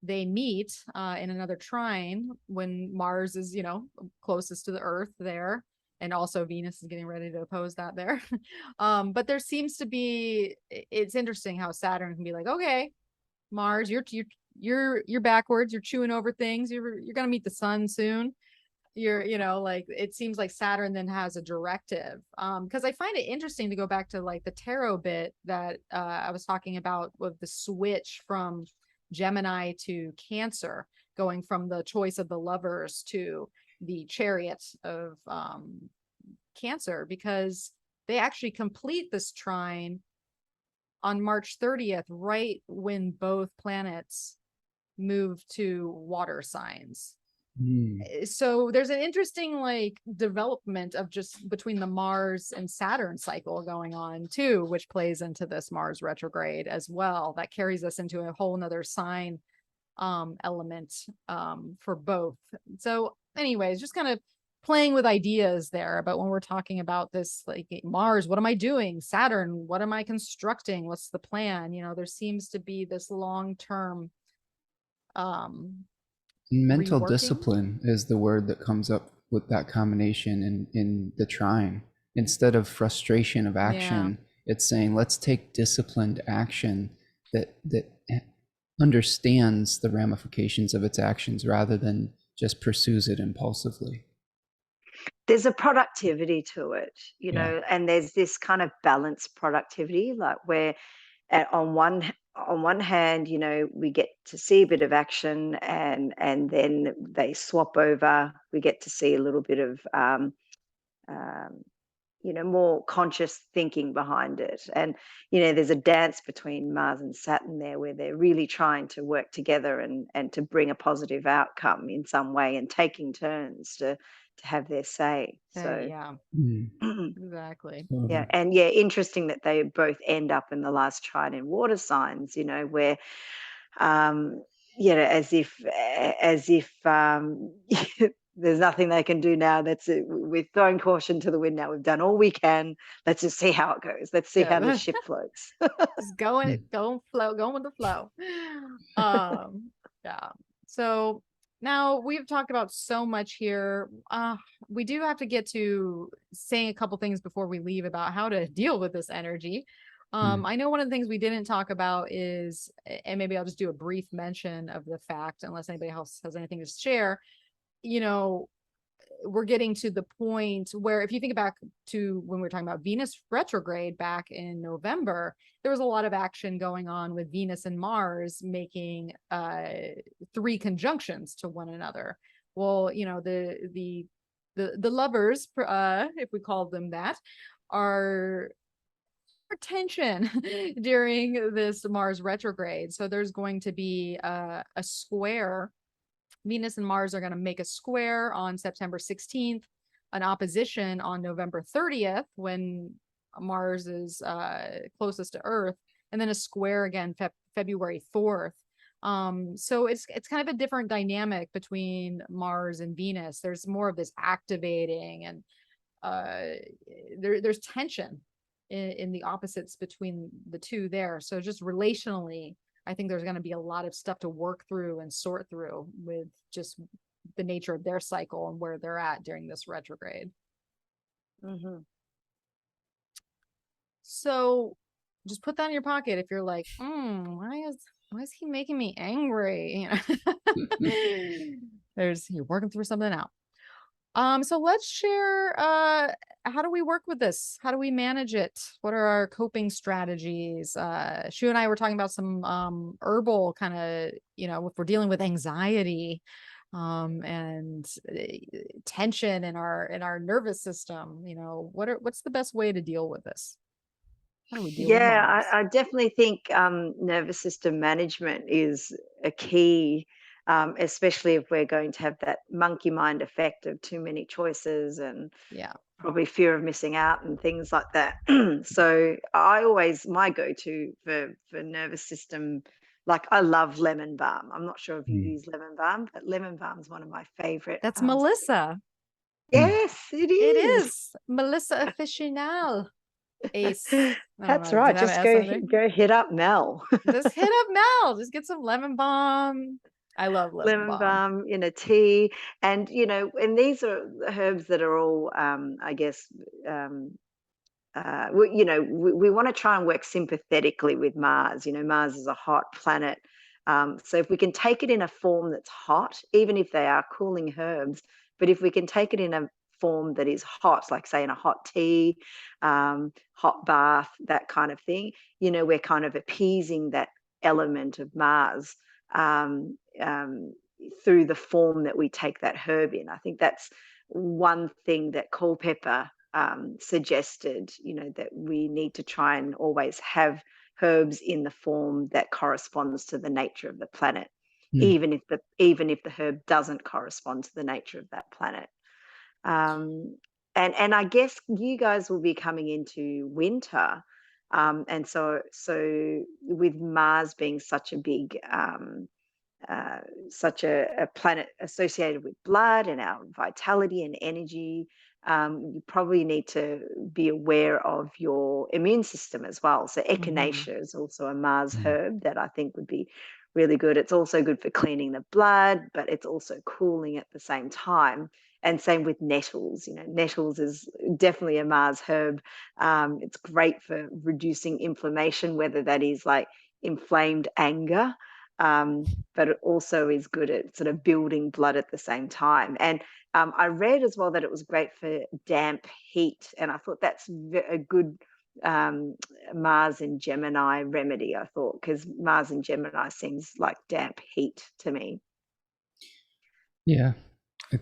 they meet in another trine when Mars is, you know, closest to the Earth there. And also Venus is getting ready to oppose that there. But there seems to be, it's interesting how Saturn can be like, okay, Mars, you're backwards, you're chewing over things, you're gonna meet the sun soon. You're, you know, like it seems like Saturn then has a directive. Because I find it interesting to go back to like the tarot bit that I was talking about with the switch from Gemini to Cancer, going from the choice of the lovers to the chariot of Cancer, because they actually complete this trine on March 30th, right when both planets move to water signs. So there's an interesting like development of just between the Mars and Saturn cycle going on too, which plays into this Mars retrograde as well. That carries us into a whole nother sign element for both. So anyways, just kind of playing with ideas there. But when we're talking about this, like Mars, what am I doing? Saturn, what am I constructing? What's the plan? You know, there seems to be this long-term mental reworking. Discipline is the word that comes up with that combination in the trine. Instead of frustration of action, it's saying let's take disciplined action that understands the ramifications of its actions rather than just pursues it impulsively. There's a productivity to it, you know, and there's this kind of balanced productivity, like where on one hand, you know, we get to see a bit of action, and then they swap over. We get to see a little bit of you know, more conscious thinking behind it. And, you know, there's a dance between Mars and Saturn there where they're really trying to work together and to bring a positive outcome in some way, and taking turns to have their say. So yeah, exactly. yeah, and yeah, interesting that they both end up in the last trine in water signs, you know, where you know, as if there's nothing they can do now. That's it. We're throwing caution to the wind now. We've done all we can. Let's just see how it goes. Let's see how the ship floats. Just going with the flow. Yeah. So now we've talked about so much here. We do have to get to saying a couple things before we leave about how to deal with this energy. I know one of the things we didn't talk about is, and maybe I'll just do a brief mention of the fact, unless anybody else has anything to share, you know, we're getting to the point where, if you think back to when we were talking about Venus retrograde back in November, there was a lot of action going on with Venus and Mars making 3 conjunctions to one another. Well, you know, the lovers, if we call them that, are tension during this Mars retrograde. So there's going to be a square. Venus and Mars are going to make a square on September 16th, an opposition on November 30th when Mars is closest to Earth, and then a square again February 4th. So it's kind of a different dynamic between Mars and Venus. There's more of this activating, and there's tension in the opposites between the two there. So just relationally, I think there's going to be a lot of stuff to work through and sort through with just the nature of their cycle and where they're at during this retrograde. So just put that in your pocket if you're like, why is he making me angry? You know, you're working through something out. So let's share, how do we work with this? How do we manage it? What are our coping strategies? Shu and I were talking about some herbal kind of, you know, if we're dealing with anxiety and tension in our nervous system, you know, what's the best way to deal with this? How do we deal with Mars? I definitely think nervous system management is a key, especially if we're going to have that monkey mind effect of too many choices and probably fear of missing out and things like that. So my go-to for nervous system, like I love lemon balm. I'm not sure if you use lemon balm, but lemon balm is one of my favorite. That's Melissa. Yes, it is. It is Melissa Officinal. Ace. That's right. Just go hit up Mel. Just hit up Mel. Just get some lemon balm. I love lemon balm in a tea. And, you know, and these are herbs that are all, I guess, you know, we want to try and work sympathetically with Mars. You know, Mars is a hot planet. So if we can take it in a form that's hot, even if they are cooling herbs, but if we can take it in a form that is hot, like say in a hot tea, hot bath, that kind of thing, you know, we're kind of appeasing that element of Mars through the form that we take that herb in. I think that's one thing that Culpeper suggested, you know, that we need to try and always have herbs in the form that corresponds to the nature of the planet, even if the herb doesn't correspond to the nature of that planet. And I guess you guys will be coming into winter, and so with Mars being such a big such a planet associated with blood and our vitality and energy, you probably need to be aware of your immune system as well. So echinacea is also a Mars herb that I think would be really good. It's also good for cleaning the blood, but it's also cooling at the same time. And same with nettles. You know, nettles is definitely a Mars herb. It's great for reducing inflammation, whether that is like inflamed anger, but it also is good at sort of building blood at the same time. And I read as well that it was great for damp heat, and I thought that's a good Mars and Gemini remedy, I thought, because Mars and Gemini seems like damp heat to me. Yeah.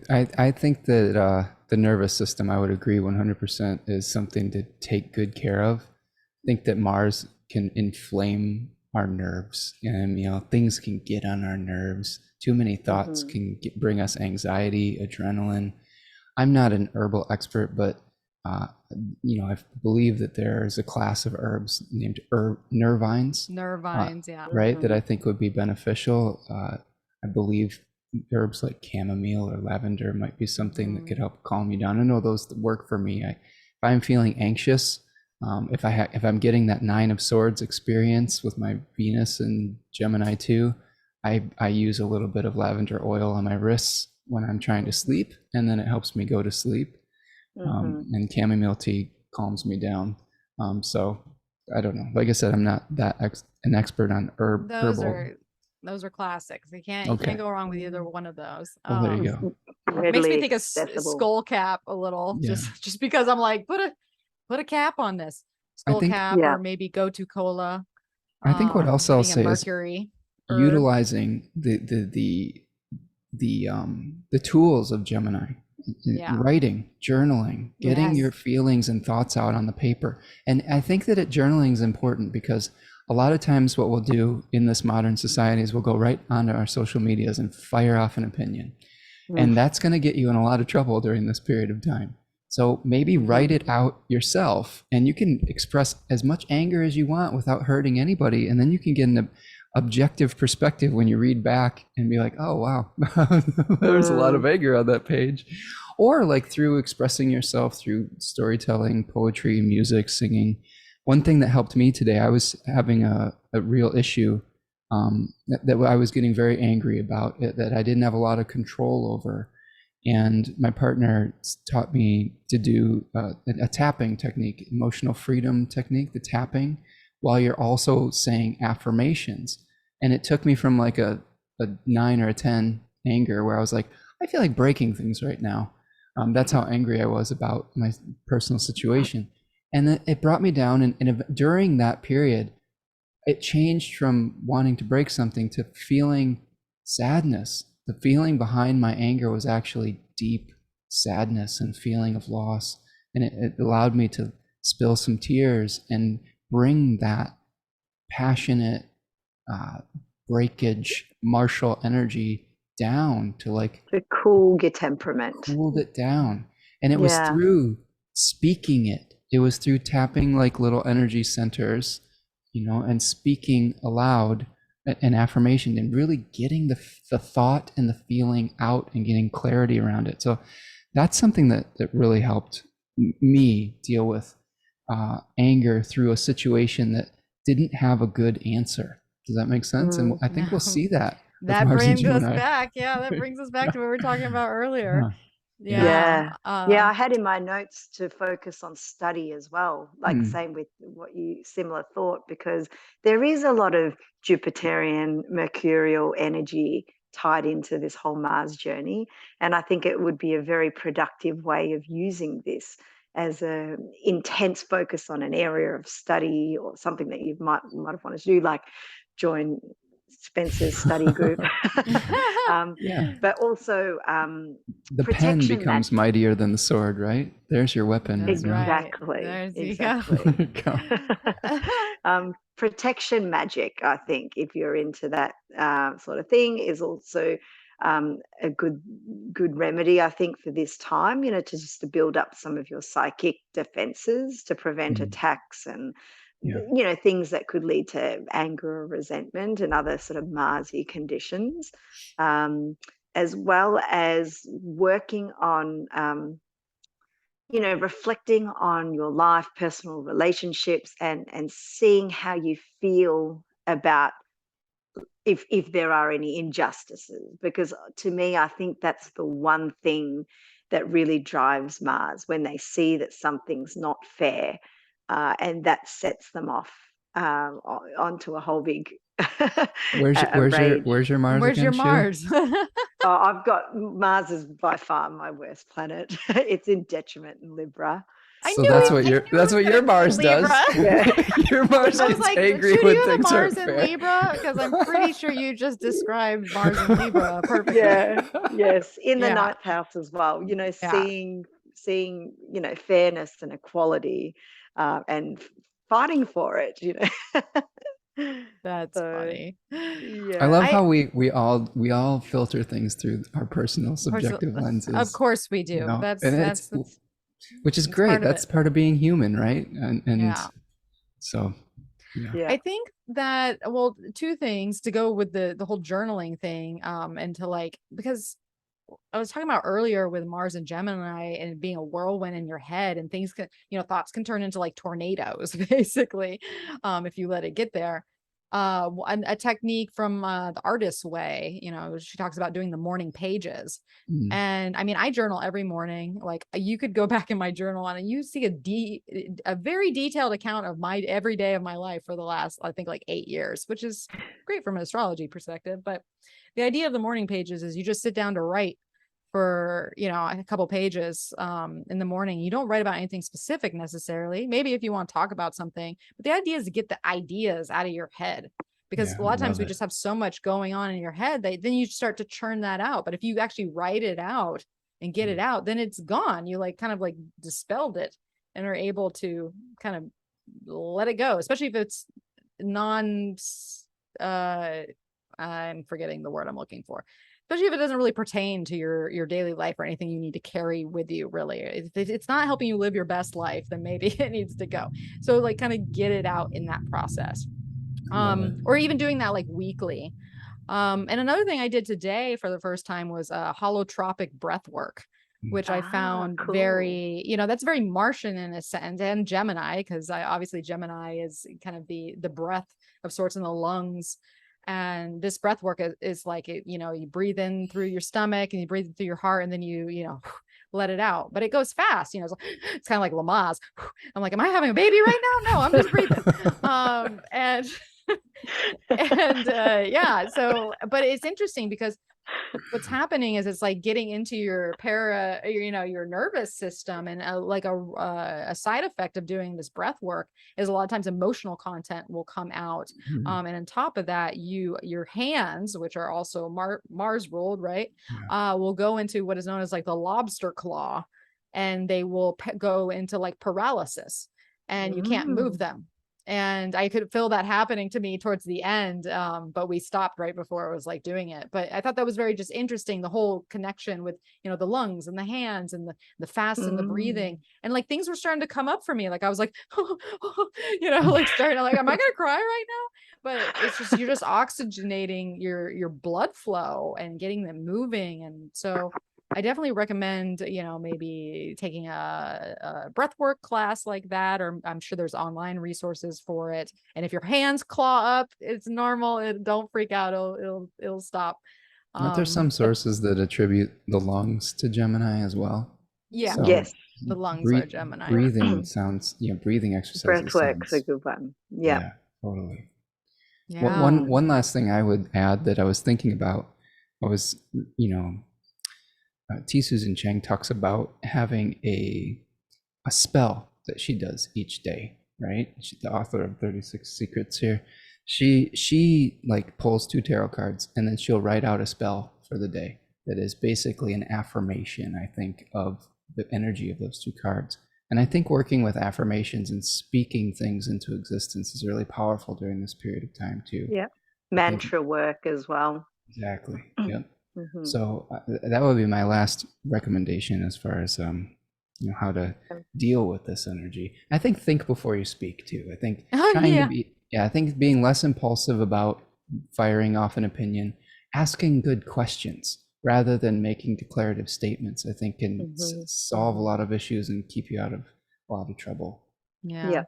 I think that the nervous system, I would agree 100%, is something to take good care of. I think that Mars can inflame our nerves, and, you know, things can get on our nerves. Too many thoughts can bring us anxiety, adrenaline. I'm not an herbal expert, but you know, I believe that there's a class of herbs named nervines. Nervines, right, that I think would be beneficial. I believe herbs like chamomile or lavender might be something that could help calm you down. I know those work for me. If I'm feeling anxious, if I'm getting that 9 of Swords experience with my Venus and Gemini too, I use a little bit of lavender oil on my wrists when I'm trying to sleep, and then it helps me go to sleep. And chamomile tea calms me down. So I don't know. Like I said, I'm not that an expert on herbal. Those are classics. You can't go wrong with either one of those. Well, there you go. Makes me readily think of accessible. skull cap a little, Yeah. just because I'm like, put a cap on this I skull think cap, Yeah. or maybe go to cola. I think what else I'll Being a say is Mercury herb. utilizing the tools of Gemini, Yeah. writing, journaling, getting your Yes. feelings and thoughts out on the paper. And I think that journaling is important because a lot of times what we'll do in this modern society is we'll go right onto our social medias and fire off an opinion. And that's going to get you in a lot of trouble during this period of time. So maybe write it out yourself, and you can express as much anger as you want without hurting anybody. And then you can get an objective perspective when you read back and be like, oh, wow, there's a lot of anger on that page. Or like through expressing yourself through storytelling, poetry, music, singing. One thing that helped me today, I was having a real issue that I was getting very angry about, that I didn't have a lot of control over. And my partner taught me to do a tapping technique, emotional freedom technique, the tapping, while you're also saying affirmations. And it took me from like a 9 or a 10 anger, where I was like, I feel like breaking things right now. That's how angry I was about my personal situation. And it brought me down. And during that period, it changed from wanting to break something to feeling sadness. The feeling behind my anger was actually deep sadness and feeling of loss. And it allowed me to spill some tears and bring that passionate breakage, martial energy down to like to cool your temperament. Cooled it down. And it was through speaking it. It was through tapping like little energy centers, and speaking aloud an affirmation and really getting the thought and the feeling out and getting clarity around it. So that's something that really helped me deal with anger through a situation that didn't have a good answer. Does that make sense? And I think we'll see that. That brings us back. Yeah, that brings us back to what we were talking about earlier. Yeah. I had in my notes to focus on study as well, like same with what similar thought, because there is a lot of Jupiterian, Mercurial energy tied into this whole Mars journey. And I think it would be a very productive way of using this as a intense focus on an area of study or something that you might have wanted to do, like join Spencer's study group. But also the pen becomes mightier than the sword, right? There's your weapon. That's exactly. Right. Exactly. Protection magic, I think, if you're into that sort of thing, is also a good remedy, I think, for this time, to build up some of your psychic defenses to prevent attacks and things that could lead to anger or resentment and other sort of Marsy conditions, as well as working on reflecting on your life, personal relationships, and seeing how you feel about if there are any injustices. Because to me, I think that's the one thing that really drives Mars, when they see that something's not fair, and that sets them off onto a whole big Where's your Mars? Where's your Mars? I've got Mars is by far my worst planet. It's in detriment in Libra. So that's what your Mars does. Your Mars gets angry when things aren't fair. Mars in Libra, because I'm pretty sure you just described Mars in Libra perfectly. Yes, in the ninth house as well. Seeing fairness and equality, and fighting for it. That's funny. I love how we all filter things through our personal subjective lenses. Of course we do. That's which is great. That's part of being human, right? And so I think that, well, two things to go with the whole journaling thing, and to because I was talking about earlier with Mars and Gemini and being a whirlwind in your head, and things can, thoughts can turn into like tornadoes, basically, if you let it get there. A technique from the Artist's Way, she talks about doing the morning pages. And I mean, I journal every morning. Like, you could go back in my journal and you see a very detailed account of my every day of my life for the last, I think, like 8 years, which is great from an astrology perspective. But the idea of the morning pages is you just sit down to write for, you know, a couple pages in the morning. You don't write about anything specific necessarily. Maybe if you want to talk about something, but the idea is to get the ideas out of your head, because Yeah, a lot I of times love we it. just have so much going on in your head that then you start to churn that out. But if you actually write it out and get it out, then it's gone. You like kind of like dispelled it and are able to kind of let it go, especially if it's non I'm forgetting the word I'm looking for, especially if it doesn't really pertain to your daily life or anything you need to carry with you. Really, if it's not helping you live your best life, then maybe it needs to go. So like kind of get it out in that process, Love it. or even doing that like weekly. And another thing I did today for the first time was holotropic breath work, which I found Cool. very, you know, that's very Martian in a sense, and Gemini, because I obviously Gemini is kind of the breath of sorts in the lungs. And this breath work is like, you know, you breathe in through your stomach and you breathe through your heart, and then you know, let it out. But it goes fast, you know, it's kind of like Lamaze. I'm like, am I having a baby right now? No, I'm just breathing. And and yeah, so but it's interesting because what's happening is it's like getting into your you know, your nervous system, and like a side effect of doing this breath work is a lot of times emotional content will come out. And on top of that, your hands, which are also Mars ruled, right, Yeah. will go into what is known as like the lobster claw, and they will go into like paralysis, and you can't move them. And I could feel that happening to me towards the end, but we stopped right before it was like doing it. But I thought that was very just interesting, the whole connection with, you know, the lungs and the hands and the fast and the breathing, and like things were starting to come up for me. Like I was like, you know, like starting to like, am I gonna cry right now? But it's just, you're just oxygenating your blood flow and getting them moving. And so I definitely recommend, you know, maybe taking a breathwork class like that, or I'm sure there's online resources for it. And if your hands claw up, it's normal. Don't freak out. It'll stop. Aren't there some But sources that attribute the lungs to Gemini as well? yeah, So Yes. the lungs are Gemini. breathing sounds, breathing exercises Breathwork's a sounds, good one. Yeah. yeah, totally. Yeah. One last thing I would add that I was thinking about, I was, T. Susan Chang talks about having a spell that she does each day, right? She's the author of 36 Secrets here. She like pulls 2 tarot cards, and then she'll write out a spell for the day that is basically an affirmation, I think, of the energy of those 2 cards. And I think working with affirmations and speaking things into existence is really powerful during this period of time too. Yeah. Mantra work as well. Exactly. Yep. Mm-hmm. So that would be my last recommendation as far as how to deal with this energy. I think before you speak too. I think I think being less impulsive about firing off an opinion, asking good questions rather than making declarative statements, I think can solve a lot of issues and keep you out of a lot of trouble. Yeah.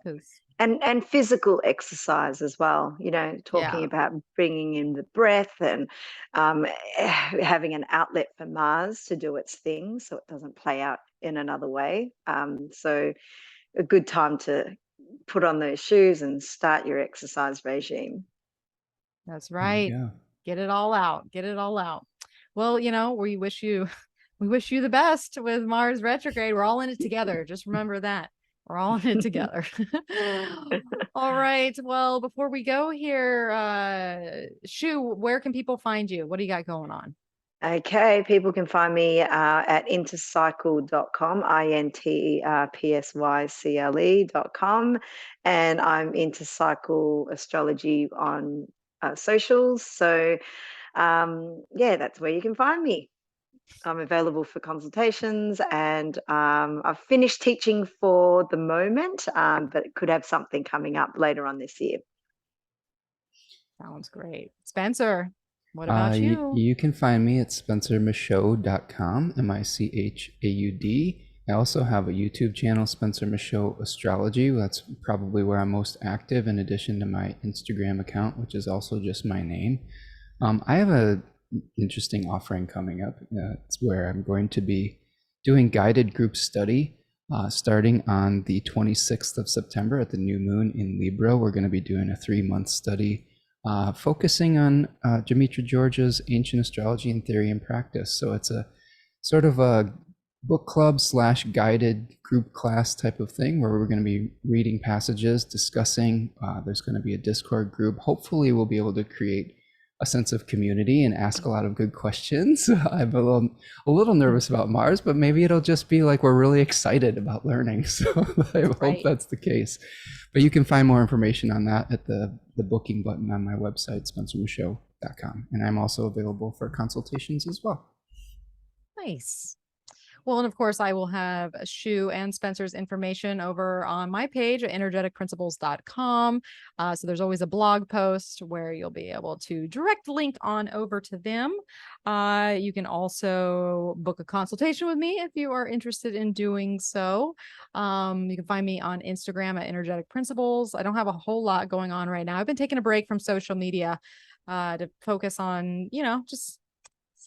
And physical exercise as well, you know, talking about bringing in the breath and having an outlet for Mars to do its thing so it doesn't play out in another way. So a good time to put on those shoes and start your exercise regime. That's right. Get it all out. Get it all out. Well, you know, we wish you the best with Mars retrograde. We're all in it together. Just remember that. We're all in it together. All right. Well, before we go here, Shu, where can people find you? What do you got going on? Okay, people can find me at intercycle.com, interpsycle.com, and I'm Intercycle Astrology on socials. So, that's where you can find me. I'm available for consultations, and I've finished teaching for the moment, but could have something coming up later on this year. Sounds great. Spencer, what about you? You can find me at spencermichaud.com, Michaud. I also have a YouTube channel, Spencer Michaud Astrology. That's probably where I'm most active, in addition to my Instagram account, which is also just my name. I have a interesting offering coming up. It's where I'm going to be doing guided group study starting on the 26th of September at the new moon in Libra. We're going to be doing a 3-month study focusing on Demetra George's Ancient Astrology in Theory and Practice. So it's a sort of a book club slash guided group class type of thing where we're going to be reading passages, discussing. There's going to be a Discord group. Hopefully we'll be able to create a sense of community and ask a lot of good questions. I'm a little nervous about Mars, but maybe it'll just be like we're really excited about learning. So I hope that's the case. But you can find more information on that at the booking button on my website, spencermichaud.com. And I'm also available for consultations as well. Nice. Well, and of course, I will have Shu and Spencer's information over on my page at energeticprinciples.com. So there's always a blog post where you'll be able to direct link on over to them. You can also book a consultation with me if you are interested in doing so. You can find me on Instagram at Energetic Principles. I don't have a whole lot going on right now. I've been taking a break from social media to focus on, just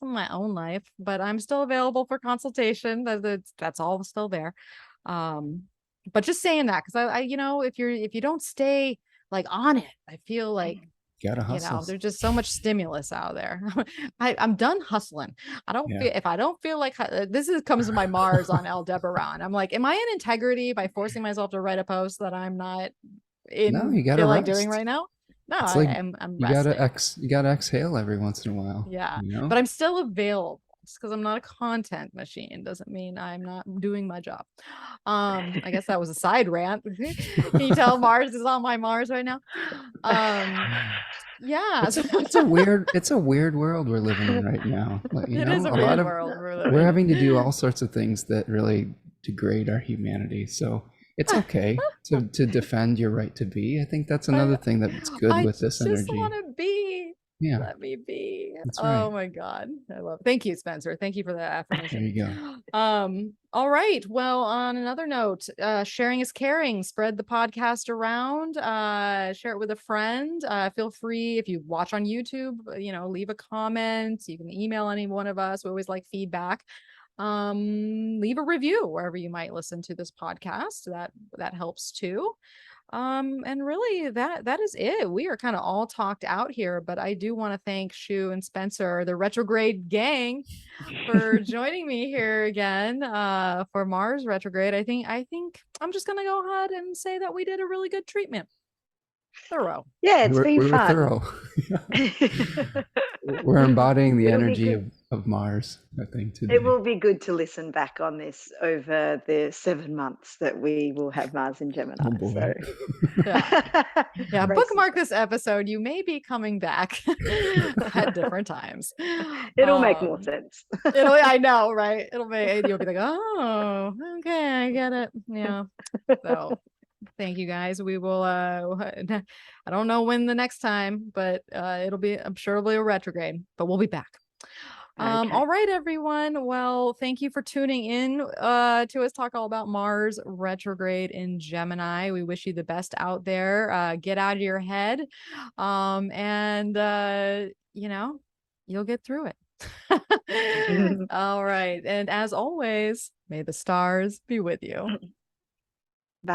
some of my own life, but I'm still available for consultation. That's all still there. But just saying that, because I if you don't stay like on it, I feel like gotta hustle. there's just so much stimulus out there. I'm done hustling. If I don't feel like comes to my Mars on Aldebaran. I'm like, am I in integrity by forcing myself to write a post that I'm not you gotta feel like doing right now? No, it's like I'm you resting. you gotta exhale every once in a while. Yeah, but I'm still available. Just because I'm not a content machine doesn't mean I'm not doing my job. I guess that was a side rant. Can you tell Mars is on my Mars right now? Yeah, it's a weird world we're living in right now. It is a weird world we're having to do all sorts of things that really degrade our humanity. So it's okay to defend your right to be. I think that's another thing that's good with this energy. I just want to be. Yeah. Let me be. That's right. Oh my God. I love it. Thank you, Spencer. Thank you for that affirmation. There you go. All right. Well, on another note, sharing is caring. Spread the podcast around. Share it with a friend. Feel free, if you watch on YouTube, leave a comment. You can email any one of us. We always like feedback. Leave a review wherever you might listen to this podcast. That helps too. And really that is it. We are kind of all talked out here, but I do want to thank Shu and Spencer, the retrograde gang, for joining me here again for Mars retrograde. I think I'm just gonna go ahead and say that we did a really good treatment. Thorough. Yeah, it's been fun. Thorough. We're embodying the energy of Mars, I think, today. It will be good to listen back on this over the 7 months that we will have Mars in Gemini. Oh boy. So. Yeah. Bookmark this episode. You may be coming back at different times. It'll make more sense. I know, right? You'll be like, oh, okay, I get it. Yeah. So thank you guys. We will I don't know when the next time, but I'm sure it'll be a retrograde, but we'll be back. Okay. All right, everyone. Well, thank you for tuning in to us talk all about Mars retrograde in Gemini. We wish you the best out there. Get out of your head. And you'll get through it. All right. And as always, may the stars be with you.